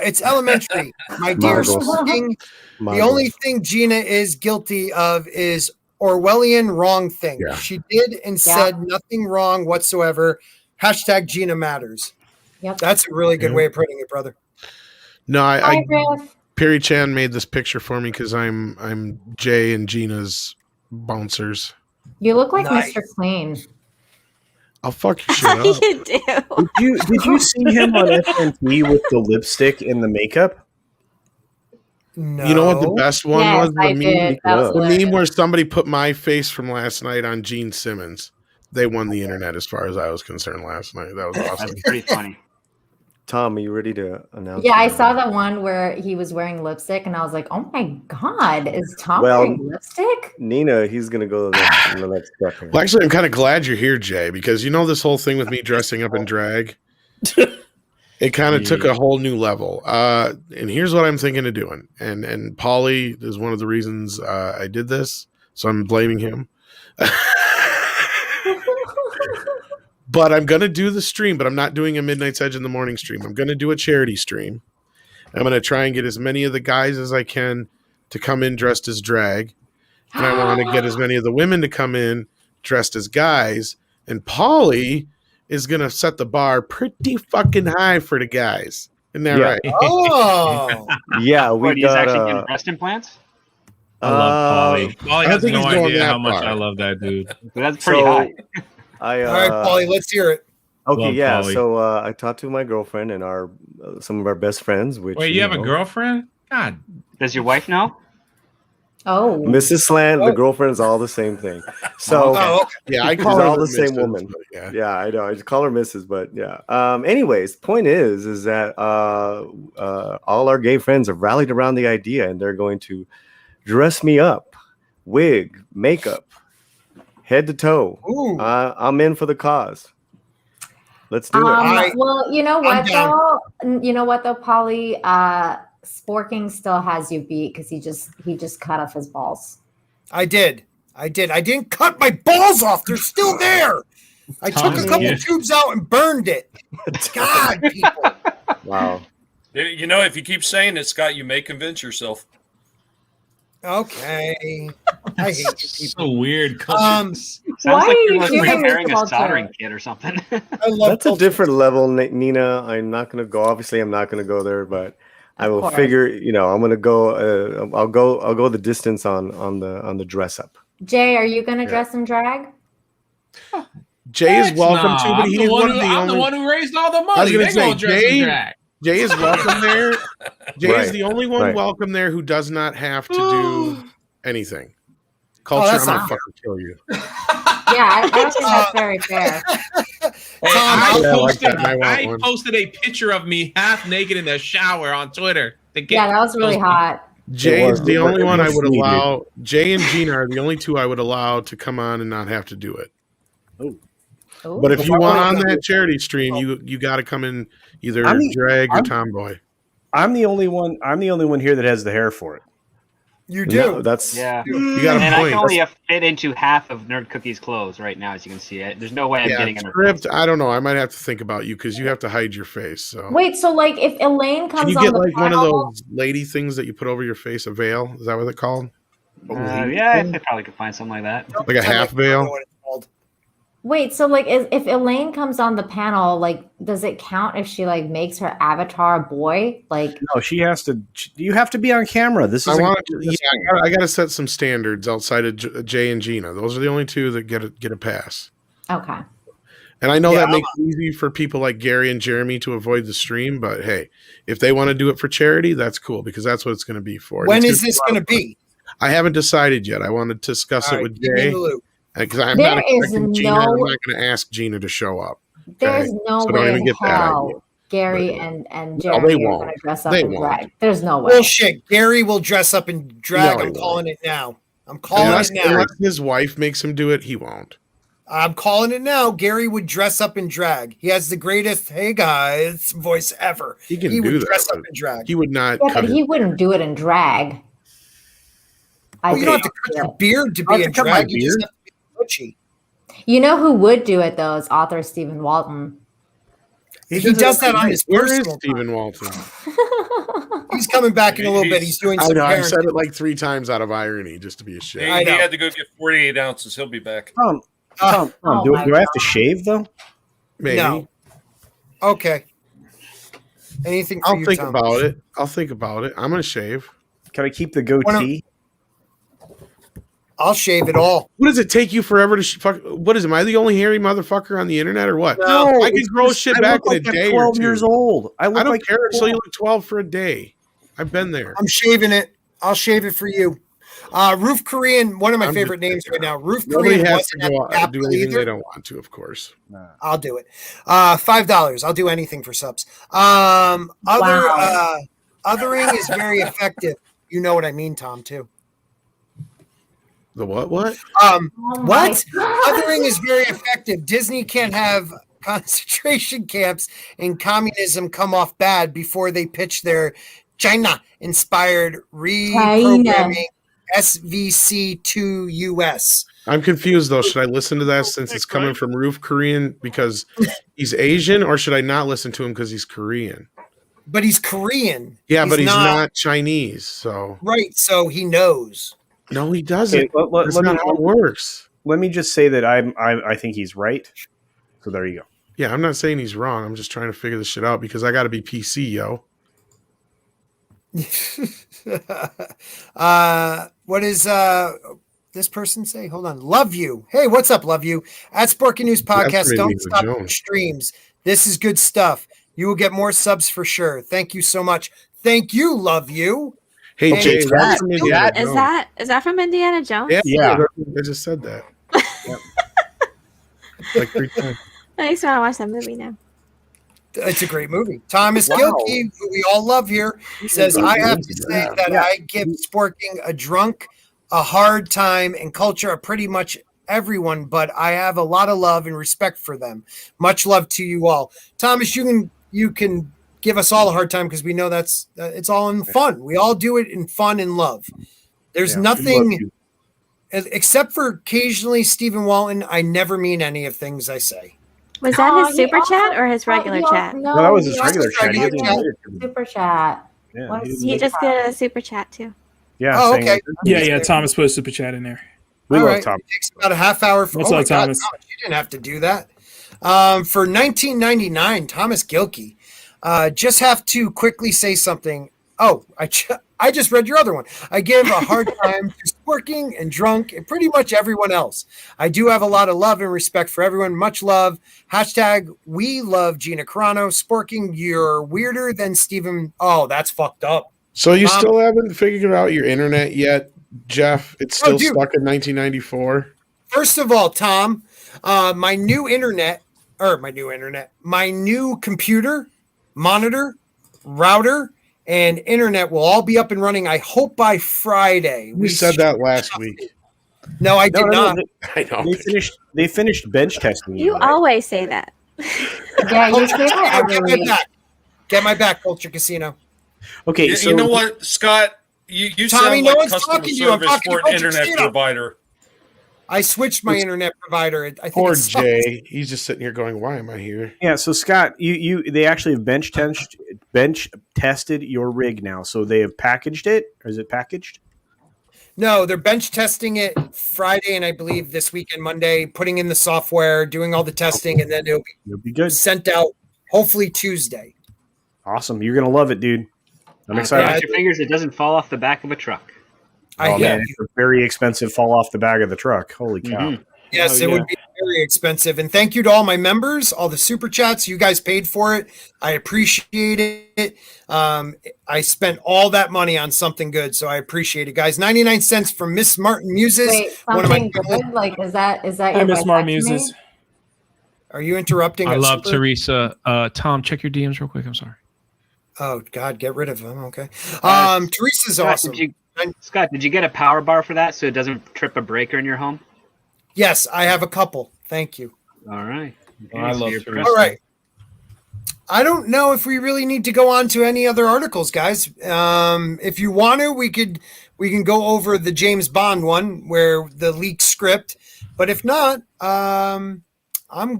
[SPEAKER 1] It's elementary, my dear Sting. The only thing Gina is guilty of is Orwellian wrong thing.
[SPEAKER 15] Yeah.
[SPEAKER 1] She did and said nothing wrong whatsoever. Hashtag Gina matters.
[SPEAKER 14] Yep.
[SPEAKER 1] That's a really good way of putting it, brother.
[SPEAKER 15] No,
[SPEAKER 14] Hi, Riff.
[SPEAKER 15] Perry Chan made this picture for me because I'm Jay and Gina's bouncers.
[SPEAKER 14] You look like Mr. Clean.
[SPEAKER 15] I'll fuck your shit up.
[SPEAKER 6] You do.
[SPEAKER 5] Did you see him on FNT with the lipstick and the makeup?
[SPEAKER 1] No.
[SPEAKER 15] You know what the best one
[SPEAKER 14] Yes,
[SPEAKER 15] was?
[SPEAKER 14] I did. That was
[SPEAKER 15] The meme
[SPEAKER 14] hilarious.
[SPEAKER 15] where somebody put my face from last night on Gene Simmons. They won the internet as far as I was concerned last night. That was awesome.
[SPEAKER 7] That's pretty funny.
[SPEAKER 9] Tom, are you ready to announce?
[SPEAKER 14] Yeah, I saw the one where he was wearing lipstick, and I was like, "Oh my God, is Tom wearing lipstick?"
[SPEAKER 9] Nina, he's gonna go to the next step here.
[SPEAKER 15] Well, actually, I'm kind of glad you're here, Jay, because you know this whole thing with me dressing up in drag. It kind of took a whole new level. And here's what I'm thinking of doing. And Paulie is one of the reasons I did this, so I'm blaming him. But I'm going to do the stream, but I'm not doing a Midnight's Edge in the morning stream. I'm going to do a charity stream. I'm going to try and get as many of the guys as I can to come in dressed as drag. And I want to get as many of the women to come in dressed as guys. And Paulie is going to set the bar pretty fucking high for the guys. Isn't that right?
[SPEAKER 1] Oh.
[SPEAKER 9] Yeah, we
[SPEAKER 7] He's
[SPEAKER 9] got
[SPEAKER 7] actually getting breast implants?
[SPEAKER 13] I love Paulie. Paulie
[SPEAKER 15] I
[SPEAKER 13] has
[SPEAKER 15] think
[SPEAKER 13] no
[SPEAKER 15] he's going
[SPEAKER 13] idea
[SPEAKER 15] that
[SPEAKER 13] how much
[SPEAKER 15] far.
[SPEAKER 13] I love that dude.
[SPEAKER 7] That's pretty high.
[SPEAKER 1] All right, Paulie, let's hear it.
[SPEAKER 9] Okay,
[SPEAKER 13] Love
[SPEAKER 9] yeah.
[SPEAKER 13] Paulie.
[SPEAKER 9] So I talked to my girlfriend and our some of our best friends. Which
[SPEAKER 13] Wait, you have a girlfriend? God.
[SPEAKER 7] Does your wife know?
[SPEAKER 14] Oh,
[SPEAKER 9] Mrs. Slant, the girlfriend's all the same thing. So
[SPEAKER 15] yeah, I
[SPEAKER 9] she's
[SPEAKER 15] call her
[SPEAKER 9] all the
[SPEAKER 15] Mrs.,
[SPEAKER 9] same woman.
[SPEAKER 15] but
[SPEAKER 9] Yeah, I know. I just call her Mrs. But yeah. Anyways, point is that all our gay friends have rallied around the idea, and they're going to dress me up, wig, makeup, head to toe. I'm in for the cause. Let's do it.
[SPEAKER 14] Well, you know what though? You know what though, Polly? Sporkerz still has you beat because he just cut off his balls.
[SPEAKER 1] I did. I didn't cut my balls off. They're still there. I took a couple tubes out and burned it. God, people.
[SPEAKER 9] Wow.
[SPEAKER 4] You know, if you keep saying it, Scott, you may convince yourself.
[SPEAKER 1] Okay. I hate you people.
[SPEAKER 13] So weird.
[SPEAKER 7] Sounds like you're preparing a soldering kit or something.
[SPEAKER 9] That's a different level, Nina. I'm not going to go. Obviously, I'm not going to go there, but I will figure. You know, I'm going to go. I'll go the distance on the dress up.
[SPEAKER 14] Jay, are you going to dress in drag?
[SPEAKER 15] Jay is welcome to, but
[SPEAKER 13] I'm
[SPEAKER 15] he's
[SPEAKER 13] the
[SPEAKER 15] one of the
[SPEAKER 13] I'm
[SPEAKER 15] only.
[SPEAKER 13] the one who raised all the
[SPEAKER 15] I was
[SPEAKER 13] money.
[SPEAKER 15] going
[SPEAKER 13] They
[SPEAKER 15] to
[SPEAKER 13] gonna
[SPEAKER 15] say
[SPEAKER 13] dress in drag.
[SPEAKER 15] Jay is welcome there. Jay is
[SPEAKER 9] Right,
[SPEAKER 15] the only one
[SPEAKER 9] right.
[SPEAKER 15] welcome there who does not have to do anything. Culture,
[SPEAKER 1] that's
[SPEAKER 15] I'm gonna
[SPEAKER 1] not
[SPEAKER 15] fucking kill you.
[SPEAKER 14] Yeah, I don't think that's very fair.
[SPEAKER 13] I posted a picture of me half naked in the shower on Twitter.
[SPEAKER 14] Yeah, that was really hot.
[SPEAKER 15] Jay is the only one I would
[SPEAKER 5] needed.
[SPEAKER 15] allow. Jay and Gina are the only two I would allow to come on and not have to do it.
[SPEAKER 14] Ooh.
[SPEAKER 15] But if you want on that charity stream, you got to come in either drag or tomboy.
[SPEAKER 5] I'm the only one here that has the hair for it.
[SPEAKER 1] You do.
[SPEAKER 9] No, that's
[SPEAKER 7] Yeah.
[SPEAKER 15] You got a
[SPEAKER 7] And I
[SPEAKER 15] point.
[SPEAKER 7] can only fit into half of Nerd Cookie's clothes right now, as you can see. There's no way I'm getting in her
[SPEAKER 15] script. I don't know. I might have to think about you because you have to hide your face. So
[SPEAKER 14] Wait, so like if Elaine
[SPEAKER 15] can
[SPEAKER 14] comes
[SPEAKER 15] you
[SPEAKER 14] on
[SPEAKER 15] get
[SPEAKER 14] the
[SPEAKER 15] like one of
[SPEAKER 14] panel,
[SPEAKER 15] those lady things that you put over your face? A veil? Is that what they're called?
[SPEAKER 7] yeah, I probably could find something like that.
[SPEAKER 15] Like a half veil.
[SPEAKER 14] wait, so like if Elaine comes on the panel, like does it count if she like makes her avatar a boy? Like
[SPEAKER 5] No, she has to. You have to be on camera. This is.
[SPEAKER 15] I got to set some standards outside of Jay and Gina. Those are the only two that get a pass.
[SPEAKER 14] okay.
[SPEAKER 15] And I know that makes it easy for people like Gary and Jeremy to avoid the stream, but hey, if they want to do it for charity, that's cool because that's what it's going to be for.
[SPEAKER 1] When is this going to be?
[SPEAKER 15] I haven't decided yet. I wanted to discuss it with Jay because I'm
[SPEAKER 14] There
[SPEAKER 15] not
[SPEAKER 14] is
[SPEAKER 15] expecting Gina.
[SPEAKER 14] no-
[SPEAKER 15] I'm not going to ask Gina to show up.
[SPEAKER 14] There's
[SPEAKER 15] okay?
[SPEAKER 14] no
[SPEAKER 15] So don't
[SPEAKER 14] way
[SPEAKER 15] even
[SPEAKER 14] in
[SPEAKER 15] get that idea.
[SPEAKER 14] hell Gary and
[SPEAKER 15] No,
[SPEAKER 14] Jeremy
[SPEAKER 15] they
[SPEAKER 14] are
[SPEAKER 15] won't.
[SPEAKER 14] going to dress up
[SPEAKER 15] They
[SPEAKER 14] in
[SPEAKER 15] won't.
[SPEAKER 14] drag. There's no way.
[SPEAKER 1] Bullshit. Gary will dress up in drag.
[SPEAKER 15] No, he
[SPEAKER 1] I'm calling it now. I'm
[SPEAKER 15] Unless,
[SPEAKER 1] calling it now.
[SPEAKER 15] unless his wife makes him do it, he won't.
[SPEAKER 1] I'm calling it now. Gary would dress up in drag. He has the greatest "Hey guys" voice ever.
[SPEAKER 15] He can
[SPEAKER 1] would
[SPEAKER 15] do that.
[SPEAKER 1] dress up
[SPEAKER 15] but
[SPEAKER 1] in drag.
[SPEAKER 15] He would not.
[SPEAKER 14] Yeah,
[SPEAKER 15] cut
[SPEAKER 14] but
[SPEAKER 15] his-
[SPEAKER 14] he wouldn't do it in drag.
[SPEAKER 1] Well, you don't have to cut your beard to
[SPEAKER 5] I have
[SPEAKER 1] be
[SPEAKER 5] to
[SPEAKER 1] in
[SPEAKER 5] cut my
[SPEAKER 1] drag. You just
[SPEAKER 5] beard?
[SPEAKER 1] have to be butchy.
[SPEAKER 14] You know who would do it though? Is author Stephen Walton.
[SPEAKER 1] He does that on his
[SPEAKER 15] Where is
[SPEAKER 1] personal.
[SPEAKER 15] Stephen Walton?
[SPEAKER 1] He's coming back in a little bit. He's doing
[SPEAKER 15] I
[SPEAKER 1] some
[SPEAKER 15] know. I said
[SPEAKER 1] parenting.
[SPEAKER 15] it like 3 times out of irony just to be a shit.
[SPEAKER 4] He
[SPEAKER 1] I know.
[SPEAKER 4] had to go get 48 ounces. He'll be back.
[SPEAKER 5] Tom,
[SPEAKER 14] Oh
[SPEAKER 5] do
[SPEAKER 14] my
[SPEAKER 5] I have to shave though?
[SPEAKER 15] Maybe.
[SPEAKER 1] No. Okay. Anything for
[SPEAKER 15] I'll
[SPEAKER 1] you,
[SPEAKER 15] think
[SPEAKER 1] Tom?
[SPEAKER 15] about it. I'll think about it. I'm gonna shave.
[SPEAKER 5] Can I keep the goatee?
[SPEAKER 1] I'll shave it all.
[SPEAKER 15] What does it take you forever to fuck? What is? Am I the only hairy motherfucker on the internet or what?
[SPEAKER 1] No,
[SPEAKER 15] I can
[SPEAKER 5] it's
[SPEAKER 15] grow
[SPEAKER 5] just-
[SPEAKER 15] shit
[SPEAKER 5] I
[SPEAKER 15] back
[SPEAKER 5] look
[SPEAKER 15] in a
[SPEAKER 5] like I'm
[SPEAKER 15] day
[SPEAKER 5] 12
[SPEAKER 15] or 2.
[SPEAKER 5] years old. I
[SPEAKER 15] I
[SPEAKER 5] look
[SPEAKER 15] don't
[SPEAKER 5] like
[SPEAKER 15] care. So you look 12 for a day. I've been there.
[SPEAKER 1] I'm shaving it. I'll shave it for you. Roof Korean, one of my
[SPEAKER 15] I'm
[SPEAKER 1] favorite
[SPEAKER 15] just
[SPEAKER 1] names right now. Roof
[SPEAKER 15] Nobody
[SPEAKER 1] Korean
[SPEAKER 15] has to
[SPEAKER 1] wasn't at
[SPEAKER 15] go
[SPEAKER 1] the
[SPEAKER 15] out and do
[SPEAKER 1] Capitol
[SPEAKER 15] anything they
[SPEAKER 1] either.
[SPEAKER 15] don't want to, of course.
[SPEAKER 1] I'll do it. $5. I'll do anything for subs. Othering is very effective. You know what I mean, Tom, too.
[SPEAKER 15] The what? What?
[SPEAKER 1] What? Othering is very effective. Disney can't have concentration camps and communism come off bad before they pitch their China-inspired reprogramming SVC to US.
[SPEAKER 15] I'm confused though. Should I listen to that since it's coming from Roof Korean because he's Asian, or should I not listen to him because he's Korean?
[SPEAKER 1] But he's Korean.
[SPEAKER 15] Yeah, but he's not Chinese. So
[SPEAKER 1] right. So he knows.
[SPEAKER 15] No, he doesn't.
[SPEAKER 5] Okay,
[SPEAKER 15] That's not how it works.
[SPEAKER 5] Let me just say that I think he's right. So there you go.
[SPEAKER 15] Yeah, I'm not saying he's wrong. I'm just trying to figure this shit out because I got to be PC, yo.
[SPEAKER 1] What does this person say? Hold on. Love you. Hey, what's up, love you? At Sporkerz News Podcast,
[SPEAKER 15] really
[SPEAKER 1] don't
[SPEAKER 15] Lisa
[SPEAKER 1] stop your
[SPEAKER 15] Jones.
[SPEAKER 1] streams. This is good stuff. You will get more subs for sure. Thank you so much. Thank you, love you.
[SPEAKER 15] Hey,
[SPEAKER 1] And
[SPEAKER 15] Jay,
[SPEAKER 1] Thomas
[SPEAKER 15] that's from
[SPEAKER 1] Gilkey.
[SPEAKER 15] Indiana
[SPEAKER 6] Is
[SPEAKER 15] Jones.
[SPEAKER 6] that from Indiana Jones?
[SPEAKER 15] Yeah. I just said that. Like 3 times.
[SPEAKER 6] I just want to watch that movie now.
[SPEAKER 1] It's a great movie. Thomas
[SPEAKER 5] Wow.
[SPEAKER 1] Gilkey, who we all love here, says, I have to say that
[SPEAKER 5] Yeah.
[SPEAKER 1] I give Sporking a drunk, a hard time, and culture of pretty much everyone, but I have a lot of love and respect for them. Much love to you all. Thomas, you can give us all a hard time because we know that's it's all in fun. We all do it in fun and love. There's
[SPEAKER 5] Yeah, we love
[SPEAKER 1] nothing
[SPEAKER 5] you.
[SPEAKER 1] except for occasionally Stephen Walton. I never mean any of things I say.
[SPEAKER 6] Was that his
[SPEAKER 14] he
[SPEAKER 6] super chat
[SPEAKER 14] also-
[SPEAKER 6] or his regular
[SPEAKER 14] he
[SPEAKER 6] chat?
[SPEAKER 14] No,
[SPEAKER 5] No, that was his
[SPEAKER 14] he
[SPEAKER 5] regular
[SPEAKER 14] also
[SPEAKER 5] chat. He
[SPEAKER 14] did
[SPEAKER 5] hasn't
[SPEAKER 14] a
[SPEAKER 5] made it to me.
[SPEAKER 14] super chat.
[SPEAKER 5] Yeah,
[SPEAKER 14] What
[SPEAKER 5] he
[SPEAKER 14] is
[SPEAKER 5] didn't
[SPEAKER 6] He
[SPEAKER 5] make
[SPEAKER 6] just
[SPEAKER 5] it.
[SPEAKER 6] did a super chat too.
[SPEAKER 5] Yeah.
[SPEAKER 1] Oh,
[SPEAKER 5] saying
[SPEAKER 1] okay.
[SPEAKER 5] that-
[SPEAKER 8] Yeah, Thomas put a super chat in there.
[SPEAKER 5] We
[SPEAKER 1] All
[SPEAKER 5] love
[SPEAKER 1] right.
[SPEAKER 5] Tom.
[SPEAKER 1] It takes about a half hour. For,
[SPEAKER 8] What's
[SPEAKER 1] oh
[SPEAKER 8] up,
[SPEAKER 1] my God,
[SPEAKER 8] Thomas?
[SPEAKER 1] You didn't have to do that. For 1999, Thomas Gilkey. Just have to quickly say something. Oh, I just read your other one. I give a hard time to Sporking and Drunk and pretty much everyone else. I do have a lot of love and respect for everyone. Much love. Hashtag we love Gina Carano. Sporking, you're weirder than Steven. Oh, that's fucked up.
[SPEAKER 15] So you still haven't figured out your internet yet, Jeff? It's still
[SPEAKER 1] dude.
[SPEAKER 15] stuck in 1994.
[SPEAKER 1] First of all, Tom, my new computer, monitor, router, and internet will all be up and running. I hope by Friday.
[SPEAKER 15] We said that last week.
[SPEAKER 1] No, I did not.
[SPEAKER 15] I know.
[SPEAKER 5] They finished bench testing.
[SPEAKER 6] You
[SPEAKER 5] right?
[SPEAKER 6] always say that.
[SPEAKER 14] Yeah, you
[SPEAKER 1] Culture
[SPEAKER 14] say that
[SPEAKER 1] Casino,
[SPEAKER 14] every
[SPEAKER 1] get my
[SPEAKER 14] week.
[SPEAKER 1] back. Get my back, Culture Casino.
[SPEAKER 5] Okay,
[SPEAKER 4] You,
[SPEAKER 5] so
[SPEAKER 4] you know what, Scott? You
[SPEAKER 1] Tommy,
[SPEAKER 4] sound
[SPEAKER 1] no
[SPEAKER 4] like
[SPEAKER 1] one's
[SPEAKER 4] customer
[SPEAKER 1] talking to you. I'm
[SPEAKER 4] service
[SPEAKER 1] talking
[SPEAKER 4] for
[SPEAKER 1] to
[SPEAKER 4] an
[SPEAKER 1] Culture
[SPEAKER 4] internet
[SPEAKER 1] Casino.
[SPEAKER 4] provider.
[SPEAKER 1] I switched my internet provider. I think
[SPEAKER 15] Poor
[SPEAKER 1] it sucks.
[SPEAKER 15] Jay. He's just sitting here going, "Why am I here?"
[SPEAKER 5] Yeah, so Scott, they actually have bench tested your rig now. So they have packaged it, or is it packaged?
[SPEAKER 1] No, they're bench testing it Friday, and I believe this weekend, Monday, putting in the software, doing all the testing, and then it'll
[SPEAKER 5] be good.
[SPEAKER 1] Sent out hopefully Tuesday.
[SPEAKER 5] Awesome. You're going to love it, dude. I'm excited.
[SPEAKER 7] Cross your fingers it doesn't fall off the back of a truck.
[SPEAKER 5] Oh, man, it's a very expensive fall off the back of the truck. Holy cow.
[SPEAKER 1] Yes, it would be very expensive. And thank you to all my members, all the super chats. You guys paid for it. I appreciate it. I spent all that money on something good, so I appreciate it, guys. 99 cents from Miss Martin Muses.
[SPEAKER 14] Wait, something good? Like, is that
[SPEAKER 8] Hi,
[SPEAKER 14] your
[SPEAKER 8] Miss Martin
[SPEAKER 14] vasectomy?
[SPEAKER 8] Muses.
[SPEAKER 1] Are you interrupting?
[SPEAKER 16] I
[SPEAKER 1] us,
[SPEAKER 16] love
[SPEAKER 1] Super?
[SPEAKER 16] Teresa. Tom, check your DMs real quick. I'm sorry.
[SPEAKER 1] Oh, God, get rid of him. Okay. Teresa's
[SPEAKER 7] Scott,
[SPEAKER 1] awesome.
[SPEAKER 7] Scott, did you get a power bar for that so it doesn't trip a breaker in your home?
[SPEAKER 1] Yes, I have a couple. Thank you.
[SPEAKER 7] All right.
[SPEAKER 4] I love Teresa.
[SPEAKER 1] All right. I don't know if we really need to go on to any other articles, guys. If you want to, we can go over the James Bond one where the leaked script. But if not, I'm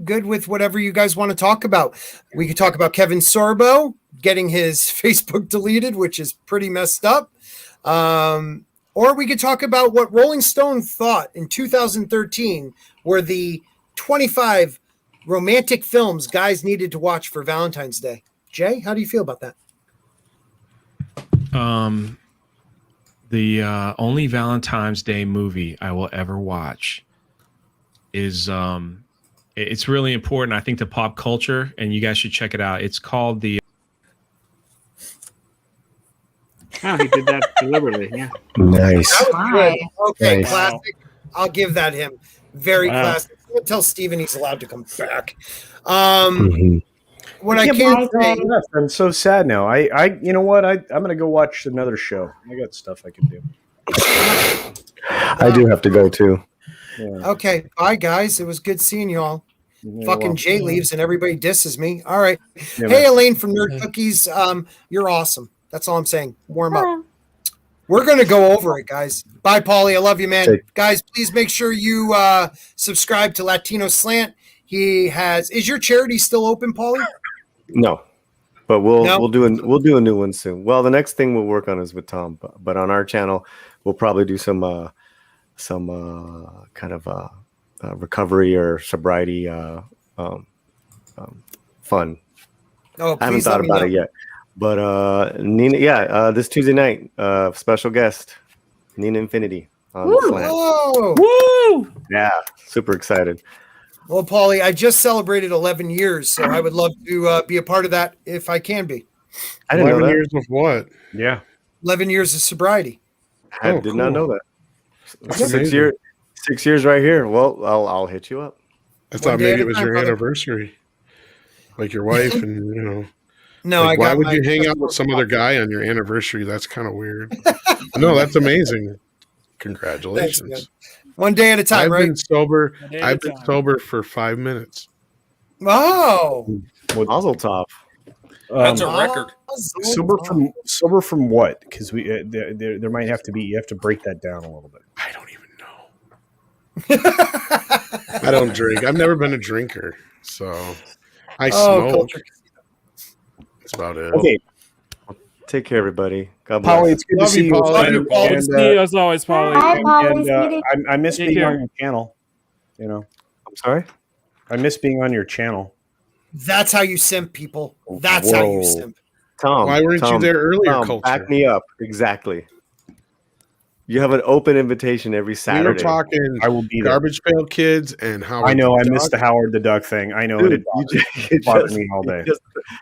[SPEAKER 1] good with whatever you guys want to talk about. We could talk about Kevin Sorbo getting his Facebook deleted, which is pretty messed up. Or we could talk about what Rolling Stone thought in 2013 were the 25 romantic films guys needed to watch for Valentine's Day. Jay, how do you feel about that?
[SPEAKER 16] The only Valentine's Day movie I will ever watch is it's really important, I think, to pop culture, and you guys should check it out. It's called the
[SPEAKER 7] Oh, he did that deliberately. Yeah.
[SPEAKER 9] Nice.
[SPEAKER 1] That was good. Okay,
[SPEAKER 9] Nice.
[SPEAKER 1] classic. I'll give that him. Very
[SPEAKER 5] Wow.
[SPEAKER 1] classic. Tell Steven he's allowed to come back.
[SPEAKER 9] Mm-hmm.
[SPEAKER 1] What I can't say.
[SPEAKER 5] I'm so sad now. You know what? I'm going to go watch another show. I got stuff I can do.
[SPEAKER 9] I do have to go too.
[SPEAKER 1] Okay, bye guys. It was good seeing you all.
[SPEAKER 5] Yeah,
[SPEAKER 1] Fucking
[SPEAKER 5] well,
[SPEAKER 1] Jay leaves and everybody disses me. All right.
[SPEAKER 5] Yeah,
[SPEAKER 1] Hey,
[SPEAKER 5] man.
[SPEAKER 1] Elaine from Nerd Cookies. You're awesome. That's all I'm saying. Warm up. We're going to go over it, guys. Bye, Paulie. I love you, man. Guys, please make sure you subscribe to Latino Slant. Is your charity still open, Paulie?
[SPEAKER 9] No, but we'll
[SPEAKER 1] No?
[SPEAKER 9] do a new one soon. Well, the next thing we'll work on is with Tom, but on our channel we'll probably do some kind of recovery or sobriety fun.
[SPEAKER 1] Oh,
[SPEAKER 9] I haven't
[SPEAKER 1] please let
[SPEAKER 9] thought
[SPEAKER 1] me
[SPEAKER 9] about
[SPEAKER 1] know.
[SPEAKER 9] it yet. But Nina, this Tuesday night, special guest, Nina Infinity on the Slant.
[SPEAKER 1] Whoa.
[SPEAKER 8] Woo!
[SPEAKER 9] Yeah, super excited.
[SPEAKER 1] Well, Paulie, I just celebrated 11 years, so I would love to be a part of that if I can be.
[SPEAKER 9] I didn't know
[SPEAKER 15] 11
[SPEAKER 9] that.
[SPEAKER 15] years of what?
[SPEAKER 5] Yeah.
[SPEAKER 1] 11 years of sobriety.
[SPEAKER 9] I did not know that.
[SPEAKER 15] That's
[SPEAKER 9] 6
[SPEAKER 15] amazing.
[SPEAKER 9] years. 6 years right here. Well, I'll hit you up.
[SPEAKER 15] I thought
[SPEAKER 1] day
[SPEAKER 15] maybe
[SPEAKER 1] at
[SPEAKER 15] it
[SPEAKER 1] a
[SPEAKER 15] was
[SPEAKER 1] time,
[SPEAKER 15] your
[SPEAKER 1] brother.
[SPEAKER 15] anniversary, like your wife, and
[SPEAKER 1] No,
[SPEAKER 15] like,
[SPEAKER 1] I
[SPEAKER 15] why
[SPEAKER 1] got
[SPEAKER 15] would
[SPEAKER 1] my-
[SPEAKER 15] you hang out with some other guy on your anniversary? That's kind of weird. No, that's amazing. Congratulations.
[SPEAKER 1] Thanks, man. One day at a time,
[SPEAKER 15] I've
[SPEAKER 1] right?
[SPEAKER 15] been sober.
[SPEAKER 8] One day at a
[SPEAKER 15] I've been
[SPEAKER 8] time.
[SPEAKER 15] sober for 5 minutes.
[SPEAKER 1] Oh.
[SPEAKER 9] Mazel tov.
[SPEAKER 4] That's a record.
[SPEAKER 5] Sober from what? Because there might have to be. You have to break that down a little bit.
[SPEAKER 15] I don't even know. I don't drink. I've never been a drinker, so I smoke.
[SPEAKER 1] Culture.
[SPEAKER 15] That's about it.
[SPEAKER 5] Okay,
[SPEAKER 9] Take care, everybody. God bless.
[SPEAKER 5] Polly, it's good
[SPEAKER 15] Love
[SPEAKER 5] to see
[SPEAKER 15] you,
[SPEAKER 5] you.
[SPEAKER 15] Paulie.
[SPEAKER 5] And,
[SPEAKER 1] Paulie.
[SPEAKER 8] Good to see you as always, Paulie.
[SPEAKER 14] Hi, Polly.
[SPEAKER 5] and,
[SPEAKER 14] sweetie.
[SPEAKER 5] I miss
[SPEAKER 8] Take
[SPEAKER 5] being
[SPEAKER 8] care.
[SPEAKER 5] on your channel. You know,
[SPEAKER 9] I'm sorry.
[SPEAKER 5] I miss being on your channel.
[SPEAKER 1] That's how you simp, people. That's how you
[SPEAKER 9] Whoa.
[SPEAKER 1] simp.
[SPEAKER 9] Tom,
[SPEAKER 15] Why weren't you
[SPEAKER 9] Tom,
[SPEAKER 15] there earlier,
[SPEAKER 9] Tom,
[SPEAKER 15] Culture?
[SPEAKER 9] back me up. Exactly. You have an open invitation every
[SPEAKER 15] We were
[SPEAKER 9] Saturday.
[SPEAKER 15] talking
[SPEAKER 5] I will be there.
[SPEAKER 15] Garbage Pail Kids and Howard.
[SPEAKER 5] I know.
[SPEAKER 15] the
[SPEAKER 5] I missed the
[SPEAKER 15] Duck.
[SPEAKER 5] Howard the Duck thing. I know.
[SPEAKER 9] Dude,
[SPEAKER 5] it bothered me all day.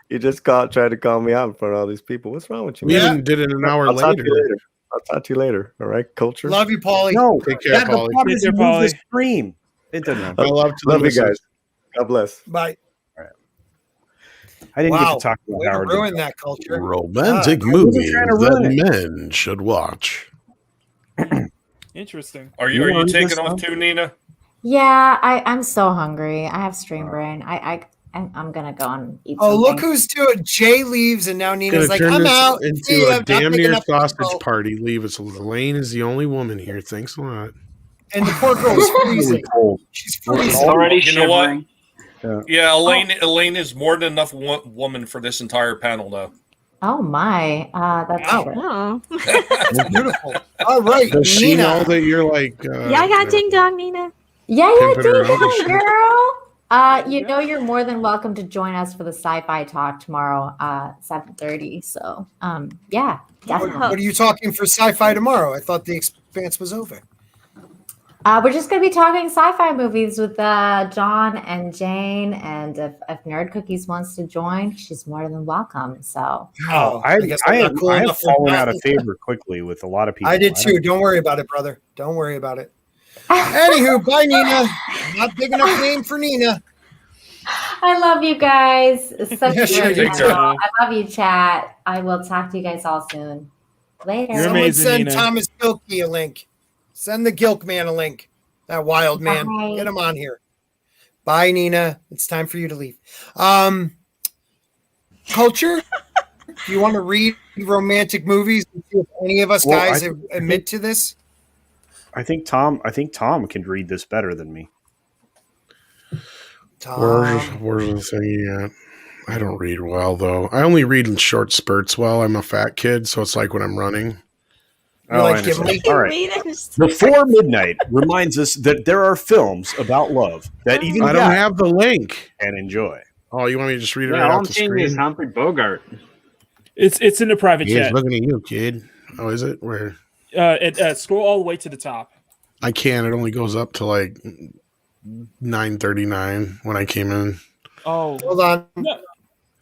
[SPEAKER 9] You just tried to call me out in front of all these people. What's wrong with you?
[SPEAKER 15] We
[SPEAKER 9] man?
[SPEAKER 15] even did it an hour
[SPEAKER 9] I'll talk to
[SPEAKER 15] later.
[SPEAKER 9] you later. I'll talk to you later. All right, Culture.
[SPEAKER 1] Love you, Paulie.
[SPEAKER 5] No,
[SPEAKER 15] Take care,
[SPEAKER 5] that, the
[SPEAKER 15] Paulie.
[SPEAKER 5] problem is
[SPEAKER 8] Take
[SPEAKER 5] you
[SPEAKER 8] care,
[SPEAKER 5] move the
[SPEAKER 8] Paulie.
[SPEAKER 5] stream. It doesn't matter.
[SPEAKER 15] I love to
[SPEAKER 9] Love you
[SPEAKER 15] listen.
[SPEAKER 9] guys. God bless.
[SPEAKER 1] Bye.
[SPEAKER 5] I didn't get
[SPEAKER 1] Wow.
[SPEAKER 5] to talk about
[SPEAKER 1] Way to
[SPEAKER 5] Howard. the
[SPEAKER 1] ruin
[SPEAKER 5] Duck.
[SPEAKER 1] that culture.
[SPEAKER 15] Romantic
[SPEAKER 1] Ah,
[SPEAKER 15] movies
[SPEAKER 5] trying to ruin
[SPEAKER 15] that men should watch.
[SPEAKER 8] Interesting.
[SPEAKER 4] Are you
[SPEAKER 5] You want
[SPEAKER 4] taking
[SPEAKER 5] this
[SPEAKER 4] off
[SPEAKER 5] stuff?
[SPEAKER 4] too, Nina?
[SPEAKER 14] Yeah, I'm so hungry. I have stream brain. I'm gonna go and eat.
[SPEAKER 1] Oh,
[SPEAKER 14] something.
[SPEAKER 1] look who's doing. Jay leaves, and now Nina's like,
[SPEAKER 15] turn
[SPEAKER 1] I'm
[SPEAKER 15] this
[SPEAKER 1] out.
[SPEAKER 15] into
[SPEAKER 1] See ya,
[SPEAKER 15] a
[SPEAKER 1] not
[SPEAKER 15] damn
[SPEAKER 1] picking
[SPEAKER 15] near
[SPEAKER 1] up
[SPEAKER 15] sausage
[SPEAKER 1] info."
[SPEAKER 15] party. Leave us. Elaine is the only woman here. Thanks a lot.
[SPEAKER 1] And the poor girl's freezing. She's freezing.
[SPEAKER 4] Already you know what? Yeah, Elaine is more than enough woman for this entire panel, though.
[SPEAKER 14] Oh my, that's
[SPEAKER 6] Oh.
[SPEAKER 1] Beautiful. All right,
[SPEAKER 15] Does she
[SPEAKER 1] Nina.
[SPEAKER 15] know that you're like?
[SPEAKER 6] Yeah, I got ding dong, Nina.
[SPEAKER 14] Yeah,
[SPEAKER 15] Pimping her
[SPEAKER 14] ding
[SPEAKER 15] out and
[SPEAKER 14] dong,
[SPEAKER 15] shit.
[SPEAKER 14] girl. You know you're more than welcome to join us for the sci-fi talk tomorrow, 7:30. So, yeah, definitely.
[SPEAKER 1] What are you talking for sci-fi tomorrow? I thought the Expanse was over.
[SPEAKER 14] We're just going to be talking sci-fi movies with John and Jayne, and if Nerd Cookies wants to join, she's more than welcome. So,
[SPEAKER 5] I have fallen out of favor quickly with a lot of people.
[SPEAKER 1] I did too. Don't worry about it, brother. Don't worry about it. Anywho, bye, Nina. Not big enough name for Nina.
[SPEAKER 14] I love you guys. It's such
[SPEAKER 1] Yeah,
[SPEAKER 14] a
[SPEAKER 1] sure
[SPEAKER 14] great
[SPEAKER 1] you do.
[SPEAKER 14] channel. I love you, chat. I will talk to you guys all soon. Later.
[SPEAKER 1] Someone send Thomas Gilkey a link. Send the Gilk man a link. That wild man.
[SPEAKER 14] Bye.
[SPEAKER 1] Get him on here. Bye, Nina. It's time for you to leave. Culture? Do you want to read romantic movies and see if any of us guys admit to this?
[SPEAKER 5] I think Tom can read this better than me.
[SPEAKER 15] Where's the thing at? I don't read well though. I only read in short spurts. Well, I'm a fat kid, so it's like when I'm running.
[SPEAKER 5] Oh, I understand. All right. Before Midnight reminds us that there are films about love that even
[SPEAKER 15] I don't have the link
[SPEAKER 5] and enjoy.
[SPEAKER 15] Oh, you want me to just read it
[SPEAKER 7] Yeah,
[SPEAKER 15] right
[SPEAKER 7] all
[SPEAKER 15] off
[SPEAKER 7] I'm
[SPEAKER 15] the
[SPEAKER 7] seeing
[SPEAKER 15] screen?
[SPEAKER 7] is Humphrey Bogart.
[SPEAKER 8] It's in the private
[SPEAKER 15] He's
[SPEAKER 8] chat.
[SPEAKER 15] looking at you, kid. Oh, is it? Where?
[SPEAKER 8] Scroll all the way to the top.
[SPEAKER 15] I can't. It only goes up to like 9:39 when I came in.
[SPEAKER 8] Oh,
[SPEAKER 1] hold on.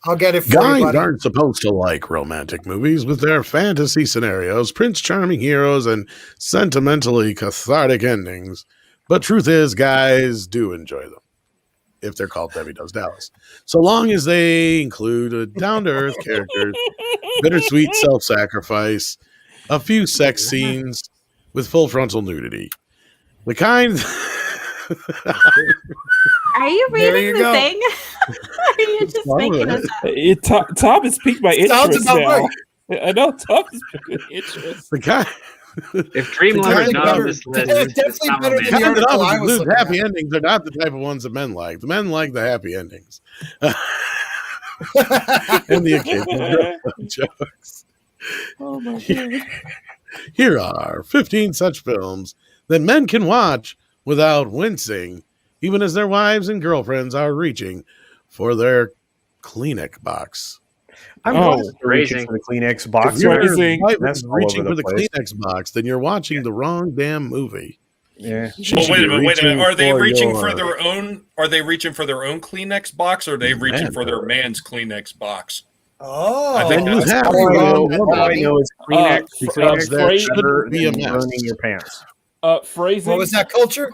[SPEAKER 1] I'll get it for
[SPEAKER 15] Guys
[SPEAKER 1] you, buddy.
[SPEAKER 15] aren't supposed to like romantic movies with their fantasy scenarios, Prince Charming heroes, and sentimentally cathartic endings. But truth is, guys do enjoy them. If they're called Debbie Does Dallas. So long as they include a down-to-earth character, bittersweet self-sacrifice, a few sex scenes with full frontal nudity. The kind...
[SPEAKER 6] Are you
[SPEAKER 1] There
[SPEAKER 6] reading
[SPEAKER 1] you
[SPEAKER 6] the
[SPEAKER 1] go.
[SPEAKER 6] thing? Are you just making us up?
[SPEAKER 8] Tom has piqued my
[SPEAKER 1] Sounds
[SPEAKER 8] interest
[SPEAKER 1] about
[SPEAKER 8] now.
[SPEAKER 1] right.
[SPEAKER 8] I know Tom has piqued my interest.
[SPEAKER 15] The kind...
[SPEAKER 7] If Dreamland is not on this list,
[SPEAKER 1] It's
[SPEAKER 7] it's
[SPEAKER 1] definitely
[SPEAKER 7] not
[SPEAKER 1] better than
[SPEAKER 7] romantic.
[SPEAKER 1] the article I was
[SPEAKER 15] Blues
[SPEAKER 1] looking
[SPEAKER 15] happy
[SPEAKER 1] at.
[SPEAKER 15] endings are not the type of ones that men like. The men like the happy endings. And the occasional jokes.
[SPEAKER 8] Oh my god.
[SPEAKER 15] Here are 15 such films that men can watch without wincing, even as their wives and girlfriends are reaching for their Kleenex box.
[SPEAKER 5] I'm
[SPEAKER 7] Oh,
[SPEAKER 5] reaching
[SPEAKER 7] phrasing.
[SPEAKER 5] for the Kleenex box.
[SPEAKER 15] If you're
[SPEAKER 8] Phrasing.
[SPEAKER 15] wife
[SPEAKER 5] That's
[SPEAKER 15] is
[SPEAKER 5] all
[SPEAKER 15] reaching
[SPEAKER 5] over
[SPEAKER 15] for
[SPEAKER 5] the
[SPEAKER 15] the
[SPEAKER 5] place.
[SPEAKER 15] Kleenex box, then you're watching the wrong damn movie.
[SPEAKER 5] Yeah.
[SPEAKER 15] She
[SPEAKER 4] Well,
[SPEAKER 15] should
[SPEAKER 4] wait
[SPEAKER 15] be
[SPEAKER 4] a minute.
[SPEAKER 15] reaching
[SPEAKER 4] Are they reaching
[SPEAKER 15] your-
[SPEAKER 4] for their own? Are they reaching for their own Kleenex box, or are they reaching for their man's Kleenex box?
[SPEAKER 1] Oh,
[SPEAKER 4] I think
[SPEAKER 15] Then you
[SPEAKER 4] that's
[SPEAKER 15] have
[SPEAKER 1] how
[SPEAKER 15] the
[SPEAKER 1] we
[SPEAKER 15] wrong
[SPEAKER 1] know.
[SPEAKER 15] woman.
[SPEAKER 5] All I know is Kleenex
[SPEAKER 15] because that
[SPEAKER 8] phrase-
[SPEAKER 15] shouldn't be a
[SPEAKER 5] than
[SPEAKER 15] mess.
[SPEAKER 5] ruining your pants.
[SPEAKER 8] Phrasing.
[SPEAKER 1] What was that, Culture?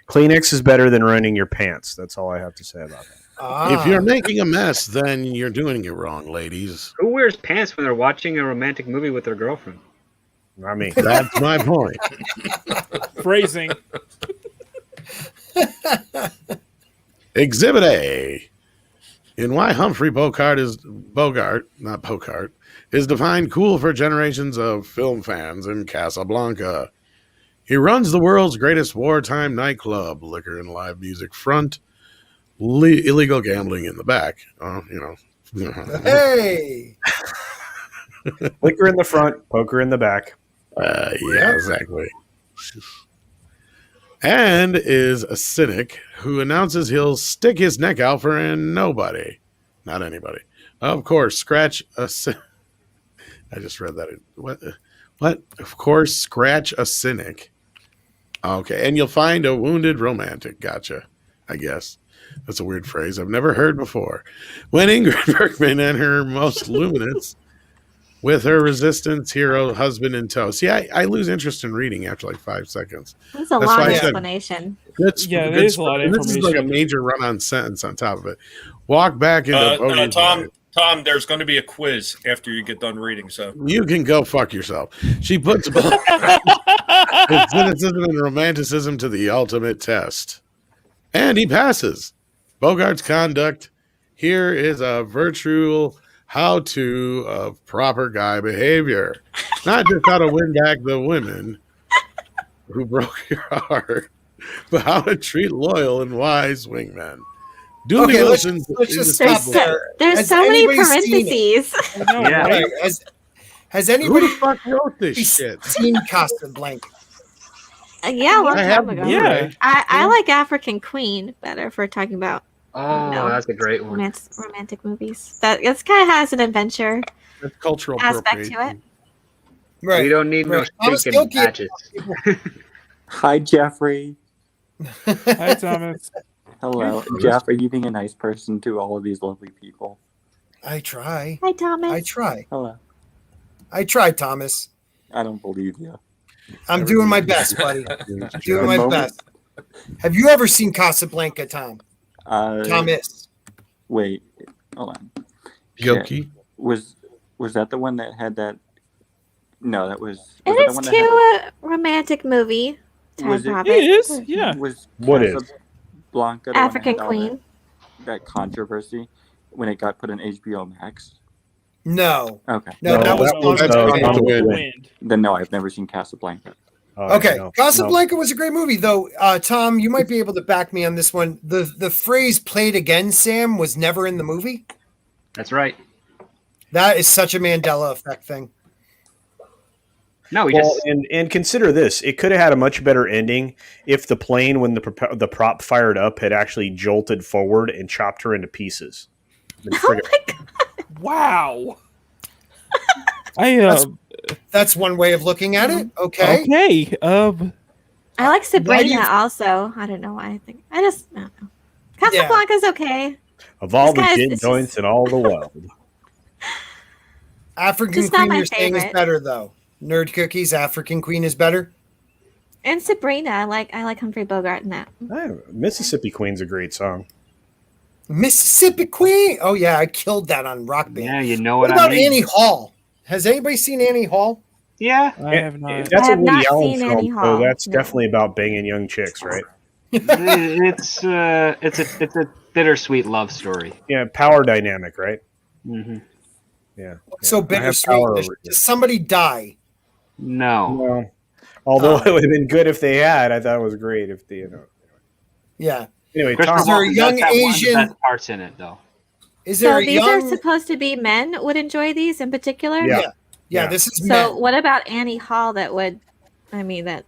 [SPEAKER 5] Kleenex is better than ruining your pants. That's all I have to say about that.
[SPEAKER 15] If you're making a mess, then you're doing it wrong, ladies.
[SPEAKER 7] Who wears pants when they're watching a romantic movie with their girlfriend?
[SPEAKER 5] I mean,
[SPEAKER 15] That's my point.
[SPEAKER 8] Phrasing.
[SPEAKER 15] Exhibit A. In why Humphrey Bogart is defined cool for generations of film fans in Casablanca. He runs the world's greatest wartime nightclub, liquor and live music front, illegal gambling in the back.
[SPEAKER 1] Hey,
[SPEAKER 5] liquor in the front, poker in the back.
[SPEAKER 15] Yeah, exactly. And is a cynic who announces he'll stick his neck out for nobody. Not anybody. Of course, scratch a... I just read that. What? Of course, scratch a cynic. Okay, and you'll find a wounded romantic. Gotcha, I guess. That's a weird phrase I've never heard before. When Ingrid Bergman and her most luminous with her resistance hero husband in tow. See, I lose interest in reading after like 5 seconds.
[SPEAKER 6] That's a
[SPEAKER 15] That's
[SPEAKER 6] long
[SPEAKER 15] why I said-
[SPEAKER 6] explanation.
[SPEAKER 8] Yeah, there is a lot of
[SPEAKER 15] This is like a
[SPEAKER 8] information.
[SPEAKER 15] major run-on sentence on top of it. Walk back into Bojan's life.
[SPEAKER 4] Tom, there's going to be a quiz after you get done reading. So
[SPEAKER 15] You can go fuck yourself. She puts both cynicism and romanticism to the ultimate test. And he passes. Bogart's conduct. Here is a virtual how-to of proper guy behavior. Not just how to win back the women who broke your heart, but how to treat loyal and wise wingmen. Dooley
[SPEAKER 1] Okay, let's
[SPEAKER 15] Wilson's
[SPEAKER 1] just stop there.
[SPEAKER 6] There's
[SPEAKER 1] Has
[SPEAKER 6] so many
[SPEAKER 1] anybody seen it?
[SPEAKER 6] parentheses.
[SPEAKER 1] Yeah.
[SPEAKER 15] Right.
[SPEAKER 1] Has
[SPEAKER 15] Who
[SPEAKER 1] anybody
[SPEAKER 15] the fuck wrote this shit?
[SPEAKER 1] seen Casablanca?
[SPEAKER 6] Yeah, a long
[SPEAKER 15] I
[SPEAKER 6] time
[SPEAKER 15] have
[SPEAKER 6] ago.
[SPEAKER 8] Yeah.
[SPEAKER 6] I like African Queen better if we're talking about
[SPEAKER 7] Oh, that's a great one.
[SPEAKER 6] romantic movies. That's kind of has an adventure
[SPEAKER 15] That's cultural
[SPEAKER 6] aspect to it.
[SPEAKER 15] appropriation.
[SPEAKER 1] Right.
[SPEAKER 7] We don't need no
[SPEAKER 1] Thomas
[SPEAKER 7] stinking
[SPEAKER 1] Gilkey-
[SPEAKER 7] patches.
[SPEAKER 17] Hi, Jeffrey.
[SPEAKER 8] Hi, Thomas.
[SPEAKER 17] Hello. Jeff, are you being a nice person to all of these lovely people?
[SPEAKER 1] I try.
[SPEAKER 6] Hi, Thomas.
[SPEAKER 1] I try.
[SPEAKER 17] Hello.
[SPEAKER 1] I try, Thomas.
[SPEAKER 17] I don't believe you.
[SPEAKER 1] I'm doing my best, buddy. Doing my
[SPEAKER 17] moment-
[SPEAKER 1] best. Have you ever seen Casablanca, Tom? Thomas.
[SPEAKER 17] Wait. Hold on.
[SPEAKER 15] Gilkey?
[SPEAKER 17] Was that the one that had that? No, that was.
[SPEAKER 6] It
[SPEAKER 17] that the
[SPEAKER 6] is
[SPEAKER 17] one that
[SPEAKER 6] too a romantic movie.
[SPEAKER 17] Was
[SPEAKER 6] Type
[SPEAKER 17] it-
[SPEAKER 6] of
[SPEAKER 8] It is, yeah.
[SPEAKER 17] Was
[SPEAKER 15] What is?
[SPEAKER 17] Casablanca the one that
[SPEAKER 6] African
[SPEAKER 17] had all
[SPEAKER 6] Queen.
[SPEAKER 17] that controversy when it got put on HBO Max?
[SPEAKER 1] No.
[SPEAKER 17] Okay.
[SPEAKER 1] No, that was
[SPEAKER 15] Gone with the Wind.
[SPEAKER 17] Then no, I've never seen Casablanca.
[SPEAKER 15] Oh,
[SPEAKER 1] Okay,
[SPEAKER 15] no.
[SPEAKER 1] Casablanca was a great movie, though. Tom, you might be able to back me on this one. The phrase "played again, Sam" was never in the movie.
[SPEAKER 7] That's right.
[SPEAKER 1] That is such a Mandela effect thing.
[SPEAKER 7] No, we
[SPEAKER 5] Well,
[SPEAKER 7] just
[SPEAKER 5] and consider this: it could have had a much better ending if the plane, when the prop fired up, had actually jolted forward and chopped her into pieces.
[SPEAKER 6] Oh my god!
[SPEAKER 8] Wow. I
[SPEAKER 1] That's one way of looking at it. Okay.
[SPEAKER 8] okay.
[SPEAKER 6] I like Sabrina
[SPEAKER 1] you-
[SPEAKER 6] also. I don't know why. I don't know. Casablanca's okay.
[SPEAKER 5] Of all
[SPEAKER 6] This
[SPEAKER 5] the
[SPEAKER 6] guy's-
[SPEAKER 5] gin
[SPEAKER 6] it's
[SPEAKER 5] joints in all the world,
[SPEAKER 1] African
[SPEAKER 6] Just not
[SPEAKER 1] Queen,
[SPEAKER 6] my
[SPEAKER 1] you're saying is
[SPEAKER 6] favorite.
[SPEAKER 1] better, though. Nerd Cookies, African Queen is better.
[SPEAKER 6] And Sabrina, I like Humphrey Bogart in that.
[SPEAKER 5] Mississippi Queen's a great song.
[SPEAKER 1] Mississippi Queen. Oh yeah, I killed that on Rock Band.
[SPEAKER 7] yeah, you know
[SPEAKER 1] What
[SPEAKER 7] what,
[SPEAKER 1] about
[SPEAKER 7] I mean.
[SPEAKER 1] Annie Hall? Has anybody seen Annie Hall?
[SPEAKER 7] Yeah,
[SPEAKER 8] I have not.
[SPEAKER 5] That's
[SPEAKER 6] I
[SPEAKER 5] a
[SPEAKER 6] have
[SPEAKER 5] Woody
[SPEAKER 6] not
[SPEAKER 5] Allen
[SPEAKER 6] seen
[SPEAKER 5] film,
[SPEAKER 6] Annie
[SPEAKER 5] so
[SPEAKER 6] Hall,
[SPEAKER 5] that's
[SPEAKER 6] no.
[SPEAKER 5] definitely about banging young chicks, right?
[SPEAKER 7] it's a bittersweet love story.
[SPEAKER 5] Yeah, power dynamic, right?
[SPEAKER 7] Mm-hmm.
[SPEAKER 5] Yeah.
[SPEAKER 1] So
[SPEAKER 5] I have
[SPEAKER 1] bittersweet.
[SPEAKER 5] power
[SPEAKER 1] Does,
[SPEAKER 5] over you.
[SPEAKER 1] does somebody die?
[SPEAKER 7] No.
[SPEAKER 5] No. Although it would have been good if they had. I thought it was great if they,
[SPEAKER 1] Yeah.
[SPEAKER 5] Anyway,
[SPEAKER 7] Christopher
[SPEAKER 1] Is there a
[SPEAKER 7] Walken does
[SPEAKER 1] young
[SPEAKER 7] have one of the
[SPEAKER 1] Asian-
[SPEAKER 7] best parts in it, though.
[SPEAKER 1] Is there
[SPEAKER 6] So
[SPEAKER 1] a
[SPEAKER 6] these
[SPEAKER 1] young?
[SPEAKER 6] are supposed to be men would enjoy these in particular?
[SPEAKER 5] Yeah.
[SPEAKER 1] Yeah, this is
[SPEAKER 6] So
[SPEAKER 1] men.
[SPEAKER 6] what about Annie Hall that would, that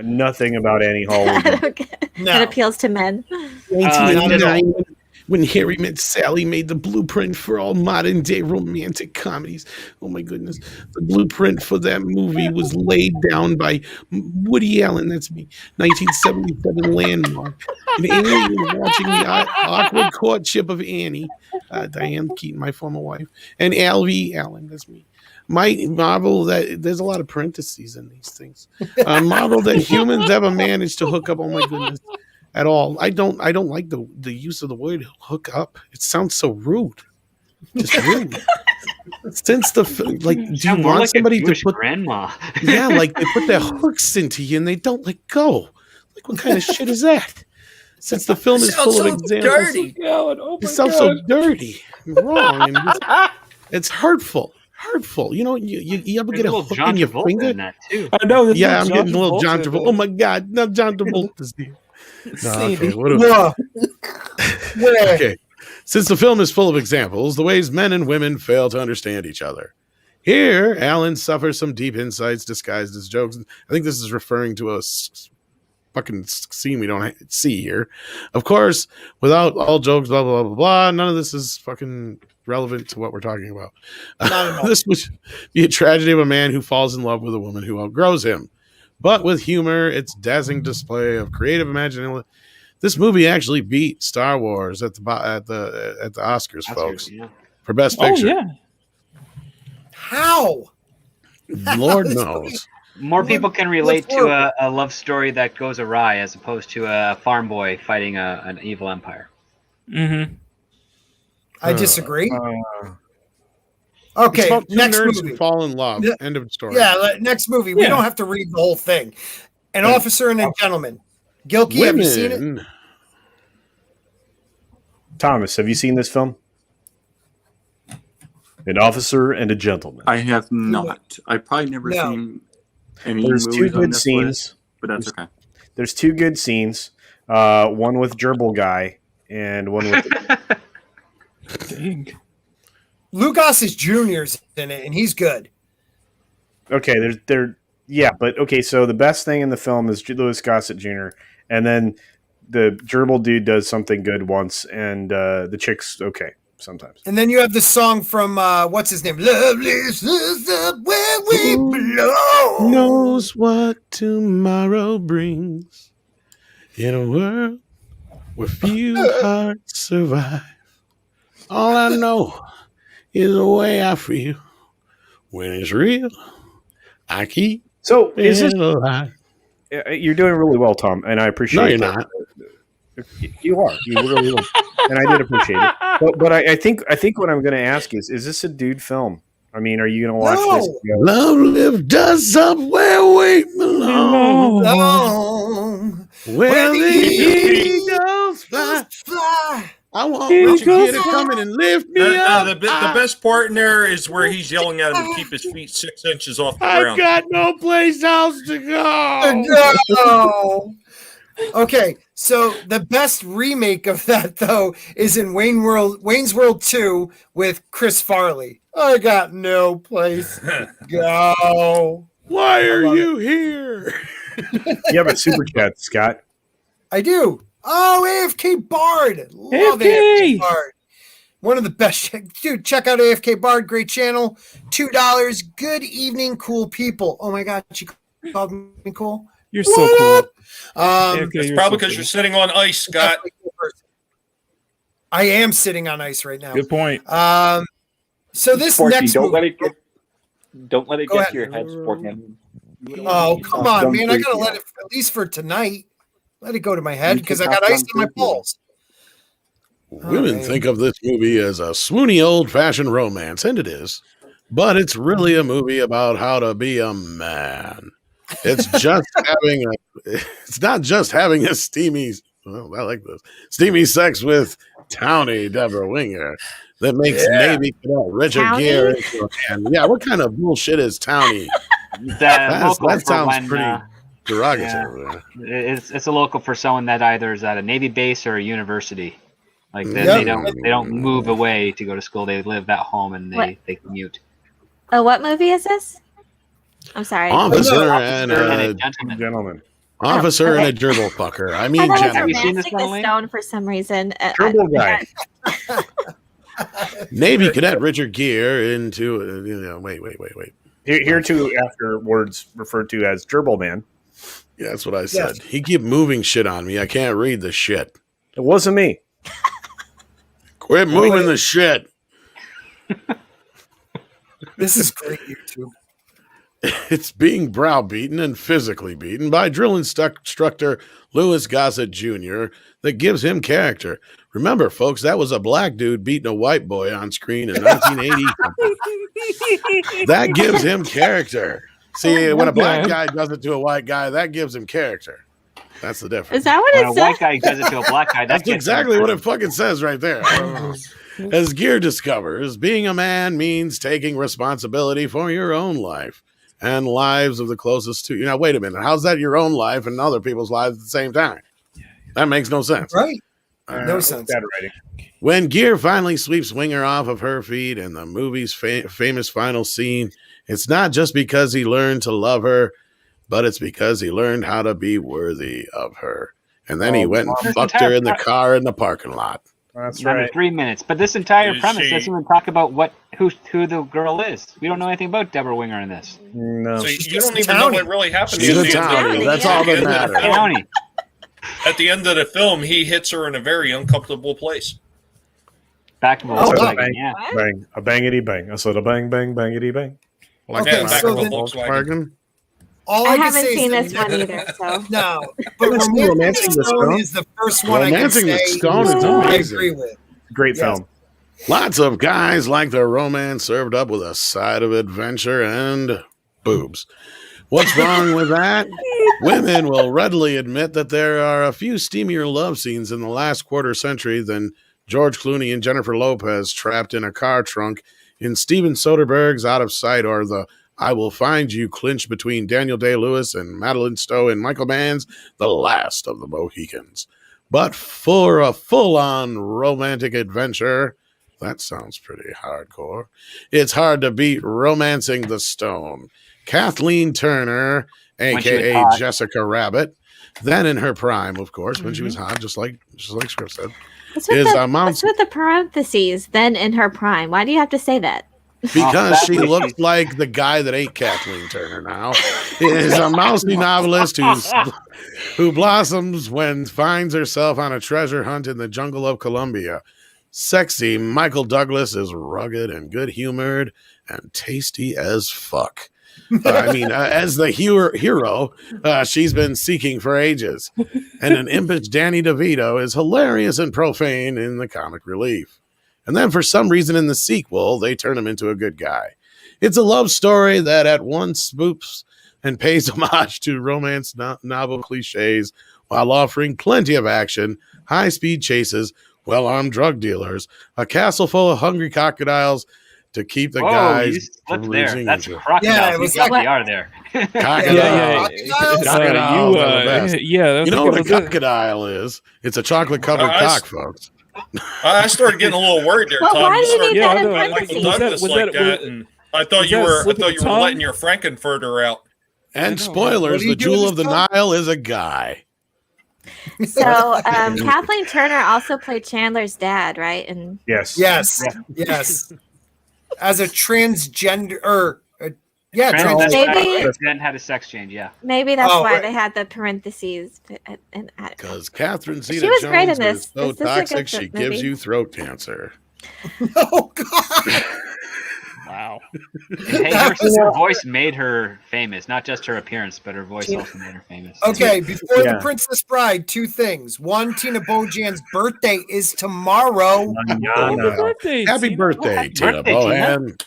[SPEAKER 5] nothing about Annie Hall. Would be-
[SPEAKER 6] that
[SPEAKER 1] No.
[SPEAKER 6] appeals to men?
[SPEAKER 15] 1989, when Harry Met Sally made the blueprint for all modern day romantic comedies. Oh my goodness. The blueprint for that movie was laid down by Woody Allen. That's me. 1977 Landmark. And Annie was watching the awkward courtship of Annie, Diane Keaton, my former wife, and Alvy Allen. That's me. My marvel that there's a lot of parentheses in these things. Marvel that humans ever managed to hook up. Oh my goodness. At all. I don't like the use of the word hook up. It sounds so rude. Just rude. Since the do you
[SPEAKER 7] more
[SPEAKER 15] want
[SPEAKER 7] like
[SPEAKER 15] somebody
[SPEAKER 7] a
[SPEAKER 15] to
[SPEAKER 7] Jewish
[SPEAKER 15] put
[SPEAKER 7] grandma?
[SPEAKER 15] yeah, like they put their hooks into you and they don't let go. Like what kind of shit is that? Since the film is full of examples, it sounds so dirty, and wrong, and it's hurtful. Hurtful. You know, you ever
[SPEAKER 7] There's
[SPEAKER 15] get a
[SPEAKER 7] little
[SPEAKER 15] hook
[SPEAKER 7] John
[SPEAKER 15] in your
[SPEAKER 7] Travolta
[SPEAKER 15] finger?
[SPEAKER 7] in that too.
[SPEAKER 8] I know. there's
[SPEAKER 15] Yeah, I'm
[SPEAKER 8] John
[SPEAKER 15] getting a little John
[SPEAKER 8] Travolta,
[SPEAKER 15] Travolta. Oh my god, not John Travolta's here. No, okay, what
[SPEAKER 1] Whoa. Where?
[SPEAKER 15] okay. Since the film is full of examples, the ways men and women fail to understand each other. Here, Alan suffers some deep insights disguised as jokes. I think this is referring to a fucking scene we don't see here. Of course, without all jokes, blah, blah, blah, blah, none of this is fucking relevant to what we're talking about.
[SPEAKER 1] Not at all.
[SPEAKER 15] This would be a tragedy of a man who falls in love with a woman who outgrows him. But with humor, its dazzling display of creative imagination. This movie actually beat Star Wars at the Oscars, folks,
[SPEAKER 7] yeah.
[SPEAKER 15] for Best
[SPEAKER 8] Oh
[SPEAKER 15] Picture.
[SPEAKER 8] yeah.
[SPEAKER 1] How?
[SPEAKER 15] Lord knows.
[SPEAKER 7] More people can relate to a love story that goes awry as opposed to a farm boy fighting an evil empire.
[SPEAKER 8] Mm-hmm.
[SPEAKER 1] I disagree.
[SPEAKER 15] It's
[SPEAKER 1] Okay,
[SPEAKER 15] about two
[SPEAKER 1] next
[SPEAKER 15] nerds
[SPEAKER 1] movie.
[SPEAKER 15] who fall in love.
[SPEAKER 1] Yeah.
[SPEAKER 15] End of story.
[SPEAKER 1] Yeah, next movie. We
[SPEAKER 8] Yeah.
[SPEAKER 1] don't have to read the whole thing. An officer and a gentleman. Gilkey, have you seen it?
[SPEAKER 15] Women.
[SPEAKER 5] Thomas, have you seen this film? An Officer and a Gentleman.
[SPEAKER 17] I have not. I've probably never seen any
[SPEAKER 5] There's
[SPEAKER 17] movies
[SPEAKER 5] two
[SPEAKER 17] on
[SPEAKER 5] good
[SPEAKER 17] this
[SPEAKER 5] scenes.
[SPEAKER 17] list, but that's okay.
[SPEAKER 5] There's two good scenes. One with Gerbil Guy and one with...
[SPEAKER 8] Dang.
[SPEAKER 1] Lou Gossett Jr.'s in it, and he's good.
[SPEAKER 5] Okay, so the best thing in the film is Louis Gossett Jr., and then the gerbil dude does something good once, and the chick's okay sometimes.
[SPEAKER 1] And then you have the song from what's his name? Lovely is up where we belong.
[SPEAKER 15] Knows what tomorrow brings in a world where few hearts survive. All I know is the way I feel when it's real. I keep
[SPEAKER 5] is this
[SPEAKER 15] alive.
[SPEAKER 5] You're doing really well, Tom, and I appreciate.
[SPEAKER 15] No, you're
[SPEAKER 5] that.
[SPEAKER 15] not.
[SPEAKER 5] You are. You really are. And I did appreciate it. But I think what I'm going to ask is this a dude film? I mean, are you going to watch this?
[SPEAKER 15] Love lift us up where we belong. Where the eagles fly. I want Richard Gere to come in and lift me up.
[SPEAKER 4] The best part in there is where he's yelling at him to keep his feet 6 inches off the
[SPEAKER 15] I've
[SPEAKER 4] ground.
[SPEAKER 15] got no place else to go.
[SPEAKER 1] No. Okay, so the best remake of that though is in Wayne's World 2 with Chris Farley. I got no place to go.
[SPEAKER 15] Why are you here?
[SPEAKER 5] You have a super chat, Scott.
[SPEAKER 1] I do. Oh, AFK Bard. Love AFK Bard. One of the best. Dude, check out AFK Bard. Great channel. $2. Good evening, cool people. Oh my God, she called me cool.
[SPEAKER 8] You're so cool.
[SPEAKER 4] It's probably because you're sitting on ice, Scott.
[SPEAKER 1] I am sitting on ice right now.
[SPEAKER 8] Good point.
[SPEAKER 1] So this
[SPEAKER 17] Sporky,
[SPEAKER 1] next
[SPEAKER 17] don't
[SPEAKER 1] movie,
[SPEAKER 17] let it
[SPEAKER 1] Go
[SPEAKER 17] get
[SPEAKER 1] ahead.
[SPEAKER 17] to your head, Sporky.
[SPEAKER 1] Oh, come on, man. I got to let it, at least for tonight, let it go to my head because I got ice in my balls.
[SPEAKER 15] Women think of this movie as a swoony old-fashioned romance, and it is. But it's really a movie about how to be a man. It's just it's not just having a steamy sex with towny Deborah Winger that makes Navy Cadet Richard Gere into a man. Yeah, what kind of bullshit is towny? That sounds pretty derogatory.
[SPEAKER 7] Yeah. It's a local for someone that either is at a Navy base or a university. Like they don't move away to go to school. They live at home and they commute.
[SPEAKER 6] Oh, what movie is this? I'm sorry.
[SPEAKER 15] Officer and
[SPEAKER 7] a
[SPEAKER 15] gentleman. Officer and a gerbil fucker. I mean,
[SPEAKER 6] I
[SPEAKER 15] gentleman.
[SPEAKER 6] was romancing the stone for some reason.
[SPEAKER 15] Gerbil guy. Navy Cadet Richard Gere into wait.
[SPEAKER 5] Here too, afterwards referred to as Gerbil Man.
[SPEAKER 15] Yeah, that's what I said. He keep moving shit on me. I can't read the shit.
[SPEAKER 5] It wasn't me.
[SPEAKER 15] Quit moving the shit.
[SPEAKER 1] This is great YouTube.
[SPEAKER 15] It's being browbeaten and physically beaten by drill instructor Louis Gossett Jr. that gives him character. Remember, folks, that was a black dude beating a white boy on screen in 1980. That gives him character. See, when a black guy does it to a white guy, that gives him character. That's the difference.
[SPEAKER 6] Is that what it
[SPEAKER 7] When
[SPEAKER 6] says?
[SPEAKER 7] a white guy does it to a black guy,
[SPEAKER 15] That's exactly what it fucking says right there. As Gere discovers, being a man means taking responsibility for your own life and lives of the closest to you. Now, wait a minute. How's that your own life and other people's lives at the same time? That makes no sense.
[SPEAKER 1] Right. No sense.
[SPEAKER 5] Bad writing.
[SPEAKER 15] When Gere finally sweeps Winger off of her feet in the movie's famous final scene, it's not just because he learned to love her, but it's because he learned how to be worthy of her. And then he went and fucked her in the car in the parking lot.
[SPEAKER 5] That's
[SPEAKER 7] Another
[SPEAKER 5] right.
[SPEAKER 7] 3 minutes. But this entire
[SPEAKER 4] Is
[SPEAKER 7] premise
[SPEAKER 4] she-
[SPEAKER 7] doesn't even talk about who the girl is. We don't know anything about Deborah Winger in this.
[SPEAKER 5] No.
[SPEAKER 4] So
[SPEAKER 1] She's
[SPEAKER 4] you don't
[SPEAKER 1] just
[SPEAKER 4] even know
[SPEAKER 1] Townie.
[SPEAKER 4] what really happened.
[SPEAKER 15] She's
[SPEAKER 4] at
[SPEAKER 15] a
[SPEAKER 4] the end of the
[SPEAKER 15] townie.
[SPEAKER 4] film.
[SPEAKER 15] That's all that matters.
[SPEAKER 7] County.
[SPEAKER 4] At the end of the film, he hits her in a very uncomfortable place.
[SPEAKER 7] Back of a
[SPEAKER 5] I said
[SPEAKER 7] Volkswagen,
[SPEAKER 5] a bang,
[SPEAKER 7] yeah.
[SPEAKER 5] bang, a bangity bang. I said a bang, bang, bangity bang.
[SPEAKER 15] Like
[SPEAKER 1] Okay,
[SPEAKER 15] that
[SPEAKER 1] so
[SPEAKER 15] back of a
[SPEAKER 1] then-
[SPEAKER 15] Volkswagen.
[SPEAKER 1] All
[SPEAKER 6] I
[SPEAKER 1] can
[SPEAKER 6] haven't
[SPEAKER 1] say
[SPEAKER 6] seen
[SPEAKER 1] is
[SPEAKER 6] this one either. So
[SPEAKER 1] No, but
[SPEAKER 5] Let's do
[SPEAKER 1] Romancing the Stone is the first one I can
[SPEAKER 15] Romancing the
[SPEAKER 1] say
[SPEAKER 15] Stone is
[SPEAKER 1] I
[SPEAKER 15] amazing.
[SPEAKER 1] agree with.
[SPEAKER 5] Great
[SPEAKER 1] Yes.
[SPEAKER 5] film.
[SPEAKER 15] Lots of guys like their romance served up with a side of adventure and boobs. What's wrong with that? Women will readily admit that there are a few steamier love scenes in the last quarter century than George Clooney and Jennifer Lopez trapped in a car trunk in Steven Soderbergh's Out of Sight, or the I Will Find You clinch between Daniel Day-Lewis and Madeline Stowe and Michael Mann's The Last of the Mohicans. But for a full-on romantic adventure, that sounds pretty hardcore, it's hard to beat Romancing the Stone. Kathleen Turner, a.k.a. Jessica Rabbit, then in her prime, of course, when she was hot, just like Script said.
[SPEAKER 6] What's with the parentheses, then in her prime? Why do you have to say that?
[SPEAKER 15] Because she looks like the guy that ain't Kathleen Turner now. Is a mousy novelist who blossoms when finds herself on a treasure hunt in the jungle of Colombia. Sexy Michael Douglas is rugged and good-humored and tasty as fuck. As the hero, she's been seeking for ages. And an impish Danny DeVito is hilarious and profane in the comic relief. And then for some reason in the sequel, they turn him into a good guy. It's a love story that at once spoops and pays homage to romance novel cliches while offering plenty of action, high-speed chases, well-armed drug dealers, a castle full of hungry crocodiles, to keep the guys from losing
[SPEAKER 7] That's
[SPEAKER 15] interest.
[SPEAKER 7] crocodiles. It was there.
[SPEAKER 15] You know what a crocodile is? It's a chocolate-covered cock, folks.
[SPEAKER 4] I started getting a little worried there,
[SPEAKER 6] Well,
[SPEAKER 4] Tom.
[SPEAKER 6] why
[SPEAKER 4] You
[SPEAKER 6] do you
[SPEAKER 4] started
[SPEAKER 6] need that in
[SPEAKER 4] talking about
[SPEAKER 6] parentheses?
[SPEAKER 4] Michael Douglas like that, and I thought you were letting your Frankenfurter out.
[SPEAKER 15] And spoilers, the Jewel of the Nile is a guy.
[SPEAKER 6] So Kathleen Turner also played Chandler's dad, right? And
[SPEAKER 15] Yes.
[SPEAKER 1] As a transgender,
[SPEAKER 6] maybe
[SPEAKER 7] Then had a sex change, yeah.
[SPEAKER 6] maybe that's why they had the parentheses.
[SPEAKER 15] Because Catherine
[SPEAKER 6] She
[SPEAKER 15] Zeta
[SPEAKER 6] was great
[SPEAKER 15] Jones
[SPEAKER 6] in this.
[SPEAKER 15] is so
[SPEAKER 6] This is a
[SPEAKER 15] toxic
[SPEAKER 6] good
[SPEAKER 15] she
[SPEAKER 6] movie.
[SPEAKER 15] gives you throat cancer.
[SPEAKER 8] Wow.
[SPEAKER 7] Hey, her voice made her famous. Not just her appearance, but her voice also made her famous.
[SPEAKER 1] Okay, before the Princess Bride, two things. One, Tina Bojan's birthday is tomorrow.
[SPEAKER 15] Happy birthday, Tina Bojan.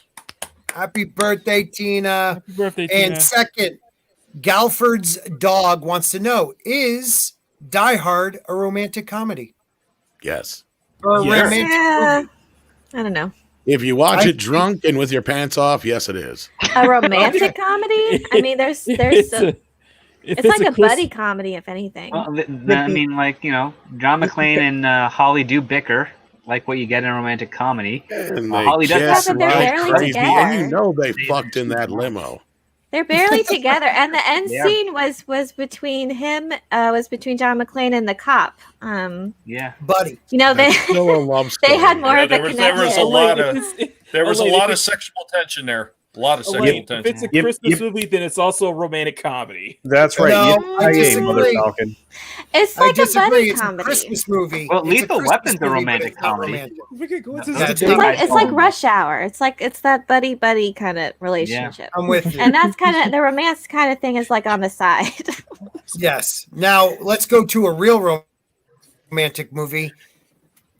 [SPEAKER 1] Happy birthday, Tina.
[SPEAKER 8] Happy birthday,
[SPEAKER 1] And
[SPEAKER 8] Tina.
[SPEAKER 1] second, Galford's dog wants to know, is Die Hard a romantic comedy?
[SPEAKER 15] Yes.
[SPEAKER 1] Or a romantic
[SPEAKER 6] Yeah.
[SPEAKER 1] movie?
[SPEAKER 6] I don't know.
[SPEAKER 15] If you watch it drunk and with your pants off, yes, it is.
[SPEAKER 6] A romantic comedy? I mean, there's it's like a buddy comedy, if anything.
[SPEAKER 7] Well, I mean, like, John McClane and Holly do bicker, like what you get in a romantic comedy.
[SPEAKER 15] And they
[SPEAKER 7] Holly does
[SPEAKER 15] kiss
[SPEAKER 7] have
[SPEAKER 6] they're
[SPEAKER 15] like
[SPEAKER 6] barely
[SPEAKER 15] crazy,
[SPEAKER 6] together.
[SPEAKER 15] and you know they fucked in that limo.
[SPEAKER 6] They're barely together, and the end
[SPEAKER 7] Yeah.
[SPEAKER 6] scene was between him, was between John McClane and the cop.
[SPEAKER 7] Yeah,
[SPEAKER 1] buddy.
[SPEAKER 6] You know, they
[SPEAKER 15] Still a love
[SPEAKER 6] they
[SPEAKER 15] story.
[SPEAKER 6] had more of a
[SPEAKER 4] There was
[SPEAKER 6] connection.
[SPEAKER 4] a lot of sexual tension there. A lot of sexual
[SPEAKER 8] If
[SPEAKER 4] tension.
[SPEAKER 8] it's a Christmas movie, then it's also a romantic comedy.
[SPEAKER 5] That's right.
[SPEAKER 1] No, I disagree.
[SPEAKER 5] Falcon.
[SPEAKER 6] It's
[SPEAKER 1] I
[SPEAKER 6] like a
[SPEAKER 1] disagree.
[SPEAKER 6] buddy
[SPEAKER 1] It's
[SPEAKER 6] comedy.
[SPEAKER 1] a Christmas movie.
[SPEAKER 7] Well,
[SPEAKER 1] It's a
[SPEAKER 7] Lethal
[SPEAKER 1] Christmas
[SPEAKER 7] Weapon's a
[SPEAKER 1] movie, but
[SPEAKER 7] romantic
[SPEAKER 1] it's not
[SPEAKER 7] comedy.
[SPEAKER 1] romantic.
[SPEAKER 6] It's like Rush Hour. It's that buddy kind of relationship.
[SPEAKER 1] I'm with you.
[SPEAKER 6] And that's kind of the romance kind of thing is like on the side.
[SPEAKER 1] Yes. Now let's go to a real romantic movie,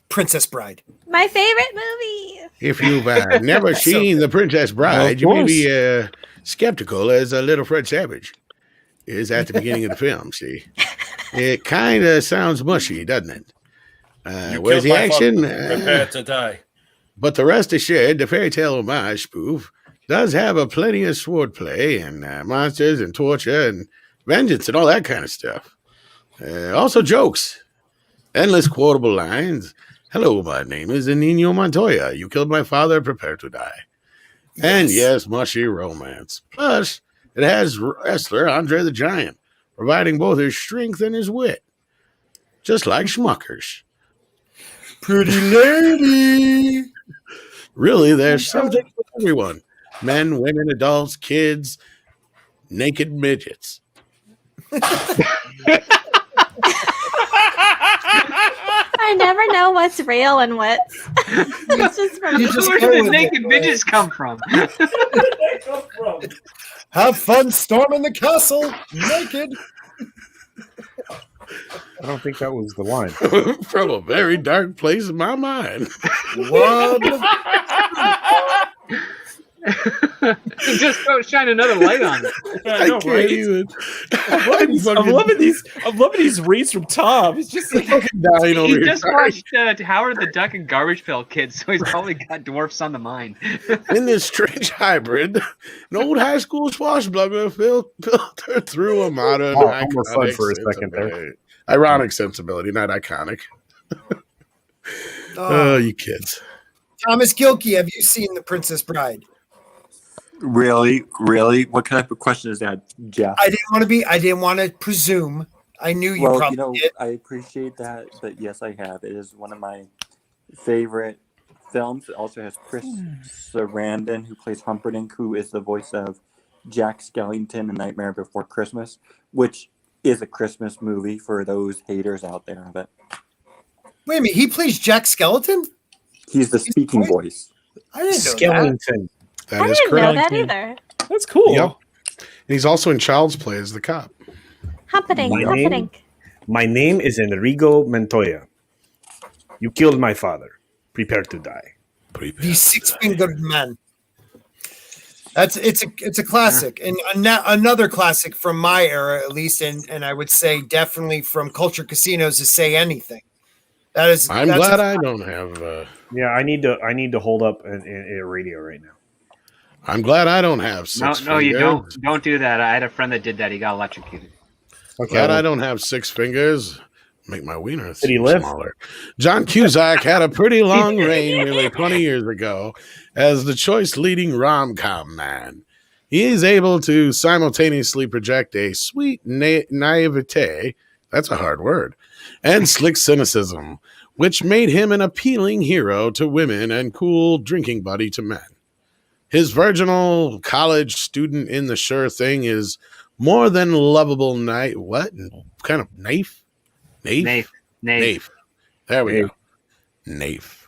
[SPEAKER 1] Princess Bride.
[SPEAKER 6] My favorite movie.
[SPEAKER 15] If you've never seen The Princess Bride, you may be skeptical as a little Fred Savage is at the beginning of the film, see. It kind of sounds mushy, doesn't it? Where's the action?
[SPEAKER 4] Prepare to die.
[SPEAKER 15] But the rest assured, the fairy tale homage spoof does have a plenty of swordplay and monsters and torture and vengeance and all that kind of stuff. Also jokes. Endless quotable lines. Hello, my name is Inigo Montoya. You killed my father, prepare to die. Yes. And yes, mushy romance. Plus, it has wrestler Andre the Giant, providing both his strength and his wit. Just like Schmuckers.
[SPEAKER 1] Pretty lady.
[SPEAKER 15] Really, there's something for everyone. Men, women, adults, kids, naked midgets.
[SPEAKER 6] I never know what's real and what's it's just from
[SPEAKER 7] Where did the naked midgets come from?
[SPEAKER 1] Have fun storming the castle naked.
[SPEAKER 5] I don't think that was the line.
[SPEAKER 15] From a very dark place in my mind.
[SPEAKER 1] What?
[SPEAKER 7] Just go shine another light on it.
[SPEAKER 8] I know,
[SPEAKER 15] can't
[SPEAKER 8] right?
[SPEAKER 15] even.
[SPEAKER 8] I'm loving these reads from Tom. It's just like
[SPEAKER 15] dying over
[SPEAKER 7] He
[SPEAKER 15] here.
[SPEAKER 7] just watched Howard the Duck and Garbage Pail Kids, so he's probably got dwarfs on the mind.
[SPEAKER 15] In this strange hybrid, an old high school swashbuckler filtered through a modern
[SPEAKER 5] I'm more fun
[SPEAKER 15] iconic
[SPEAKER 5] for a second there.
[SPEAKER 15] sensibility. Ironic sensibility, not iconic. Oh, you kids.
[SPEAKER 1] Thomas Gilkey, have you seen The Princess Bride?
[SPEAKER 17] Really? What kind of question is that, Jeff?
[SPEAKER 1] I didn't want to presume. I knew you probably did.
[SPEAKER 17] I appreciate that, but yes, I have. It is one of my favorite films. It also has Chris Sarandon, who plays Humperdinck, who is the voice of Jack Skellington in Nightmare Before Christmas, which is a Christmas movie for those haters out there of it.
[SPEAKER 1] Wait a minute, he plays Jack Skeleton?
[SPEAKER 17] He's the speaking voice.
[SPEAKER 1] I didn't know
[SPEAKER 5] Skellington.
[SPEAKER 15] That
[SPEAKER 6] I
[SPEAKER 15] is
[SPEAKER 6] didn't know
[SPEAKER 15] correct.
[SPEAKER 6] that either.
[SPEAKER 8] That's cool.
[SPEAKER 15] Yep. And he's also in Child's Play as the cop.
[SPEAKER 6] Humperdinck.
[SPEAKER 5] My name is Enrico Montoya. You killed my father. Prepare to die.
[SPEAKER 1] The Six-Fingered Man. It's a classic, and another classic from my era, at least, and I would say definitely from Culture Casinos is Say Anything. That's
[SPEAKER 15] glad I don't have.
[SPEAKER 5] Yeah, I need to hold up a radio right now.
[SPEAKER 15] I'm glad I don't have six.
[SPEAKER 7] No, you
[SPEAKER 15] fingers.
[SPEAKER 7] don't do that. I had a friend that did that. He got electrocuted.
[SPEAKER 15] Glad I don't have 6 fingers. Make my wiener
[SPEAKER 5] Did he live?
[SPEAKER 15] smaller. John Cusack had a pretty long reign nearly 20 years ago as the choice leading rom-com man. He is able to simultaneously project a sweet naivete, that's a hard word, and slick cynicism, which made him an appealing hero to women and cool drinking buddy to men. His virginal college student in The Sure Thing is more than lovable. What kind of knife? Naif. There we go. Naif.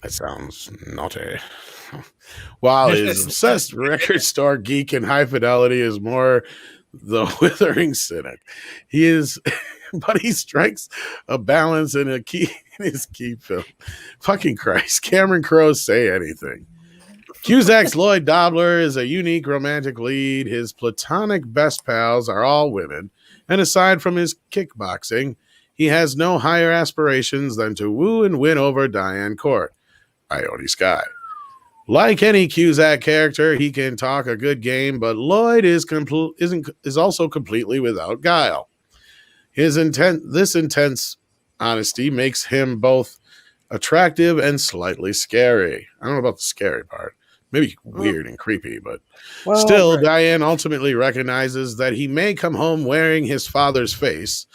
[SPEAKER 15] That sounds naughty. While his obsessed record store geek and high fidelity is more the withering cynic. But he strikes a balance in his key film. Fucking Christ. Cameron Crowe's Say Anything. Cusack's Lloyd Dobler is a unique romantic lead. His platonic best pals are all women. And aside from his kickboxing, he has no higher aspirations than to woo and win over Diane Court, Ione Skye. Like any Cusack character, he can talk a good game, but Lloyd is also completely without guile. This intense honesty makes him both attractive and slightly scary. I don't know about the scary part. Maybe weird and creepy, but still, right. Diane ultimately recognizes that he may come home wearing his father's face,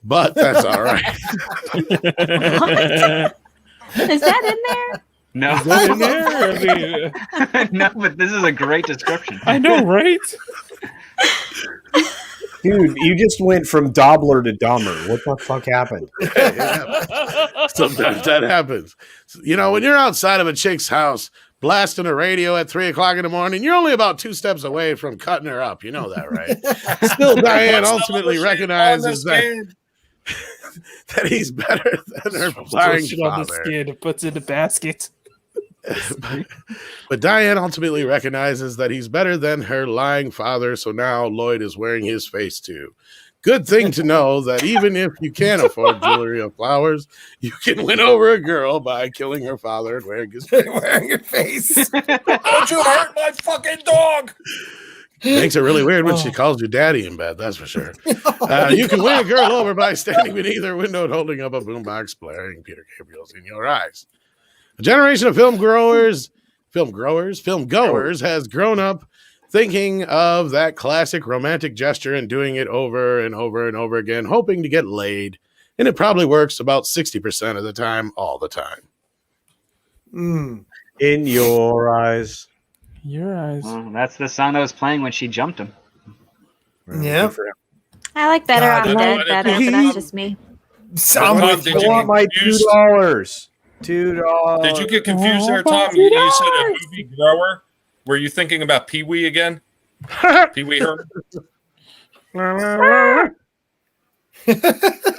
[SPEAKER 15] but that's all right.
[SPEAKER 6] Is that in there?
[SPEAKER 7] No.
[SPEAKER 8] Is that in there? I mean,
[SPEAKER 7] no, but this is a great description.
[SPEAKER 8] I know, right?
[SPEAKER 5] Dude, you just went from Dobler to Dahmer. What the fuck happened?
[SPEAKER 15] Sometimes that happens. You know, when you're outside of a chick's house blasting a radio at 3:00 in the morning, you're only about 2 steps away from cutting her up. You know that, right? Still, Diane ultimately recognizes that he's better than her lying
[SPEAKER 8] on the
[SPEAKER 15] father.
[SPEAKER 8] skin and puts in the basket.
[SPEAKER 15] But Diane ultimately recognizes that he's better than her lying father, so now Lloyd is wearing his face too. Good thing to know that even if you can't afford jewelry or flowers, you can win over a girl by killing her father and wearing his face.
[SPEAKER 1] Wearing your face.
[SPEAKER 4] Don't you hurt my fucking dog!
[SPEAKER 15] Makes it really weird when she calls you daddy in bed, that's for sure. You can win a girl over by standing beneath her window and holding up a boombox, blaring Peter Gabriel's In Your Eyes. A generation of film goers has grown up thinking of that classic romantic gesture and doing it over and over and over again, hoping to get laid. And it probably works about 60% of the time, all the time.
[SPEAKER 5] In your eyes.
[SPEAKER 8] Your eyes.
[SPEAKER 7] Well, that's the song that was playing when she jumped him.
[SPEAKER 1] Yeah.
[SPEAKER 6] I like Better Off
[SPEAKER 4] God,
[SPEAKER 6] Dead better, but that's just me.
[SPEAKER 1] I'm
[SPEAKER 4] Tom,
[SPEAKER 1] with
[SPEAKER 4] did
[SPEAKER 1] you.
[SPEAKER 4] you
[SPEAKER 5] I want my
[SPEAKER 4] confuse-
[SPEAKER 5] $2. $2.
[SPEAKER 4] Did you get confused there, Tom? You said a movie grower. Were you thinking about Pee Wee again? Pee Wee Herman?
[SPEAKER 18] I'm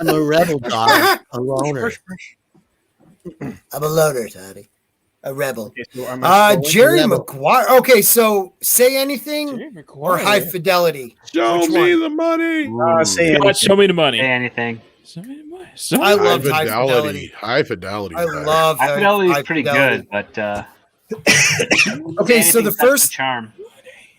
[SPEAKER 18] a rebel dog, a loner.
[SPEAKER 1] I'm a loner, Toddy. A rebel.
[SPEAKER 5] Okay, so
[SPEAKER 1] Jerry
[SPEAKER 5] Rebel.
[SPEAKER 1] Maguire. Okay, so say anything or high fidelity.
[SPEAKER 15] Show
[SPEAKER 1] Which
[SPEAKER 15] me
[SPEAKER 1] one?
[SPEAKER 15] the money.
[SPEAKER 5] Say
[SPEAKER 8] God,
[SPEAKER 5] anything.
[SPEAKER 8] show me the money.
[SPEAKER 7] Say anything.
[SPEAKER 8] Show me the money.
[SPEAKER 1] I love high
[SPEAKER 15] High
[SPEAKER 1] fidelity.
[SPEAKER 15] fidelity.
[SPEAKER 1] I love
[SPEAKER 7] High Fidelity is
[SPEAKER 1] high
[SPEAKER 7] pretty
[SPEAKER 1] fidelity.
[SPEAKER 7] good, but
[SPEAKER 1] Okay, so the
[SPEAKER 7] anything that's
[SPEAKER 1] first
[SPEAKER 7] charm.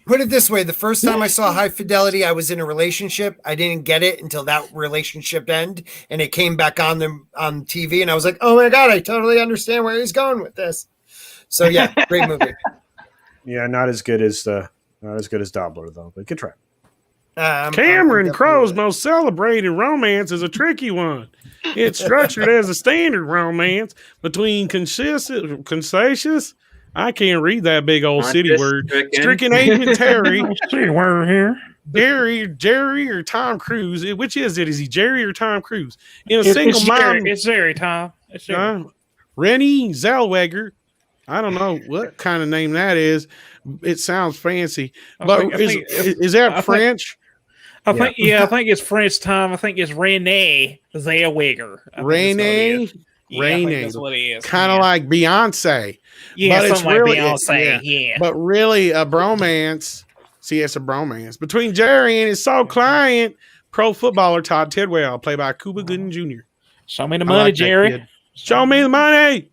[SPEAKER 1] put it this way: the first time I saw high fidelity, I was in a relationship. I didn't get it until that relationship ended, and it came back on TV, and I was like, "Oh my god, I totally understand where he's going with this." So yeah, great movie.
[SPEAKER 5] Yeah, not as good as Doppler though, but good try.
[SPEAKER 15] Cameron Crowe's most celebrated romance is a tricky one. It's structured as a standard romance between concisious. I can't read that big old city word. Stricken agent Terry. Jerry or Tom Cruise. Which is it? Is he Jerry or Tom Cruise? In a single mom.
[SPEAKER 8] It's Jerry, Tom. It's Jerry.
[SPEAKER 15] Rennie Zellweger. I don't know what kind of name that is. It sounds fancy. But is that French?
[SPEAKER 8] I think it's French, Tom. I think it's Renee Zellweger.
[SPEAKER 15] Renee.
[SPEAKER 8] That's what it is.
[SPEAKER 15] Kind of like Beyonce.
[SPEAKER 8] Yeah,
[SPEAKER 15] but
[SPEAKER 8] something like Beyonce. Yeah.
[SPEAKER 15] But really a bromance. See, it's a bromance between Jerry and his sole client, pro footballer Todd Tidwell, played by Cuba Gooding Jr.
[SPEAKER 8] Show me the money, Jerry.
[SPEAKER 15] Show me the money.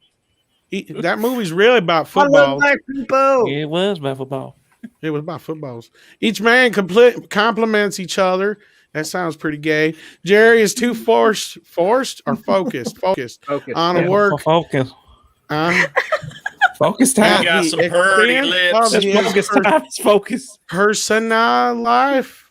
[SPEAKER 15] That movie's really about football.
[SPEAKER 8] It was about football.
[SPEAKER 15] It was about footballs. Each man compliments each other. That sounds pretty gay. Jerry is too forced or focused on a work.
[SPEAKER 8] Focus. Focus time.
[SPEAKER 4] You got some purdy lips.
[SPEAKER 8] Focus.
[SPEAKER 15] Personal life.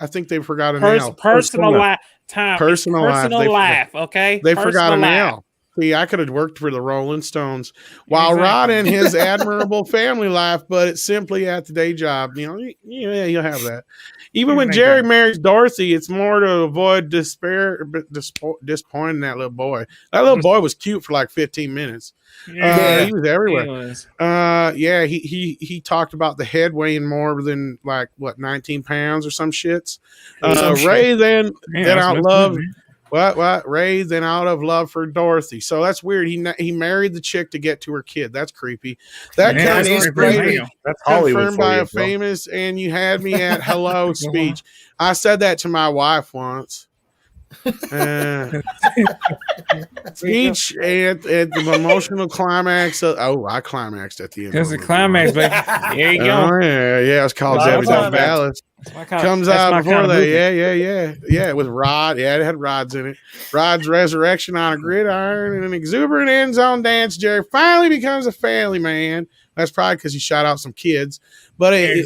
[SPEAKER 15] I think they forgot an L.
[SPEAKER 8] Personal life. Time.
[SPEAKER 15] Personal life.
[SPEAKER 8] Okay.
[SPEAKER 15] They forgot an L. See, I could have worked for the Rolling Stones while Rod in his admirable family life, but it's simply at the day job. Yeah, you'll have that. Even when Jerry marries Dorothy, it's more to avoid disappointing that little boy. That little boy was cute for like 15 minutes. He was everywhere. He talked about the head weighing more than 19 pounds or some shits. Ray then outloved. Ray then out of love for Dorothy. So that's weird. He married the chick to get to her kid. That's creepy. That is creepy.
[SPEAKER 5] That's Hollywood
[SPEAKER 15] confirmed by a famous "and you had me at hello" speech. I said that to my wife once. Speech at the emotional climax. I climaxed at the end.
[SPEAKER 8] There's a climax, baby. There you go.
[SPEAKER 15] Yeah. It's called Debbie Does Dallas. Comes out before that. Yeah. With Rod. Yeah, it had Rod's in it. Rod's resurrection on a gridiron and an exuberant end zone dance. Jerry finally becomes a family man. That's probably because he shot out some kids. But he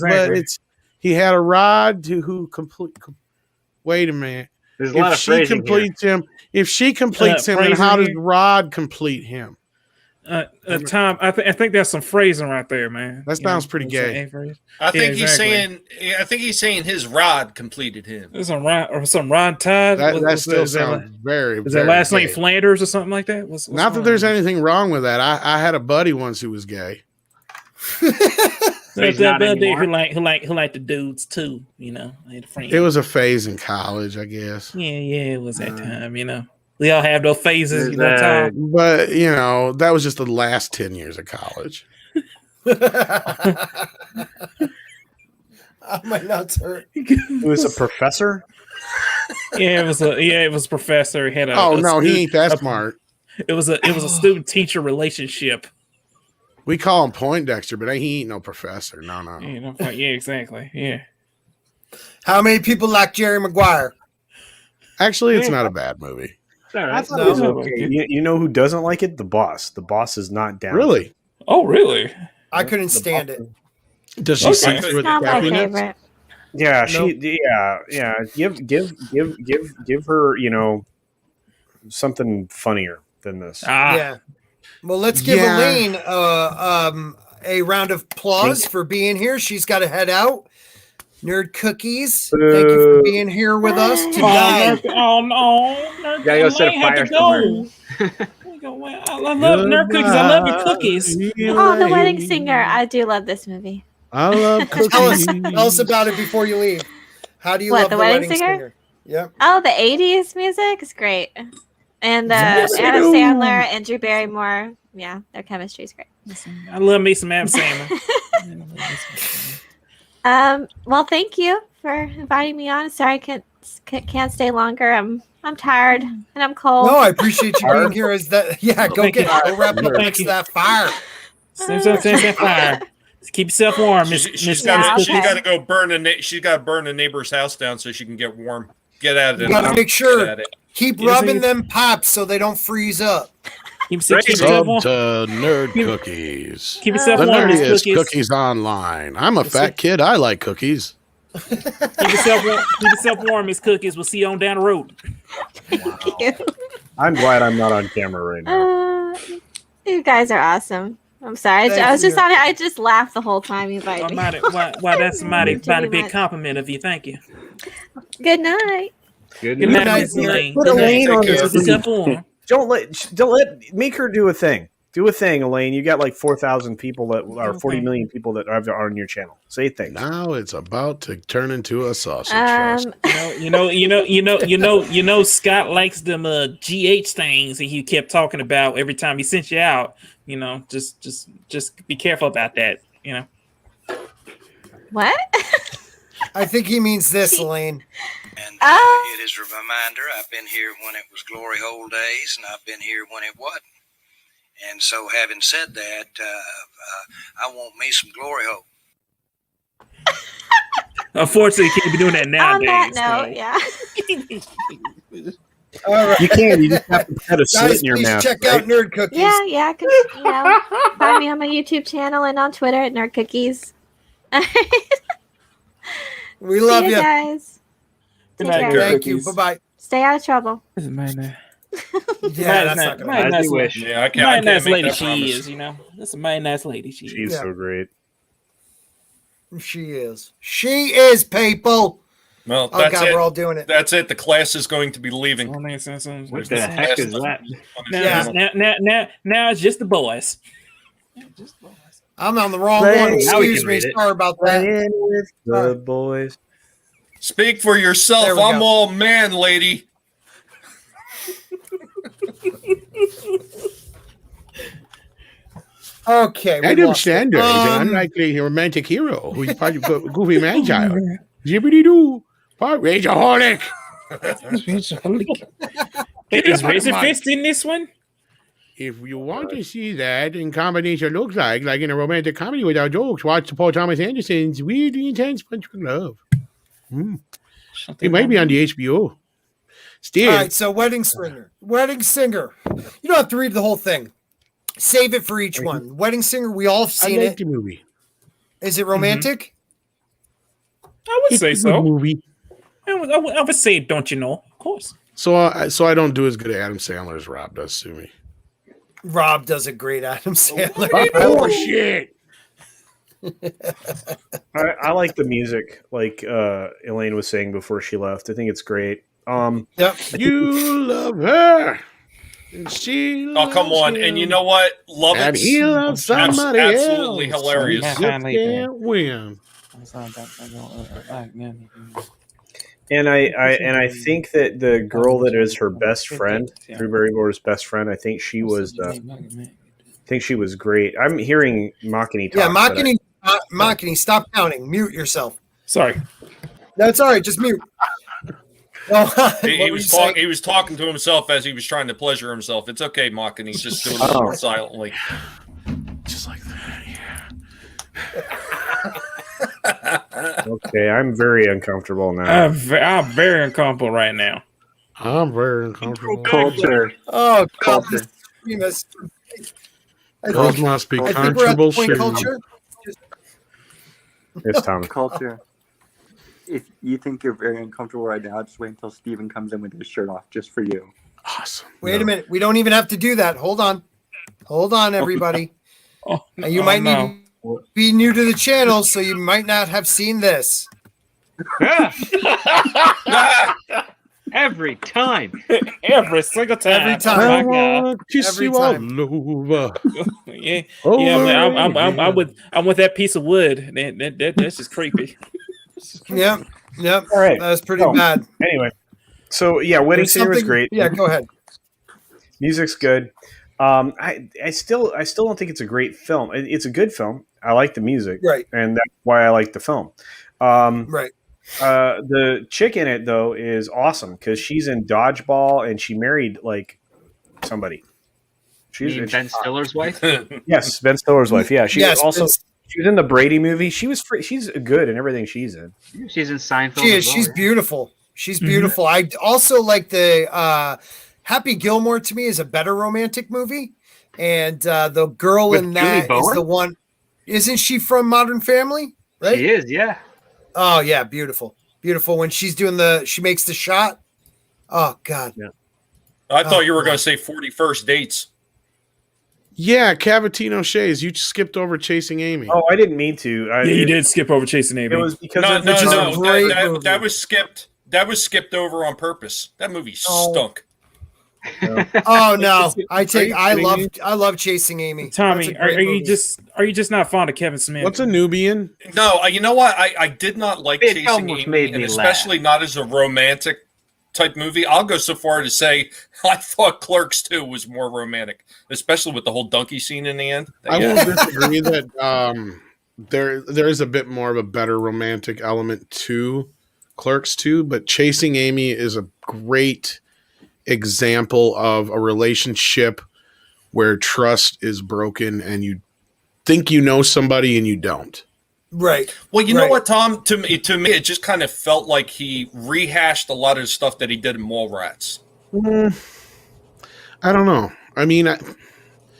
[SPEAKER 15] had a Rod who complete. Wait a minute.
[SPEAKER 7] There's a lot of phrasing
[SPEAKER 15] if she completes him, then how does Rod complete him?
[SPEAKER 8] Tom, I think there's some phrasing right there, man.
[SPEAKER 15] That sounds pretty gay.
[SPEAKER 4] I think he's saying his Rod completed him.
[SPEAKER 8] There's some Rod Todd.
[SPEAKER 15] That still sounds very.
[SPEAKER 8] Is that last name Flanders or something like that? What's
[SPEAKER 15] Not that there's anything wrong with that. I had a buddy once who was gay.
[SPEAKER 8] There's that buddy who liked the dudes too, I had a friend.
[SPEAKER 15] It was a phase in college, I guess.
[SPEAKER 8] Yeah, it was that time, We all have those phases, Tom.
[SPEAKER 15] But that was just the last 10 years of college.
[SPEAKER 1] My nuts hurt.
[SPEAKER 5] It was a professor.
[SPEAKER 8] It was a professor. He had
[SPEAKER 15] he ain't that smart.
[SPEAKER 8] It was a student teacher relationship.
[SPEAKER 15] We call him Poindexter, but he ain't no professor. No.
[SPEAKER 8] Yeah, exactly. Yeah.
[SPEAKER 1] How many people like Jerry Maguire?
[SPEAKER 15] Actually, it's not a bad movie.
[SPEAKER 5] I thought it was okay. You know who doesn't like it? The Boss. The Boss is not down.
[SPEAKER 15] Really?
[SPEAKER 8] Oh, really?
[SPEAKER 1] I couldn't stand it.
[SPEAKER 15] Does she see through
[SPEAKER 6] It's not my favorite.
[SPEAKER 5] Yeah, Give her, something funnier than this.
[SPEAKER 1] Yeah. Well, let's give Elaine a round of applause for being here. She's got to head out. Nerd Cookies, thank you for being here with us tonight.
[SPEAKER 7] Oh no! Gotta go set a fire somewhere.
[SPEAKER 8] I love Nerd Cookies. I love your cookies.
[SPEAKER 6] Oh, The Wedding Singer. I do love this movie.
[SPEAKER 15] I love cookies.
[SPEAKER 1] Tell us about it before you leave. How do you love
[SPEAKER 6] The Wedding Singer?
[SPEAKER 1] Yep.
[SPEAKER 6] Oh, the 80s music is great. And
[SPEAKER 8] Yes, I
[SPEAKER 6] Adam
[SPEAKER 8] do.
[SPEAKER 6] Sandler and Drew Barrymore. Yeah, their chemistry is great.
[SPEAKER 8] I love me some Adam Sandler.
[SPEAKER 6] Well, thank you for inviting me on. Sorry I can't stay longer. I'm tired and I'm cold.
[SPEAKER 1] No, I appreciate you being here. Is that go
[SPEAKER 8] Thank
[SPEAKER 1] get
[SPEAKER 8] you.
[SPEAKER 1] go wrap up next to that fire.
[SPEAKER 8] That fire. Keep yourself warm.
[SPEAKER 4] She's got to go burn she's got to burn the neighbor's house down so she can get warm. Get at it.
[SPEAKER 1] You gotta make sure.
[SPEAKER 4] Get at it.
[SPEAKER 1] Keep rubbing them pops so they don't freeze up.
[SPEAKER 15] Sub to Nerd Cookies.
[SPEAKER 8] Keep yourself
[SPEAKER 15] the
[SPEAKER 8] warm,
[SPEAKER 15] nerdiest
[SPEAKER 8] cookies.
[SPEAKER 15] cookies online. I'm a fat kid. I like cookies.
[SPEAKER 8] Keep yourself warm, Miss Cookies. We'll see you on down the road.
[SPEAKER 5] I'm glad I'm not on camera right now.
[SPEAKER 6] You guys are awesome. I'm sorry. I was just on it. I just laughed the whole time you invited me.
[SPEAKER 8] Wow, that's a mighty big compliment of you. Thank you.
[SPEAKER 6] Good night.
[SPEAKER 8] Good night, Elaine.
[SPEAKER 5] Put Elaine on
[SPEAKER 8] Keep
[SPEAKER 5] this.
[SPEAKER 8] yourself warm.
[SPEAKER 5] Don't let make her do a thing. Do a thing, Elaine. You got like 4,000 people that are 40 million people that are on your channel. Say a thing.
[SPEAKER 15] Now it's about to turn into a sausage fest.
[SPEAKER 8] You know, Scott likes them GH things that he kept talking about every time he sent you out. You know, just be careful about that. You know.
[SPEAKER 6] What?
[SPEAKER 1] I think he means this, Elaine.
[SPEAKER 3] And it is a reminder, I've been here when it was glory hole days, and I've been here when it wasn't. And so, having said that, I want me some glory hole.
[SPEAKER 8] Unfortunately, you can't be doing that nowadays.
[SPEAKER 6] On that note,
[SPEAKER 8] so.
[SPEAKER 1] All right.
[SPEAKER 5] You can. You just have to put a slit
[SPEAKER 1] Guys,
[SPEAKER 5] in your
[SPEAKER 1] please
[SPEAKER 5] mouth.
[SPEAKER 1] check
[SPEAKER 5] right?
[SPEAKER 1] out Nerd Cookies.
[SPEAKER 6] Yeah. Find me on my YouTube channel and on Twitter at Nerd Cookies.
[SPEAKER 1] We love
[SPEAKER 6] See
[SPEAKER 1] you.
[SPEAKER 6] Guys.
[SPEAKER 8] Good
[SPEAKER 6] Take
[SPEAKER 8] night,
[SPEAKER 6] care.
[SPEAKER 1] Thank you. Bye bye.
[SPEAKER 6] Stay out of trouble.
[SPEAKER 8] This is my name.
[SPEAKER 1] Yeah, that's not gonna
[SPEAKER 8] nice
[SPEAKER 9] wish.
[SPEAKER 4] Yeah, I can't.
[SPEAKER 8] Mighty
[SPEAKER 4] I can't
[SPEAKER 8] nice
[SPEAKER 4] make
[SPEAKER 8] lady
[SPEAKER 4] that
[SPEAKER 8] she
[SPEAKER 4] promise.
[SPEAKER 8] is, you know. That's a mighty nice lady she is.
[SPEAKER 5] She's so great.
[SPEAKER 1] She is. She is, people.
[SPEAKER 4] Well,
[SPEAKER 1] Oh,
[SPEAKER 4] that's
[SPEAKER 1] God,
[SPEAKER 4] it.
[SPEAKER 1] we're all doing it.
[SPEAKER 4] That's it. The class is going to be leaving.
[SPEAKER 8] What
[SPEAKER 9] the heck is that?
[SPEAKER 8] Now it's just the boys.
[SPEAKER 1] I'm on the wrong
[SPEAKER 5] Play-
[SPEAKER 1] one.
[SPEAKER 5] Now we
[SPEAKER 1] Excuse
[SPEAKER 5] can
[SPEAKER 1] me.
[SPEAKER 5] read it.
[SPEAKER 1] Sorry about
[SPEAKER 5] Play
[SPEAKER 1] that.
[SPEAKER 5] in with the boys.
[SPEAKER 4] Speak for
[SPEAKER 1] There
[SPEAKER 4] yourself.
[SPEAKER 1] we
[SPEAKER 4] I'm
[SPEAKER 1] go.
[SPEAKER 4] all man, lady.
[SPEAKER 1] Okay. we
[SPEAKER 15] Adam
[SPEAKER 1] lost it.
[SPEAKER 15] Sandler is an unlikely romantic hero who's part of Goofy Man Child. Zippity doo. Rageaholic.
[SPEAKER 8] Is Razor Fist in this one?
[SPEAKER 15] If you want to see that in combination looks like in a romantic comedy without jokes, watch the Paul Thomas Anderson's Weirdly Intense Punch of Love. It might be on the HBO. Still,
[SPEAKER 1] All right. So, Wedding Singer. Wedding Singer. You don't have to read the whole thing. Save it for each one. Wedding Singer. We all have
[SPEAKER 15] I
[SPEAKER 1] seen
[SPEAKER 15] like
[SPEAKER 1] it.
[SPEAKER 15] the movie.
[SPEAKER 1] Is it romantic?
[SPEAKER 8] I would say
[SPEAKER 15] It's a good
[SPEAKER 8] so.
[SPEAKER 15] movie.
[SPEAKER 8] I would say, don't you know? Of course.
[SPEAKER 15] So I don't do as good at Adam Sandler as Rob does to me.
[SPEAKER 1] Rob does a great Adam Sandler.
[SPEAKER 15] Oh shit!
[SPEAKER 5] I like the music, like Elaine was saying before she left. I think it's great.
[SPEAKER 1] Yep.
[SPEAKER 15] You love her, and she.
[SPEAKER 4] Oh, come
[SPEAKER 15] loves
[SPEAKER 4] on.
[SPEAKER 15] him.
[SPEAKER 4] And you know what? Love
[SPEAKER 15] And
[SPEAKER 4] it.
[SPEAKER 15] he loves somebody
[SPEAKER 4] Absolutely
[SPEAKER 15] else.
[SPEAKER 4] hilarious.
[SPEAKER 15] You can't win.
[SPEAKER 5] And I think that the girl that is her best friend, Drew Barrymore's best friend, I think she was great. I'm hearing Machini talk.
[SPEAKER 1] Yeah,
[SPEAKER 5] but
[SPEAKER 1] Machini, stop counting. Mute yourself.
[SPEAKER 8] Sorry.
[SPEAKER 1] That's all right. Just mute.
[SPEAKER 4] He was talking to himself as he was trying to pleasure himself. It's okay, Mock, and he's just doing it silently.
[SPEAKER 15] Just like that,
[SPEAKER 5] Okay, I'm very uncomfortable now.
[SPEAKER 8] I'm very uncomfortable right now.
[SPEAKER 15] I'm very uncomfortable.
[SPEAKER 9] Culture.
[SPEAKER 1] Oh, God.
[SPEAKER 9] Culture.
[SPEAKER 15] Those must be
[SPEAKER 1] I think we're at the
[SPEAKER 15] comfortable
[SPEAKER 1] point
[SPEAKER 15] shoes.
[SPEAKER 1] culture.
[SPEAKER 5] It's Tom.
[SPEAKER 17] Culture. If you think you're very uncomfortable right now, just wait until Steven comes in with his shirt off just for you.
[SPEAKER 15] Awesome.
[SPEAKER 1] Wait a minute. We don't even have to do that. Hold on, everybody. You might need to be new to the channel, so you might not have seen this.
[SPEAKER 7] Every time.
[SPEAKER 8] Every single time.
[SPEAKER 1] Every time.
[SPEAKER 8] Oh my God.
[SPEAKER 15] Kiss
[SPEAKER 1] Every
[SPEAKER 15] you
[SPEAKER 1] time.
[SPEAKER 15] all over.
[SPEAKER 8] Yeah,
[SPEAKER 15] Oh,
[SPEAKER 8] man, I'm with that piece of wood. That's just creepy.
[SPEAKER 1] Yep.
[SPEAKER 5] All right.
[SPEAKER 1] That's pretty
[SPEAKER 5] Oh,
[SPEAKER 1] bad.
[SPEAKER 5] Anyway, so yeah, Wedding
[SPEAKER 1] There's
[SPEAKER 5] Singer was
[SPEAKER 1] something-
[SPEAKER 5] great.
[SPEAKER 1] Yeah, go ahead.
[SPEAKER 5] Music's good. I still don't think it's a great film. It's a good film. I like the music,
[SPEAKER 1] right,
[SPEAKER 5] and that's why I like the film.
[SPEAKER 1] Right.
[SPEAKER 5] The chick in it though is awesome because she's in Dodgeball and she married like somebody.
[SPEAKER 7] She's Ben Stiller's wife.
[SPEAKER 5] Yes, Ben Stiller's wife. Yeah, she
[SPEAKER 1] Yes,
[SPEAKER 5] also she was in the Brady movie. She's good in everything she's in.
[SPEAKER 7] She's in Seinfeld.
[SPEAKER 1] She is. She's beautiful. She's beautiful. I also like the Happy Gilmore. To me, is a better romantic movie, and the girl
[SPEAKER 7] With
[SPEAKER 1] in that
[SPEAKER 7] Julie
[SPEAKER 1] is
[SPEAKER 7] Bowen?
[SPEAKER 1] the one. Isn't she from Modern Family? Right.
[SPEAKER 7] She is. Yeah.
[SPEAKER 1] Oh yeah, beautiful, beautiful. When she's doing she makes the shot. Oh God.
[SPEAKER 5] Yeah.
[SPEAKER 4] I thought you were going to say 41st Dates.
[SPEAKER 15] Yeah, Cavatino Shays. You skipped over Chasing Amy.
[SPEAKER 5] Oh, I didn't mean to.
[SPEAKER 8] You did skip over Chasing Amy.
[SPEAKER 5] It was because
[SPEAKER 4] No,
[SPEAKER 5] of
[SPEAKER 4] that was skipped. That was skipped over on purpose. That movie stunk.
[SPEAKER 1] Oh no, I love Chasing Amy.
[SPEAKER 8] Tommy, are you just not fond of Kevin Smith?
[SPEAKER 15] What's a Nubian?
[SPEAKER 4] No, you know what? I did not like
[SPEAKER 7] It
[SPEAKER 4] Chasing
[SPEAKER 7] almost
[SPEAKER 4] Amy,
[SPEAKER 7] made
[SPEAKER 4] and
[SPEAKER 7] me
[SPEAKER 4] especially not as a romantic type movie. I'll go so far to say I thought Clerks 2 was more romantic, especially with the whole donkey scene in the end.
[SPEAKER 15] I will disagree that there is a bit more of a better romantic element to Clerks 2, but Chasing Amy is a great example of a relationship where trust is broken and you think you know somebody and you don't.
[SPEAKER 1] Right.
[SPEAKER 4] Well, you know what, Tom? To me, it just kind of felt like he rehashed a lot of the stuff that he did in Mallrats.
[SPEAKER 15] I don't know. I mean,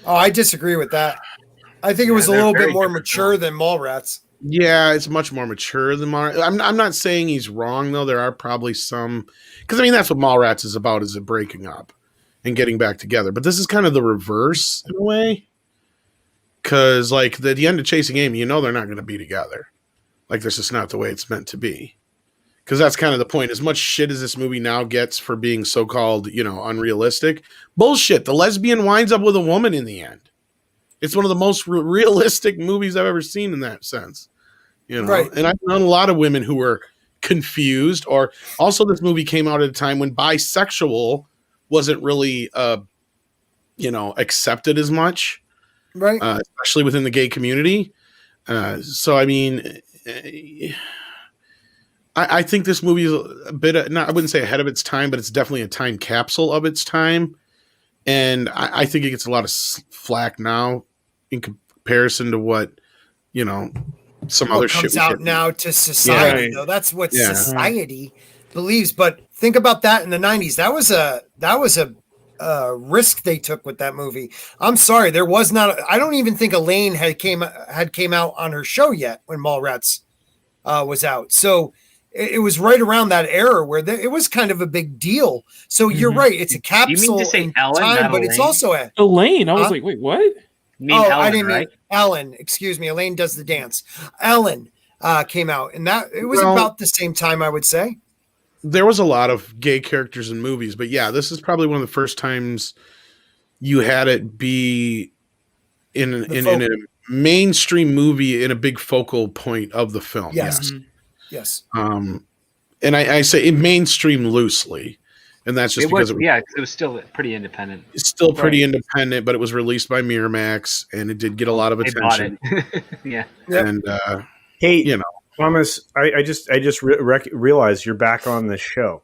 [SPEAKER 1] I disagree with that. I think it was a little bit more mature than Mallrats.
[SPEAKER 15] Yeah, it's much more mature than Mallrats. I'm not saying he's wrong though. There are probably some, because I mean that's what Mallrats is about: is it breaking up and getting back together. But this is kind of the reverse in a way, because like the end of Chasing Amy, you know they're not going to be together. Like this is not the way it's meant to be. Because that's kind of the point. As much shit as this movie now gets for being so-called, unrealistic, bullshit. The lesbian winds up with a woman in the end. It's one of the most realistic movies I've ever seen in that sense.
[SPEAKER 1] Right.
[SPEAKER 15] And I've known a lot of women who were confused, or also this movie came out at a time when bisexual wasn't really, accepted as much.
[SPEAKER 1] Right.
[SPEAKER 15] Especially within the gay community. So, I mean, I think this movie is a bit, I wouldn't say ahead of its time, but it's definitely a time capsule of its time. And I think it gets a lot of flack now in comparison to what, some other shit
[SPEAKER 1] comes out now to society.
[SPEAKER 15] Yeah.
[SPEAKER 1] Though that's what society believes. But think about that in the 90s. That was a risk they took with that movie. I'm sorry, there was not. I don't even think Elaine had came out on her show yet when Mallrats was out. So it was right around that era where it was kind of a big deal. So you're right. It's a capsule
[SPEAKER 7] You mean to say
[SPEAKER 1] in
[SPEAKER 7] Ellen,
[SPEAKER 1] time,
[SPEAKER 7] not
[SPEAKER 1] but it's
[SPEAKER 7] Elaine?
[SPEAKER 1] also a
[SPEAKER 8] Elaine. I was like, wait, what?
[SPEAKER 1] I didn't mean Ellen. Excuse me. Elaine does the dance. Ellen came out, and it was about the same time, I would say.
[SPEAKER 15] There was a lot of gay characters in movies, but yeah, this is probably one of the first times you had it be in a mainstream movie in a big focal point of the film.
[SPEAKER 1] Yes. Yes.
[SPEAKER 15] And I say in mainstream loosely, and that's just because
[SPEAKER 7] it was still pretty independent.
[SPEAKER 15] It's still pretty independent, but it was released by Miramax, and it did get a lot of attention.
[SPEAKER 7] Yeah.
[SPEAKER 15] And
[SPEAKER 5] hey, Thomas, I just realized you're back on this show,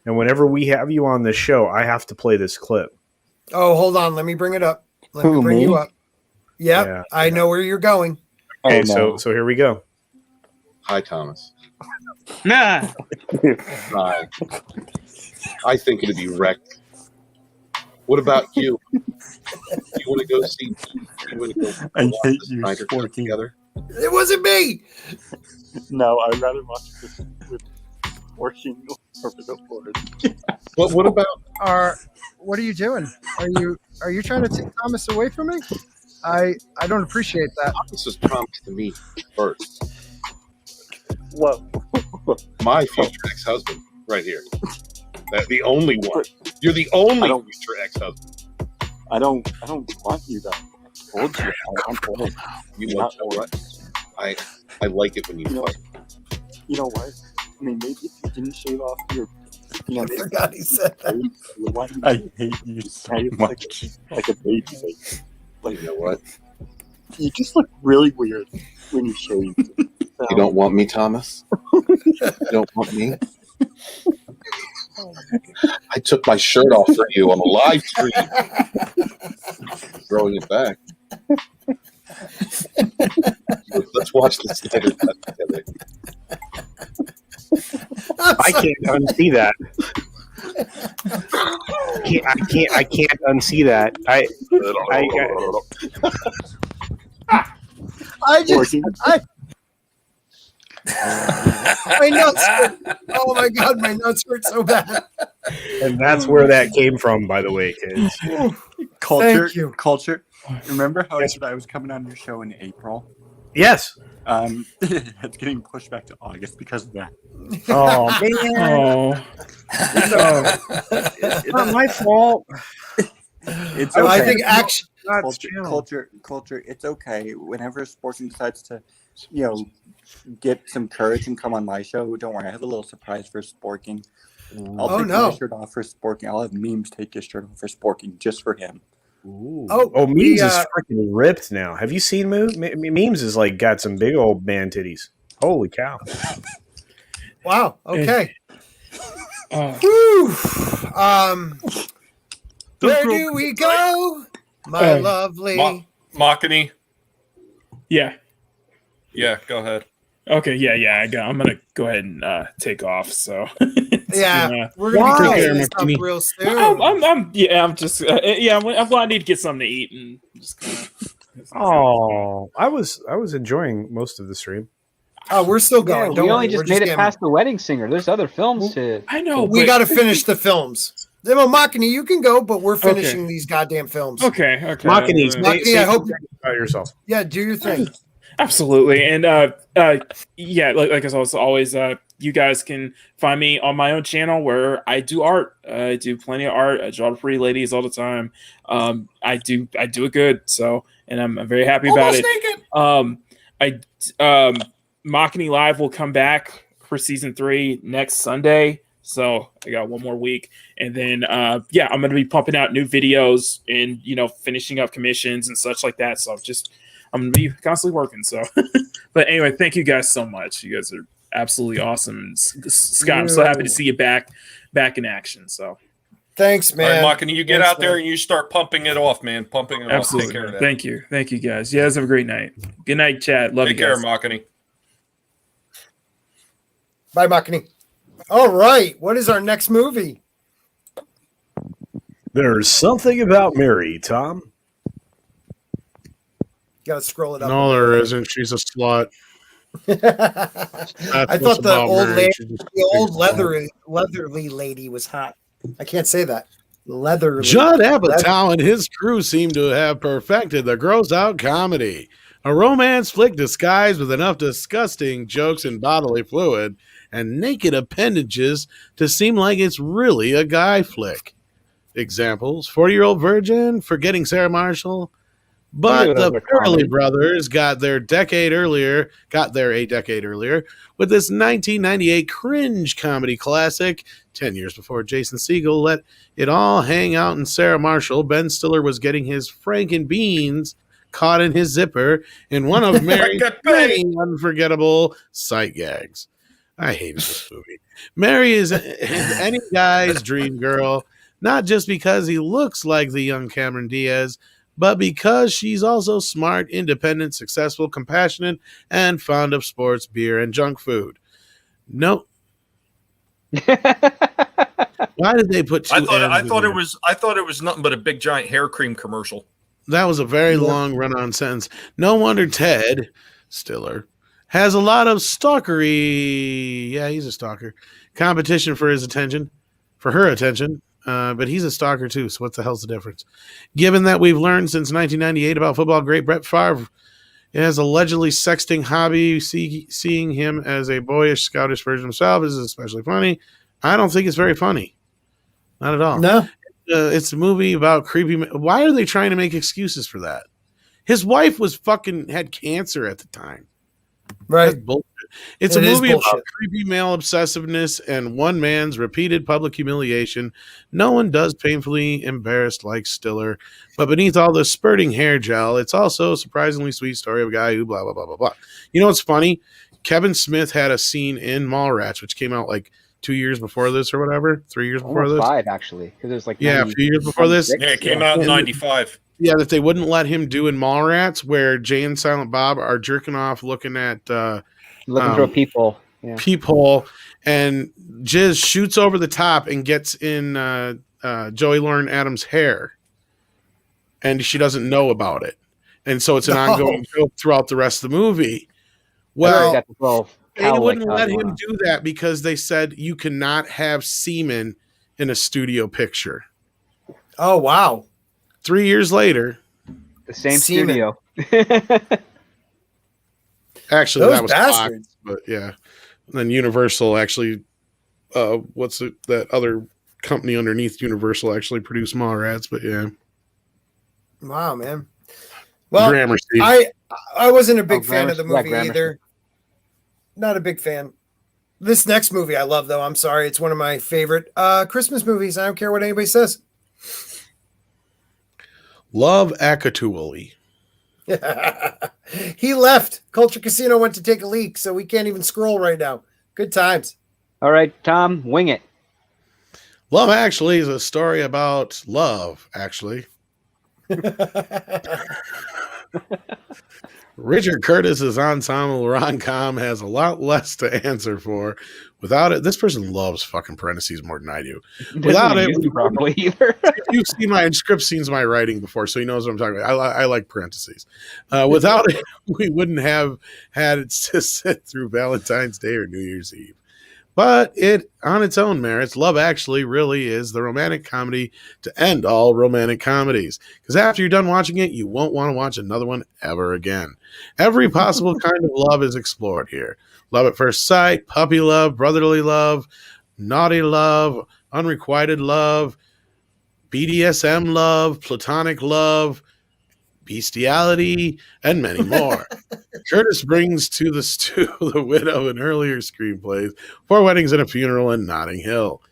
[SPEAKER 5] and whenever we have you on this show, I have to play this clip.
[SPEAKER 1] Oh, hold on. Let me bring it up. Let me bring you up. Yep,
[SPEAKER 5] Yeah.
[SPEAKER 1] I know where you're going.
[SPEAKER 5] Okay, so here we go.
[SPEAKER 2] Hi, Thomas.
[SPEAKER 7] Nah.
[SPEAKER 2] Hi. I think it'd be wrecked. What about you? You want to go see? You want to go?
[SPEAKER 17] I hate you,
[SPEAKER 2] Snyder Cut together.
[SPEAKER 1] It wasn't me.
[SPEAKER 17] No, I'd rather watch this with working or Forward.
[SPEAKER 2] What about?
[SPEAKER 18] What are you doing? Are you trying to take Thomas away from me? I don't appreciate that.
[SPEAKER 2] Thomas was promised to me first.
[SPEAKER 17] What?
[SPEAKER 2] My future ex-husband, right here. The only one. You're the only future ex-husband.
[SPEAKER 17] I don't want you to hold you. I want to hold
[SPEAKER 2] you. Want to what? I like it when you fight.
[SPEAKER 17] You know what? I mean, maybe if you didn't shave off your,
[SPEAKER 1] I forgot he said that.
[SPEAKER 17] I hate you so much. Like a baby face. Like,
[SPEAKER 2] You know what?
[SPEAKER 17] you just look really weird when you shave. So,
[SPEAKER 2] You don't want me, Thomas? You don't want me? I took my shirt off for you on a live stream. Throwing it back. Let's watch this later together.
[SPEAKER 5] I can't unsee that. I can't unsee that.
[SPEAKER 1] My nuts hurt. Oh my god, my nuts hurt so bad.
[SPEAKER 5] And that's where that came from, by the way, kids.
[SPEAKER 17] Culture,
[SPEAKER 1] Thank you.
[SPEAKER 17] culture. Remember how I said I was coming on your show in April?
[SPEAKER 5] Yes.
[SPEAKER 17] It's getting pushed back to August because of that.
[SPEAKER 5] Oh man. It's not my fault.
[SPEAKER 17] It's
[SPEAKER 1] I
[SPEAKER 17] okay.
[SPEAKER 1] think action.
[SPEAKER 17] Culture. It's okay. Whenever Sporting decides to, get some courage and come on my show, don't worry. I have a little surprise for Sporking. I'll take my shirt off for Sporking. I'll have Memes take his shirt off for Sporking just for him.
[SPEAKER 5] Ooh. Oh, Memes is freaking ripped now. Have you seen Memes? Is like got some big old man titties. Holy cow!
[SPEAKER 1] Wow. Okay. Whew. Where do we go, my lovely
[SPEAKER 4] Machini?
[SPEAKER 8] Yeah.
[SPEAKER 4] Yeah, go ahead.
[SPEAKER 8] Okay, I'm gonna go ahead and take off. So
[SPEAKER 1] we're gonna be this up real soon.
[SPEAKER 8] I'm well, I need to get something to eat and just
[SPEAKER 5] I was enjoying most of the stream.
[SPEAKER 1] Oh, we're still going.
[SPEAKER 7] Yeah, we only just made it past The Wedding Singer. There's other films to.
[SPEAKER 8] I know.
[SPEAKER 1] We got to finish the films. Machini, you can go, but we're finishing these goddamn films.
[SPEAKER 8] Okay.
[SPEAKER 1] Machini, I hope
[SPEAKER 5] about yourself.
[SPEAKER 1] Yeah, do your thing.
[SPEAKER 8] Absolutely, and like as always, you guys can find me on my own channel where I do art. I do plenty of art. I draw pretty ladies all the time. I do it good. So, and I'm very happy about it. Machini Live will come back for season 3 next Sunday. So I got one more week, and then I'm going to be pumping out new videos and finishing up commissions and such like that. So I'm going to be constantly working. So, but anyway, thank you guys so much. You guys are absolutely awesome. And Scott, I'm so happy to see you back in action. So
[SPEAKER 1] thanks, man.
[SPEAKER 4] All right, Machini, you get out there and you start pumping it off, man. Pumping it off. Take care of that.
[SPEAKER 8] Thank you, guys. You guys have a great night. Good night, chat. Love you guys.
[SPEAKER 4] Take care, Machini.
[SPEAKER 1] Bye, Machini. All right, what is our next movie?
[SPEAKER 5] There's something about Mary, Tom.
[SPEAKER 1] You gotta scroll it up.
[SPEAKER 15] No, there isn't. She's a slut.
[SPEAKER 1] I thought the old leatherly lady was hot. I can't say that. Leatherly.
[SPEAKER 15] Judd Apatow and his crew seem to have perfected the gross-out comedy. A romance flick disguised with enough disgusting jokes and bodily fluid and naked appendages to seem like it's really a guy flick. Examples: 40-Year-Old Virgin, Forgetting Sarah Marshall. But the Farrelly brothers got there a decade earlier with this 1998 cringe comedy classic. 10 years before Jason Segel let it all hang out in Sarah Marshall, Ben Stiller was getting his Frankenbeans caught in his zipper in one of Mary's many unforgettable sight gags. I hated this movie. Mary is any guy's dream girl, not just because he looks like the young Cameron Diaz, but because she's also smart, independent, successful, compassionate, and fond of sports, beer, and junk food. No. Why did they put two
[SPEAKER 4] I thought it was nothing but a big giant hair cream commercial.
[SPEAKER 15] That was a very long run-on sentence. No wonder Ted Stiller has a lot of stalkery. Yeah, he's a stalker. Competition for her attention. But he's a stalker too, so what the hell's the difference? Given that we've learned since 1998 about football great Brett Favre has allegedly sexting hobby, seeing him as a boyish, scoutish version of himself is especially funny. I don't think it's very funny. Not at all.
[SPEAKER 1] No.
[SPEAKER 15] It's a movie about creepy. Why are they trying to make excuses for that? His wife had cancer at the time.
[SPEAKER 1] Right.
[SPEAKER 15] That's bullshit. It's
[SPEAKER 1] It
[SPEAKER 15] a
[SPEAKER 1] is
[SPEAKER 15] movie about
[SPEAKER 1] bullshit.
[SPEAKER 15] creepy male obsessiveness and one man's repeated public humiliation. No one does painfully embarrassed like Stiller, but beneath all the spurting hair gel, it's also a surprisingly sweet story of a guy who blah, blah, blah, blah, blah. You know what's funny? Kevin Smith had a scene in Mallrats, which came out like 2 years before this or whatever, 3 years before
[SPEAKER 19] Almost
[SPEAKER 15] this.
[SPEAKER 19] 5, actually, because it was like
[SPEAKER 15] Yeah, a few years before this.
[SPEAKER 19] 96.
[SPEAKER 4] Yeah, it came out in 95.
[SPEAKER 15] Yeah, that they wouldn't let him do in Mallrats, where Jay and Silent Bob are jerking off looking at
[SPEAKER 19] Looking through a peephole. Yeah.
[SPEAKER 15] peephole, and Jizz shoots over the top and gets in Joey Lauren Adams' hair, and she doesn't know about it, and so it's an ongoing joke throughout the rest of the movie. Well, they wouldn't let him do that because they said you cannot have semen in a studio picture.
[SPEAKER 1] Oh wow!
[SPEAKER 15] 3 years later,
[SPEAKER 19] the same
[SPEAKER 1] Semen.
[SPEAKER 19] studio.
[SPEAKER 15] Actually,
[SPEAKER 1] Those
[SPEAKER 15] that was
[SPEAKER 1] bastards.
[SPEAKER 15] Fox, but yeah. And then Universal actually, that other company underneath Universal actually produced Mallrats, but yeah.
[SPEAKER 1] Wow, man. Well,
[SPEAKER 15] Gramercy.
[SPEAKER 1] I wasn't a big fan of the
[SPEAKER 19] Gramercy. Yeah,
[SPEAKER 1] movie
[SPEAKER 19] Gramercy.
[SPEAKER 1] either. Not a big fan. This next movie I love, though. I'm sorry. It's one of my favorite Christmas movies. I don't care what anybody says.
[SPEAKER 15] Love Actually.
[SPEAKER 1] He left. Culture Casino went to take a leak, so we can't even scroll right now. Good times.
[SPEAKER 19] All right, Tom, wing it.
[SPEAKER 15] Love Actually is a story about love, actually. Richard Curtis's ensemble rom-com has a lot less to answer for. Without it, this person loves fucking parentheses more than I do. Without it,
[SPEAKER 19] properly either.
[SPEAKER 15] you've seen my script scenes, my writing before, so he knows what I'm talking about. I like parentheses. Without it, we wouldn't have had it to sit through Valentine's Day or New Year's Eve. But it, on its own merits, Love Actually really is the romantic comedy to end all romantic comedies. Because after you're done watching it, you won't want to watch another one ever again. Every possible kind of love is explored here. Love at first sight, puppy love, brotherly love, naughty love, unrequited love, BDSM love, platonic love, bestiality, and many more. Curtis brings to the stew the widow in earlier screenplays, 4 Weddings and a Funeral, and Notting Hill.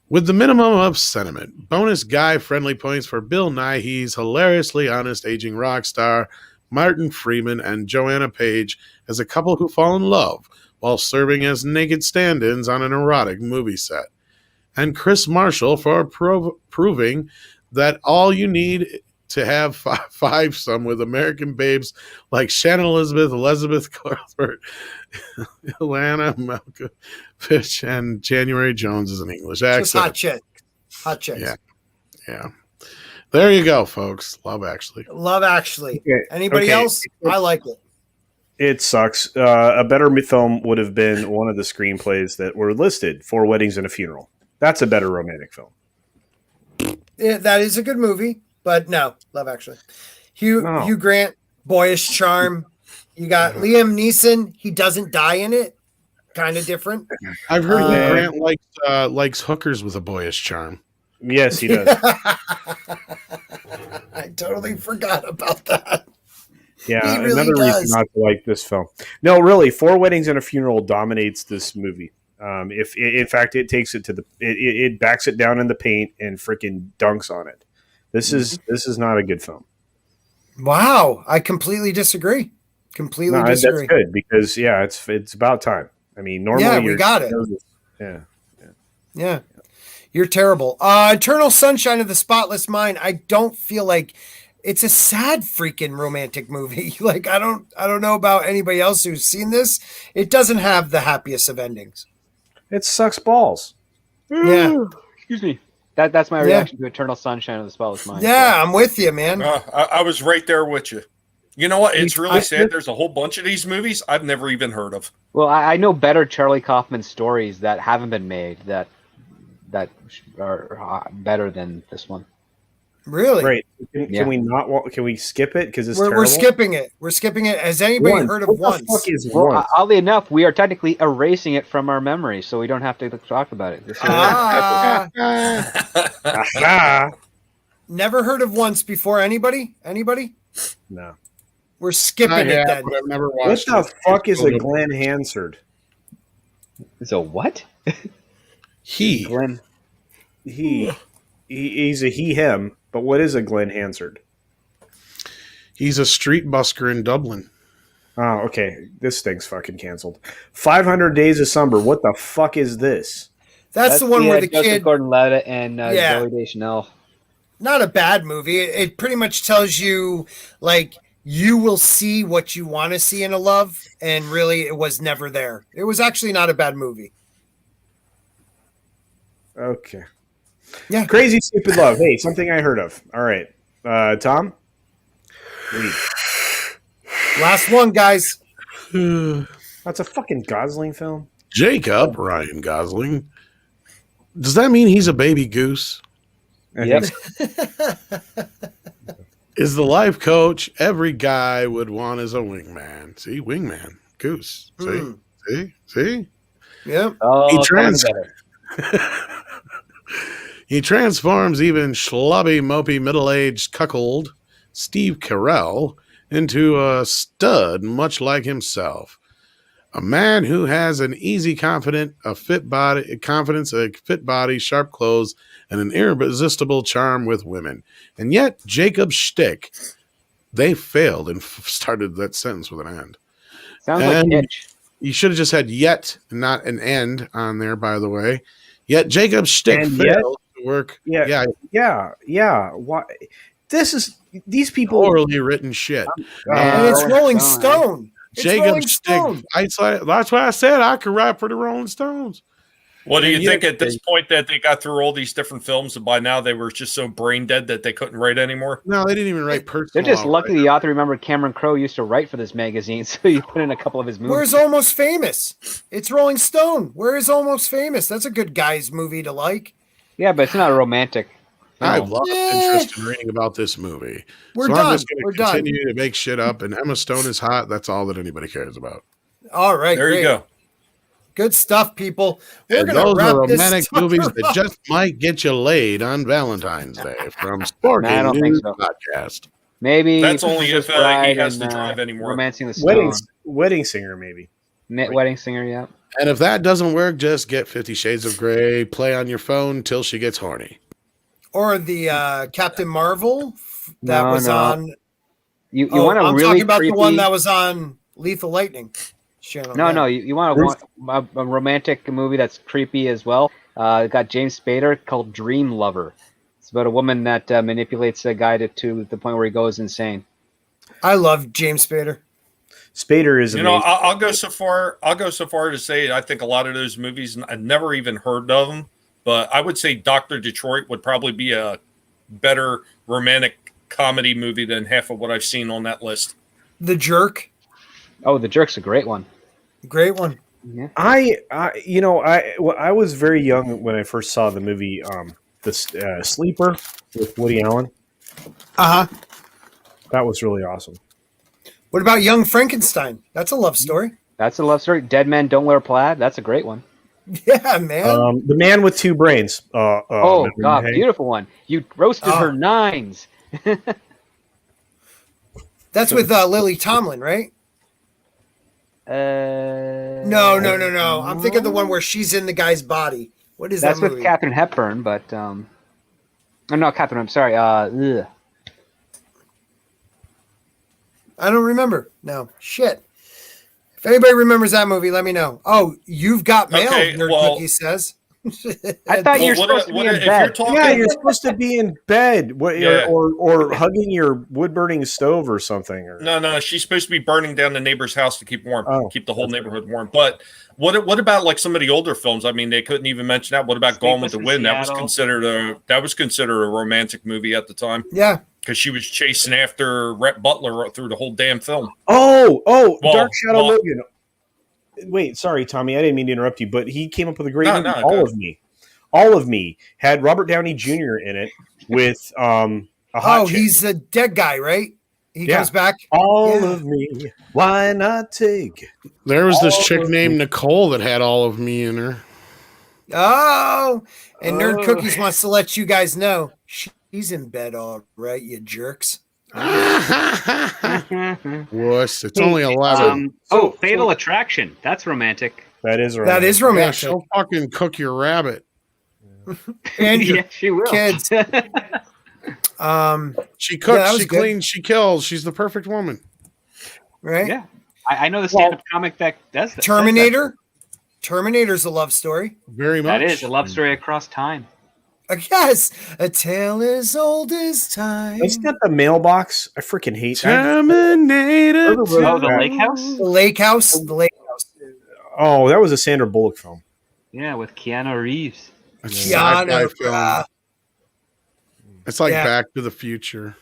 [SPEAKER 15] With the minimum of sentiment, bonus guy-friendly points for Bill Nighy's hilariously honest aging rock star, Martin Freeman and Joanna Page as a couple who fall in love while serving as naked stand-ins on an erotic movie set. And Chris Marshall for proving that all you need to have five-some with American babes like Shannon Elizabeth Cuthbert, Ilana Malkovich, and January Jones is an English accent.
[SPEAKER 1] Just hot chick. Hot chicks.
[SPEAKER 15] Yeah. There you go, folks. Love Actually.
[SPEAKER 1] Love Actually.
[SPEAKER 5] Okay.
[SPEAKER 1] Anybody
[SPEAKER 5] Okay.
[SPEAKER 1] else? I like it.
[SPEAKER 5] It sucks. A better film would have been one of the screenplays that were listed, 4 Weddings and a Funeral. That's a better romantic film.
[SPEAKER 1] Yeah, that is a good movie, but no, Love Actually. Hugh Grant, boyish charm. You got Liam Neeson. He doesn't die in it. Kind of different.
[SPEAKER 15] I've heard Hugh Grant likes hookers with a boyish charm.
[SPEAKER 5] Yes, he does.
[SPEAKER 1] I totally forgot about that.
[SPEAKER 5] Yeah,
[SPEAKER 1] He really
[SPEAKER 5] another reason
[SPEAKER 1] does.
[SPEAKER 5] not to like this film. No, really, 4 Weddings and a Funeral dominates this movie. If in fact it takes it to it backs it down in the paint and freaking dunks on it. This is not a good film.
[SPEAKER 1] Wow, I completely disagree. Completely disagree.
[SPEAKER 5] That's good because it's about time. I mean, normally
[SPEAKER 1] we got it. Yeah. You're terrible. Eternal Sunshine of the Spotless Mind. I don't feel like it's a sad freaking romantic movie. Like I don't know about anybody else who's seen this. It doesn't have the happiest of endings.
[SPEAKER 5] It sucks balls.
[SPEAKER 1] Yeah.
[SPEAKER 19] Excuse me. That's my reaction to Eternal Sunshine of the Spotless Mind.
[SPEAKER 1] Yeah, I'm with you, man.
[SPEAKER 4] I was right there with you. You know what? It's really sad. There's a whole bunch of these movies I've never even heard of.
[SPEAKER 19] Well, I know better Charlie Kaufman stories that haven't been made that are better than this one.
[SPEAKER 1] Really?
[SPEAKER 5] Great. Can we not? Can we skip it because
[SPEAKER 1] we're skipping it? We're skipping it. Has anybody heard of Once?
[SPEAKER 19] Well, oddly enough, we are technically erasing it from our memory, so we don't have to talk about it. This
[SPEAKER 1] Never heard of Once before. Anybody?
[SPEAKER 5] No.
[SPEAKER 1] We're skipping
[SPEAKER 15] I
[SPEAKER 1] it
[SPEAKER 15] have,
[SPEAKER 1] then.
[SPEAKER 15] but I've never
[SPEAKER 5] What
[SPEAKER 15] watched
[SPEAKER 5] the
[SPEAKER 15] it.
[SPEAKER 5] fuck is a Glenn Hansard?
[SPEAKER 19] It's a what?
[SPEAKER 15] He.
[SPEAKER 19] Glenn.
[SPEAKER 5] He's a him, but what is a Glenn Hansard?
[SPEAKER 15] He's a street busker in Dublin.
[SPEAKER 5] Oh, okay. This thing's fucking canceled. 500 Days of Summer. What the fuck is this?
[SPEAKER 1] That's the one where the
[SPEAKER 19] Joseph
[SPEAKER 1] kid.
[SPEAKER 19] Gordon-Levitt and
[SPEAKER 1] Yeah.
[SPEAKER 19] Zoe Deschanel.
[SPEAKER 1] Not a bad movie. It pretty much tells you, like, you will see what you want to see in a love, and really, it was never there. It was actually not a bad movie.
[SPEAKER 5] Okay.
[SPEAKER 1] Yeah.
[SPEAKER 5] Crazy Stupid Love. Hey, something I heard of. All right. Tom? Lead.
[SPEAKER 1] Last one, guys.
[SPEAKER 5] That's a fucking Gosling film.
[SPEAKER 15] Jacob Ryan Gosling. Does that mean he's a baby goose?
[SPEAKER 19] Yep.
[SPEAKER 15] Is the life coach every guy would want as a wingman? See, wingman, goose. See.
[SPEAKER 1] Yep.
[SPEAKER 19] Oh,
[SPEAKER 15] He transforms even schlubby, mopey, middle-aged cuckold Steve Carell into a stud, much like himself. A man who has an easy confidence, a fit body, sharp clothes, and an irresistible charm with women. And yet, Jacob's shtick, they failed and started that sentence with an end.
[SPEAKER 19] Sounds like Hitch.
[SPEAKER 15] You should have just had yet, not an end on there, by the way. Yet Jacob's shtick
[SPEAKER 5] And
[SPEAKER 15] failed to work.
[SPEAKER 5] Yeah. Why? These people
[SPEAKER 15] Poorly written shit.
[SPEAKER 1] And it's Rolling Stone. It's Rolling
[SPEAKER 15] Jacob's
[SPEAKER 1] Stone.
[SPEAKER 15] shtick. That's why I said I could write for the Rolling Stones.
[SPEAKER 4] What do you think at this point that they got through all these different films and by now they were just so brain dead that they couldn't write anymore?
[SPEAKER 15] No, they didn't even write personal.
[SPEAKER 19] They're just lucky the author remembered Cameron Crowe used to write for this magazine, so you put in a couple of his movies.
[SPEAKER 1] Where's Almost Famous? It's Rolling Stone. Where is Almost Famous? That's a good guy's movie to like.
[SPEAKER 19] Yeah, but it's not a romantic.
[SPEAKER 15] I've lost interest in reading about this movie.
[SPEAKER 1] We're
[SPEAKER 15] so
[SPEAKER 1] done.
[SPEAKER 15] I'm just
[SPEAKER 1] We're
[SPEAKER 15] going to continue to make shit up, and Emma Stone is hot. That's all that anybody cares about.
[SPEAKER 1] All right,
[SPEAKER 4] there you go.
[SPEAKER 1] Good stuff, people. We're
[SPEAKER 15] And
[SPEAKER 1] going to
[SPEAKER 15] those
[SPEAKER 1] wrap
[SPEAKER 15] are
[SPEAKER 1] this
[SPEAKER 15] romantic
[SPEAKER 1] sucker
[SPEAKER 15] movies
[SPEAKER 1] up.
[SPEAKER 15] that just might get you laid on Valentine's Day from Sporkerz
[SPEAKER 19] I don't think so.
[SPEAKER 15] Podcast.
[SPEAKER 19] Maybe
[SPEAKER 4] That's only if
[SPEAKER 19] Princess Bride
[SPEAKER 4] he has to
[SPEAKER 19] and,
[SPEAKER 4] drive anymore.
[SPEAKER 19] Romancing the Stone.
[SPEAKER 5] Wedding Singer, maybe.
[SPEAKER 19] Wedding Singer, yeah.
[SPEAKER 15] And if that doesn't work, just get 50 Shades of Grey, play on your phone till she gets horny.
[SPEAKER 1] Or the Captain Marvel that was on.
[SPEAKER 19] You want a
[SPEAKER 1] I'm
[SPEAKER 19] really
[SPEAKER 1] talking about
[SPEAKER 19] creepy...
[SPEAKER 1] the one that was on Lethal Lightning channel.
[SPEAKER 19] No, you want a romantic movie that's creepy as well. It got James Spader called Dream Lover. It's about a woman that manipulates a guy to the point where he goes insane.
[SPEAKER 1] I love James Spader.
[SPEAKER 5] Spader is amazing.
[SPEAKER 4] I'll go so far. I'll go so far to say I think a lot of those movies I've never even heard of them. But I would say Dr. Detroit would probably be a better romantic comedy movie than half of what I've seen on that list.
[SPEAKER 1] The Jerk.
[SPEAKER 19] Oh, The Jerk's a great one.
[SPEAKER 1] Great one.
[SPEAKER 19] Yeah.
[SPEAKER 5] I was very young when I first saw the movie The Sleeper with Woody Allen.
[SPEAKER 1] Uh-huh.
[SPEAKER 5] That was really awesome.
[SPEAKER 1] What about Young Frankenstein? That's a love story.
[SPEAKER 19] That's a love story. Dead Men Don't Wear Plaid. That's a great one.
[SPEAKER 1] Yeah, man.
[SPEAKER 5] The Man with Two Brains.
[SPEAKER 19] Oh, God, beautiful one. You roasted her nines.
[SPEAKER 1] That's with Lily Tomlin, right? No. I'm thinking the one where she's in the guy's body. What is
[SPEAKER 19] That's
[SPEAKER 1] that movie?
[SPEAKER 19] with Katharine Hepburn, but oh, no, Katharine. I'm sorry. Ugh.
[SPEAKER 1] I don't remember. No. Shit. If anybody remembers that movie, let me know. Oh, You've Got Mail, Nerd Cookie says.
[SPEAKER 19] I thought you were supposed to be in bed.
[SPEAKER 5] You're supposed to be in bed, or hugging your wood-burning stove or something. Or...
[SPEAKER 4] No, she's supposed to be burning down the neighbor's house to keep warm, keep the whole neighborhood warm. But what about like some of the older films? I mean, they couldn't even mention that. What about Gone with the Wind? That was considered a romantic movie at the time.
[SPEAKER 1] Yeah,
[SPEAKER 4] because she was chasing after Rhett Butler through the whole damn film.
[SPEAKER 5] Dark Shadow Logan. Wait, sorry, Tommy. I didn't mean to interrupt you, but he came up with a great movie. All of Me had Robert Downey Jr. in it with a hot chick.
[SPEAKER 1] He's a dead guy, right? He comes back.
[SPEAKER 5] All of me. Why not take?
[SPEAKER 15] There was this chick named Nicole that had All of Me in her.
[SPEAKER 1] Oh, and Nerd Cookies wants to let you guys know she's in bed all right, you jerks.
[SPEAKER 15] Wuss, it's only 11.
[SPEAKER 19] Fatal Attraction. That's romantic.
[SPEAKER 5] That is
[SPEAKER 1] That is
[SPEAKER 15] Yeah,
[SPEAKER 1] romantic.
[SPEAKER 15] she'll fucking cook your rabbit.
[SPEAKER 1] And your
[SPEAKER 19] Yeah, she will.
[SPEAKER 1] kids.
[SPEAKER 15] She cooks,
[SPEAKER 1] that was
[SPEAKER 15] she
[SPEAKER 1] good.
[SPEAKER 15] cleans, she kills. She's the perfect woman.
[SPEAKER 1] Right?
[SPEAKER 19] Yeah. I know the stand-up comic that does that.
[SPEAKER 1] Terminator. Terminator's a love story.
[SPEAKER 15] Very much.
[SPEAKER 19] That is a love story across time.
[SPEAKER 1] Yes, a tale as old as time.
[SPEAKER 5] Isn't that the mailbox? I freaking hate
[SPEAKER 15] Terminator.
[SPEAKER 19] Oh, the Lake House?
[SPEAKER 1] The Lake House. The Lake House.
[SPEAKER 5] Oh, that was a Sandra Bullock film.
[SPEAKER 19] Yeah, with Keanu Reeves.
[SPEAKER 1] Keanu.
[SPEAKER 15] It's like
[SPEAKER 1] Yeah.
[SPEAKER 15] Back to the Future.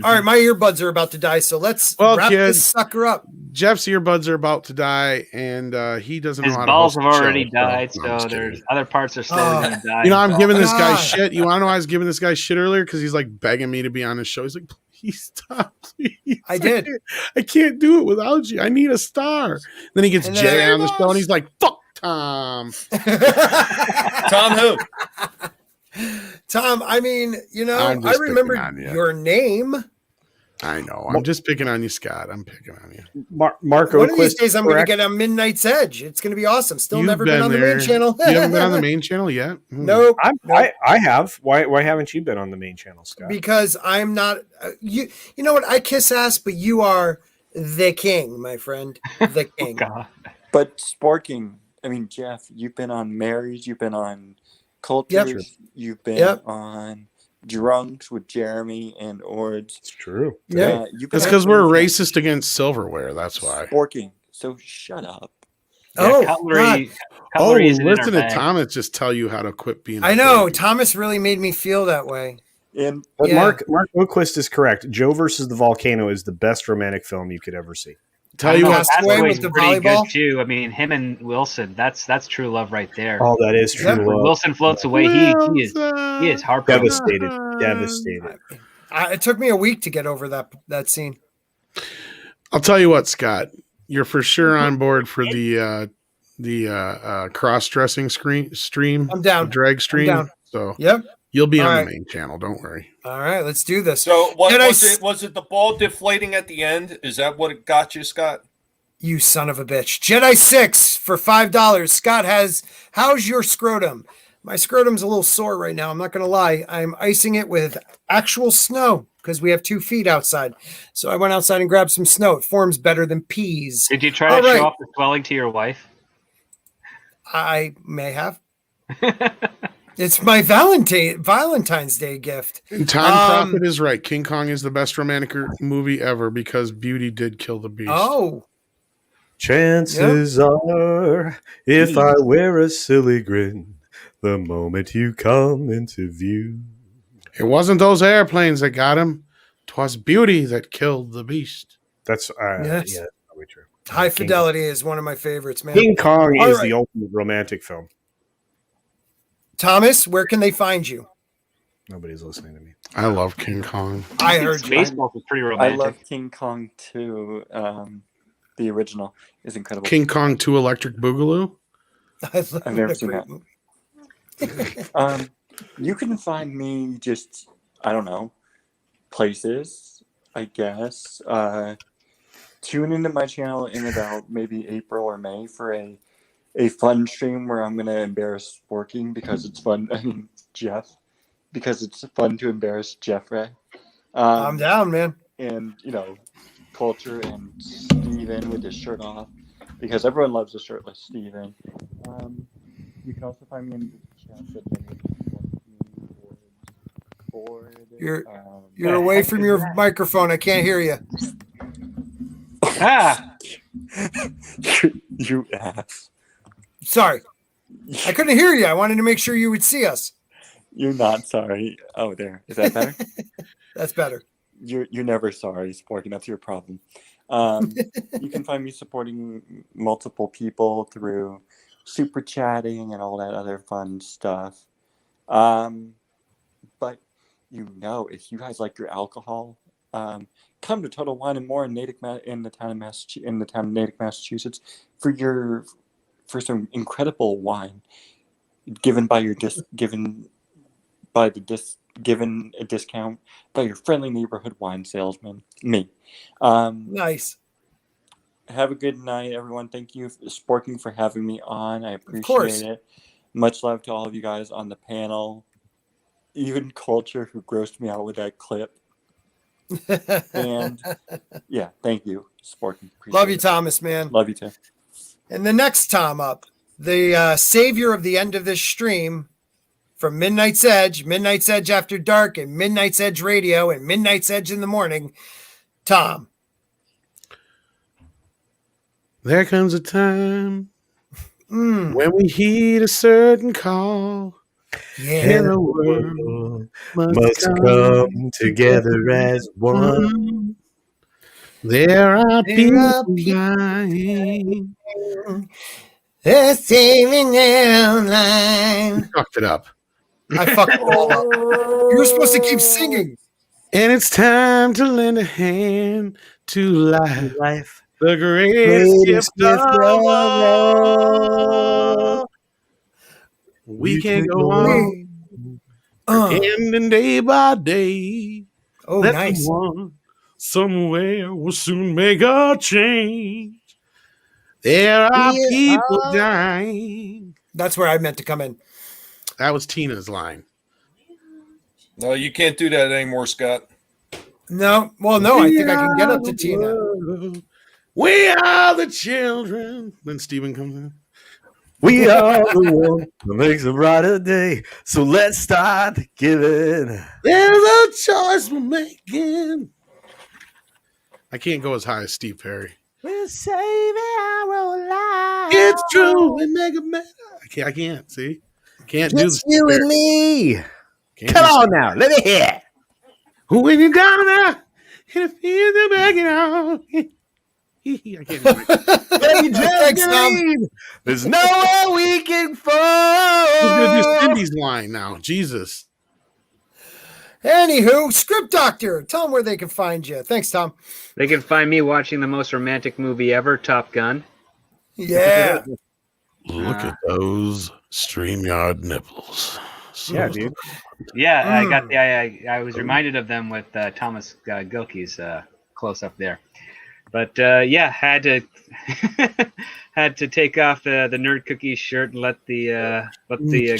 [SPEAKER 1] All right, my earbuds are about to die, so let's wrap
[SPEAKER 15] kids,
[SPEAKER 1] this sucker up.
[SPEAKER 15] Jeff's earbuds are about to die, and he doesn't
[SPEAKER 19] His
[SPEAKER 15] know how
[SPEAKER 19] balls
[SPEAKER 15] to
[SPEAKER 19] have
[SPEAKER 15] host a
[SPEAKER 19] already
[SPEAKER 15] show.
[SPEAKER 19] died,
[SPEAKER 15] No, I'm
[SPEAKER 19] so
[SPEAKER 15] just
[SPEAKER 19] there's
[SPEAKER 15] kidding.
[SPEAKER 19] other parts are slowly going to die.
[SPEAKER 15] You know, I'm giving this guy
[SPEAKER 1] God.
[SPEAKER 15] shit. You want to know why I was giving this guy shit earlier? Because he's like begging me to be on his show. He's like, please stop, please.
[SPEAKER 1] I did.
[SPEAKER 15] I can't do it without you. I need a star. Then he gets
[SPEAKER 1] And
[SPEAKER 15] Jay
[SPEAKER 1] then-
[SPEAKER 15] on the show, and he's like, fuck Tom.
[SPEAKER 4] Tom who?
[SPEAKER 1] Tom, I mean, you know,
[SPEAKER 15] I'm
[SPEAKER 1] I
[SPEAKER 15] just
[SPEAKER 1] remember
[SPEAKER 15] picking on you.
[SPEAKER 1] your name.
[SPEAKER 15] I know. I'm just picking on you, Scott. I'm picking on you.
[SPEAKER 5] Marco
[SPEAKER 1] One of these
[SPEAKER 5] Quist,
[SPEAKER 1] days, I'm going to
[SPEAKER 5] correct?
[SPEAKER 1] get on Midnight's Edge. It's going to be awesome. Still
[SPEAKER 15] You've
[SPEAKER 1] never been on the
[SPEAKER 15] there.
[SPEAKER 1] main channel.
[SPEAKER 15] You haven't been on the main channel yet?
[SPEAKER 1] Nope.
[SPEAKER 5] I have. Why haven't you been on the main channel, Scott?
[SPEAKER 1] Because I'm not. You know what? I kiss ass, but you are the king, my friend. The king.
[SPEAKER 17] But Sporking, I mean, Jeff, you've been on Marys, you've been on Cultures, you've been on Drunks with Jeremy and Ords.
[SPEAKER 5] It's true.
[SPEAKER 15] Yeah.
[SPEAKER 17] you've been
[SPEAKER 15] It's
[SPEAKER 17] on
[SPEAKER 15] because we're
[SPEAKER 17] everything.
[SPEAKER 15] racist against silverware. That's why.
[SPEAKER 17] Sporking, so shut up.
[SPEAKER 1] Oh,
[SPEAKER 19] cutlery.
[SPEAKER 15] Oh,
[SPEAKER 19] Cutlery isn't in
[SPEAKER 15] listen
[SPEAKER 19] our
[SPEAKER 15] to
[SPEAKER 19] bag.
[SPEAKER 15] Thomas just tell you how to quit being.
[SPEAKER 1] I know. Thomas really made me feel that way.
[SPEAKER 17] And
[SPEAKER 5] But Mark Oquist is correct. Joe versus the Volcano is the best romantic film you could ever see.
[SPEAKER 15] Tell you what,
[SPEAKER 1] Castaway with the
[SPEAKER 19] pretty
[SPEAKER 1] volleyball.
[SPEAKER 19] good too. I mean, him and Wilson. That's true love right there.
[SPEAKER 5] Oh, that is true.
[SPEAKER 19] When
[SPEAKER 5] love.
[SPEAKER 19] Wilson floats away. He is heartbroken.
[SPEAKER 5] Devastated.
[SPEAKER 1] It took me a week to get over that scene.
[SPEAKER 15] I'll tell you what, Scott, you're for sure on board for the cross-dressing stream.
[SPEAKER 1] I'm down.
[SPEAKER 15] The drag stream.
[SPEAKER 1] I'm down.
[SPEAKER 15] So
[SPEAKER 1] Yep.
[SPEAKER 15] you'll be
[SPEAKER 1] All
[SPEAKER 15] on
[SPEAKER 1] right.
[SPEAKER 15] the main channel. Don't worry.
[SPEAKER 1] All right, let's do this.
[SPEAKER 4] So what
[SPEAKER 1] Did I
[SPEAKER 4] was it the ball deflating at the end? Is that what it got you, Scott?
[SPEAKER 1] You son of a bitch. Jedi 6 for $5. Scott how's your scrotum? My scrotum's a little sore right now. I'm not going to lie. I'm icing it with actual snow because we have 2 feet outside. So I went outside and grabbed some snow. It forms better than peas.
[SPEAKER 19] Did you try
[SPEAKER 1] All
[SPEAKER 19] to
[SPEAKER 1] right.
[SPEAKER 19] show off the swelling to your wife?
[SPEAKER 1] I may have. It's my Valentine's Day gift.
[SPEAKER 15] And Tom Prophet is right. King Kong is the best romantic movie ever because Beauty did kill the beast.
[SPEAKER 1] Oh.
[SPEAKER 5] Chances are, if I wear a silly grin, the moment you come into view.
[SPEAKER 15] It wasn't those airplanes that got him. 'Twas Beauty that killed the beast.
[SPEAKER 5] That's
[SPEAKER 1] Yes.
[SPEAKER 5] yeah, that's probably true.
[SPEAKER 1] High Fidelity is one of my favorites, man.
[SPEAKER 5] King Kong
[SPEAKER 1] All
[SPEAKER 5] is
[SPEAKER 1] right.
[SPEAKER 5] the ultimate romantic film.
[SPEAKER 1] Thomas, where can they find you?
[SPEAKER 5] Nobody's listening to me.
[SPEAKER 15] I love King Kong.
[SPEAKER 1] I heard you.
[SPEAKER 19] Baseball was pretty
[SPEAKER 17] I
[SPEAKER 19] romantic.
[SPEAKER 17] love King Kong too. The original is incredible.
[SPEAKER 15] King Kong 2 Electric Boogaloo.
[SPEAKER 17] I've never seen that. You can find me just, I don't know, places, I guess. Tune into my channel in about maybe April or May for a fun stream where I'm going to embarrass Sporking because it's fun. I mean, Jeff, because it's fun to embarrass Jeffrey.
[SPEAKER 1] I'm down, man.
[SPEAKER 17] And, you know, Culture and Steven with his shirt off because everyone loves a shirtless Steven. You can also find me in the chat
[SPEAKER 1] You're away from your microphone. I can't hear you.
[SPEAKER 17] You ass.
[SPEAKER 1] Sorry. I couldn't hear you. I wanted to make sure you would see us.
[SPEAKER 17] You're not sorry. Oh, there. Is that better?
[SPEAKER 1] That's better.
[SPEAKER 17] You're never sorry, Sporting. That's your problem. You can find me supporting multiple people through super chatting and all that other fun stuff. But you know, if you guys like your alcohol, come to Total Wine and More in the town of Natick, Massachusetts, for some incredible wine given by the given a discount by your friendly neighborhood wine salesman, me.
[SPEAKER 1] Nice.
[SPEAKER 17] Have a good night, everyone. Thank you, Sporking, for having me on. I
[SPEAKER 1] course.
[SPEAKER 17] appreciate it. Much love to all of you guys on the panel. Even Culture, who grossed me out with that clip. And yeah, thank you, Sporking.
[SPEAKER 1] Love you, Thomas, man.
[SPEAKER 17] Love you too.
[SPEAKER 1] And the next Tom up, the savior of the end of this stream from Midnight's Edge After Dark, and Midnight's Edge Radio, and Midnight's Edge in the Morning, Tom.
[SPEAKER 15] There comes a time when we heed a certain call.
[SPEAKER 5] And the world must come together as one.
[SPEAKER 15] There are people dying.
[SPEAKER 1] They're saving their life.
[SPEAKER 15] Fucked it up.
[SPEAKER 1] I fucked it all up. You were supposed to keep singing.
[SPEAKER 15] And it's time to lend a hand to life. The greatest gift of all. We can go on ending day by day.
[SPEAKER 1] Oh,
[SPEAKER 15] Let
[SPEAKER 1] nice.
[SPEAKER 15] someone somewhere will soon make a change. There are people dying.
[SPEAKER 1] That's where I meant to come in.
[SPEAKER 15] That was Tina's line.
[SPEAKER 4] No, you can't do that anymore, Scott.
[SPEAKER 1] No, well, no, I think I can get up to Tina.
[SPEAKER 15] We are the children. Then Steven comes in.
[SPEAKER 5] We are the one that makes a brighter day. So let's start giving.
[SPEAKER 15] There's a choice we're making. I can't go as high as Steve Perry.
[SPEAKER 5] We're saving our lives.
[SPEAKER 15] It's true. We make it better. I can't. See? Can't do
[SPEAKER 5] Just
[SPEAKER 15] this.
[SPEAKER 5] you and me.
[SPEAKER 15] Can't
[SPEAKER 5] Come
[SPEAKER 15] do
[SPEAKER 5] on now. Let me hear it.
[SPEAKER 15] When you're down there, and feel the backing out. I can't do it.
[SPEAKER 5] Baby,
[SPEAKER 1] Thanks, Tom.
[SPEAKER 5] There's nowhere we can fall.
[SPEAKER 15] We're going to do Cindy's line now. Jesus.
[SPEAKER 1] Anywho, Script Doctor, tell them where they can find you. Thanks, Tom.
[SPEAKER 7] They can find me watching the most romantic movie ever, Top Gun.
[SPEAKER 1] Yeah.
[SPEAKER 15] Look at those StreamYard nipples.
[SPEAKER 5] Yeah, dude.
[SPEAKER 7] Yeah, I got the. I was reminded of them with Thomas Gilkey's close up there, but yeah, had to had to take off the Nerd Cookie shirt and let the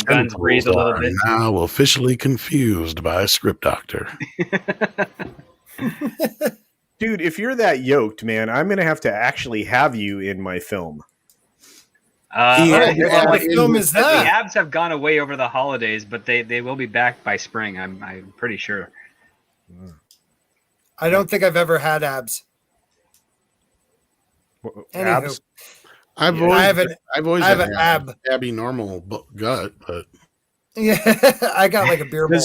[SPEAKER 7] guns breathe a little bit.
[SPEAKER 15] Now officially confused by a Script Doctor.
[SPEAKER 5] Dude, if you're that yoked, man, I'm gonna have to actually have you in my film.
[SPEAKER 1] What film is
[SPEAKER 7] The
[SPEAKER 1] that?
[SPEAKER 7] abs have gone away over the holidays, but they will be back by spring. I'm pretty sure.
[SPEAKER 1] I don't think I've ever had abs.
[SPEAKER 5] Abs?
[SPEAKER 15] I've
[SPEAKER 1] I have
[SPEAKER 15] always
[SPEAKER 1] an
[SPEAKER 15] had
[SPEAKER 1] ab.
[SPEAKER 15] abby normal gut, but
[SPEAKER 1] Yeah, I got like a beer bowl.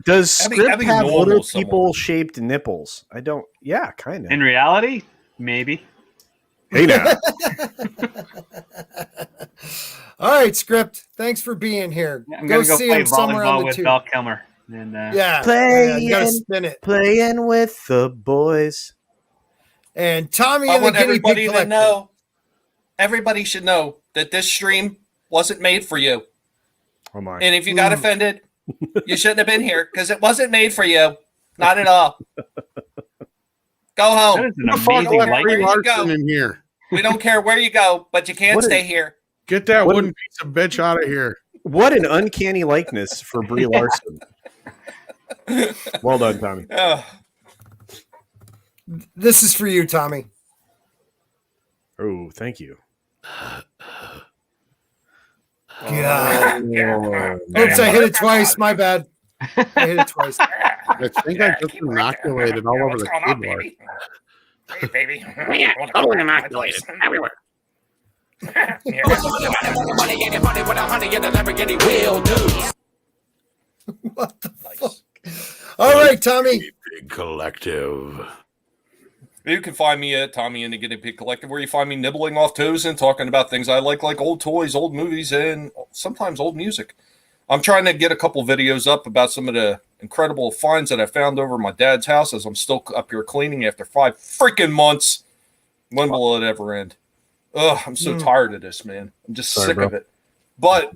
[SPEAKER 5] Does
[SPEAKER 4] Abby
[SPEAKER 5] Script have
[SPEAKER 4] normal
[SPEAKER 5] little
[SPEAKER 4] somewhat.
[SPEAKER 5] people-shaped nipples? I don't. Yeah, kind of.
[SPEAKER 7] In reality, maybe.
[SPEAKER 5] Hey now.
[SPEAKER 1] All right, Script. Thanks for being here.
[SPEAKER 7] I'm gonna go
[SPEAKER 1] see
[SPEAKER 7] play
[SPEAKER 1] him somewhere on
[SPEAKER 7] volleyball
[SPEAKER 1] the
[SPEAKER 7] with
[SPEAKER 1] tube.
[SPEAKER 7] Val Kilmer. And
[SPEAKER 1] Yeah, you gotta spin it.
[SPEAKER 5] Playing with the boys.
[SPEAKER 1] And Tommy
[SPEAKER 4] I
[SPEAKER 1] and the
[SPEAKER 4] want
[SPEAKER 1] guinea
[SPEAKER 4] everybody
[SPEAKER 1] pig
[SPEAKER 4] to
[SPEAKER 1] collector.
[SPEAKER 4] know. Everybody should know that this stream wasn't made for you.
[SPEAKER 5] Oh my.
[SPEAKER 4] And if you got offended, you shouldn't have been here because it wasn't made for you. Not at all. Go home.
[SPEAKER 7] That is an
[SPEAKER 15] Fuck,
[SPEAKER 7] amazing
[SPEAKER 15] let
[SPEAKER 7] light.
[SPEAKER 15] Brie
[SPEAKER 4] Where you go?
[SPEAKER 15] Larson in here.
[SPEAKER 4] We don't care where you go, but you can't
[SPEAKER 5] What
[SPEAKER 4] stay
[SPEAKER 5] is-
[SPEAKER 4] here.
[SPEAKER 15] Get that
[SPEAKER 5] What-
[SPEAKER 15] wooden piece of bitch out of here.
[SPEAKER 5] What an uncanny likeness for Brie Larson. Well done, Tommy.
[SPEAKER 4] Ugh.
[SPEAKER 1] This is for you, Tommy.
[SPEAKER 5] Oh, thank you.
[SPEAKER 1] God.
[SPEAKER 5] Oh,
[SPEAKER 1] Oops, I hit it twice. My bad. I hit it twice.
[SPEAKER 15] I think I just inoculated all over
[SPEAKER 4] What's
[SPEAKER 15] the
[SPEAKER 4] going on,
[SPEAKER 15] keyboard.
[SPEAKER 4] baby? Hey, baby.
[SPEAKER 11] Totally inoculated everywhere.
[SPEAKER 1] What the fuck? All right, Tommy.
[SPEAKER 15] Big collective.
[SPEAKER 4] You can find me at Tommy and the Guinea Pig Collective, where you find me nibbling off toes and talking about things I like old toys, old movies, and sometimes old music. I'm trying to get a couple videos up about some of the incredible finds that I found over my dad's house as I'm still up here cleaning after 5 freaking months. When will it ever end? Ugh, I'm so tired of this, man. I'm just
[SPEAKER 5] Sorry,
[SPEAKER 4] sick
[SPEAKER 5] bro.
[SPEAKER 4] of it. But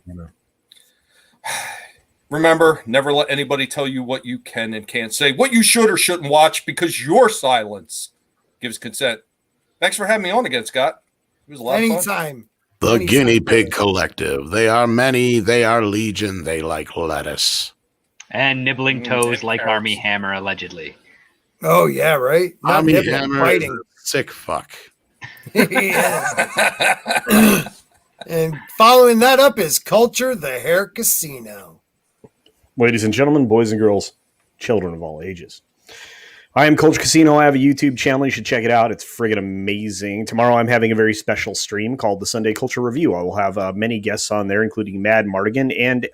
[SPEAKER 4] Remember, never let anybody tell you what you can and can't say, what you should or shouldn't watch, because your silence gives consent. Thanks for having me on again, Scott. It was a lot of fun.
[SPEAKER 1] Anytime.
[SPEAKER 15] The Guinea Pig Collective. They are many. They are legion. They like lettuce.
[SPEAKER 7] And nibbling toes like Army Hammer, allegedly.
[SPEAKER 1] Oh, yeah, right? Not
[SPEAKER 15] Army
[SPEAKER 1] nibbling,
[SPEAKER 15] Hammer,
[SPEAKER 1] biting.
[SPEAKER 15] sick fuck.
[SPEAKER 1] Yeah. And following that up is Culture, the Hair Casino.
[SPEAKER 5] Ladies and gentlemen, boys and girls, children of all ages. I am Culture Casino. I have a YouTube channel. You should check it out. It's friggin' amazing. Tomorrow I'm having a very special stream called the Sunday Culture Review. I will have many guests on there, including Mad Mardigan and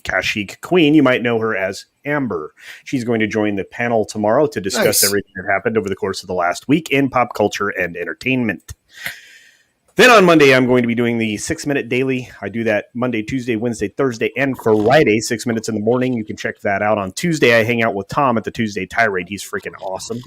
[SPEAKER 5] Kashyyyk Queen. You might know her as Amber. She's going to join the panel tomorrow to discuss everything that happened over the course of the last week in pop culture and entertainment. Then on Monday, I'm going to be doing the 6-minute daily. I do that Monday, Tuesday, Wednesday, Thursday, and Friday, 6 minutes in the morning. You can check that out. On Tuesday, I hang out with Tom at the Tuesday Tirade. He's freaking awesome.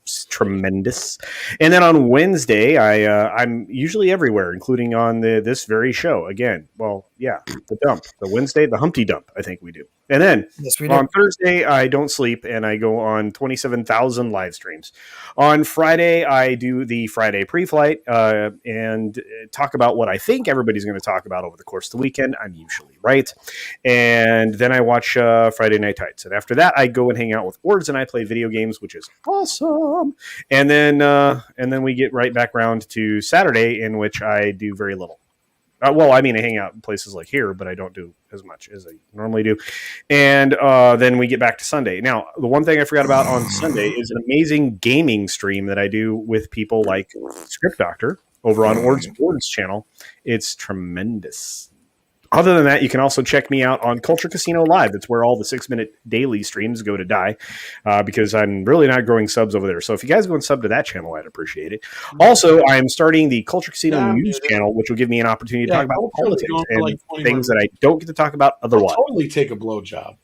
[SPEAKER 5] It's tremendous. And then on Wednesday, I'm usually everywhere, including on this very show. Again, well, yeah, the dump. The Wednesday, the Humpty Dump, I think we do. And then on Thursday, I don't sleep, and I go on 27,000 live streams. On Friday, I do the Friday pre-flight and talk about what I think everybody's going to talk about over the course of the weekend. I'm usually right. And then I watch Friday Night Tights. And after that, I go and hang out with Ords, and I play video games, which is awesome. And then we get right back around to Saturday, in which I do very little. I hang out in places like here, but I don't do as much as I normally do. And then we get back to Sunday. Now, the one thing I forgot about on Sunday is an amazing gaming stream that I do with people like Script Doctor over on OrdsBored's channel. It's tremendous. Other than that, you can also check me out on Culture Casino Live. That's where all the 6-minute daily streams go to die because I'm really not growing subs over there. So if you guys go and sub to that channel, I'd appreciate it. Also, I'm starting the Culture Casino News channel, which will give me an opportunity to talk about politics and things that I don't get to talk about otherwise.
[SPEAKER 15] I'll totally take a blowjob.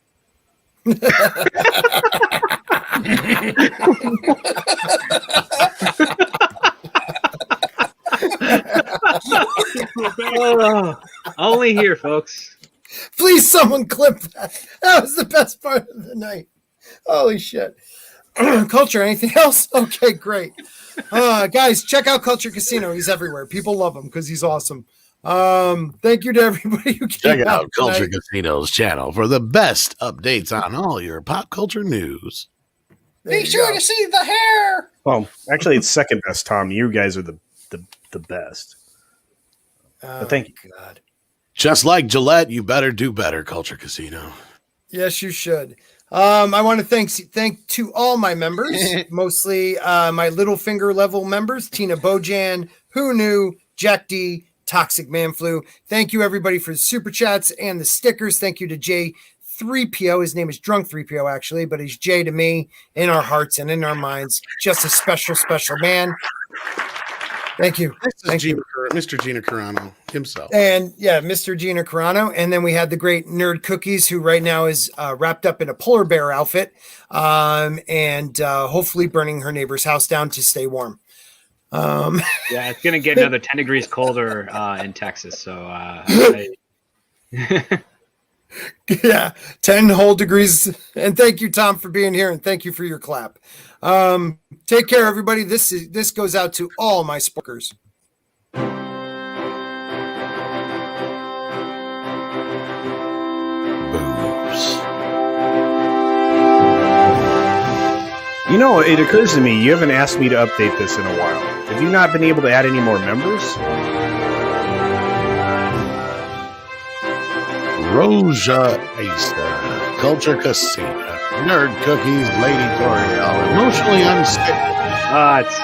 [SPEAKER 7] Only here, folks.
[SPEAKER 1] Please, someone clip that. That was the best part of the night. Holy shit. Culture, anything else? Okay, great. Guys, check out Culture Casino. He's everywhere. People love him because he's awesome. Thank you to everybody who came
[SPEAKER 15] Check out Culture Casino's channel for the best updates on all your pop culture news.
[SPEAKER 1] Be sure to see the hair.
[SPEAKER 5] Well, actually, it's second best, Tom. You guys are the best. But thank you.
[SPEAKER 1] God.
[SPEAKER 15] Just like Gillette, you better do better, Culture Casino.
[SPEAKER 1] Yes, you should. I want to thank to all my members, mostly my little finger level members, Tina Bojan, Who Knew, Jack D, Toxic Man Flu. Thank you, everybody, for the super chats and the stickers. Thank you to J3PO. His name is Drunk 3PO, actually, but he's J to me in our hearts and in our minds. Just a special, special man. Thank you.
[SPEAKER 15] Mr. Gina Carano himself.
[SPEAKER 1] And yeah, Mr. Gina Carano. And then we had the great Nerd Cookies, who right now is wrapped up in a polar bear outfit and hopefully burning her neighbor's house down to stay warm.
[SPEAKER 7] Yeah, it's going to get another 10 degrees colder in Texas. So,
[SPEAKER 1] yeah, 10 whole degrees. And thank you, Tom, for being here. And thank you for your clap. Take care, everybody. This goes out to all my Sporkerz.
[SPEAKER 5] You know, it occurs to me, you haven't asked me to update this in a while. Have you not been able to add any more members?
[SPEAKER 15] Rousa Eisa, Culture Casino, Nerd Cookies, Lady Tauriel, Emotionally Unstable.
[SPEAKER 7] It's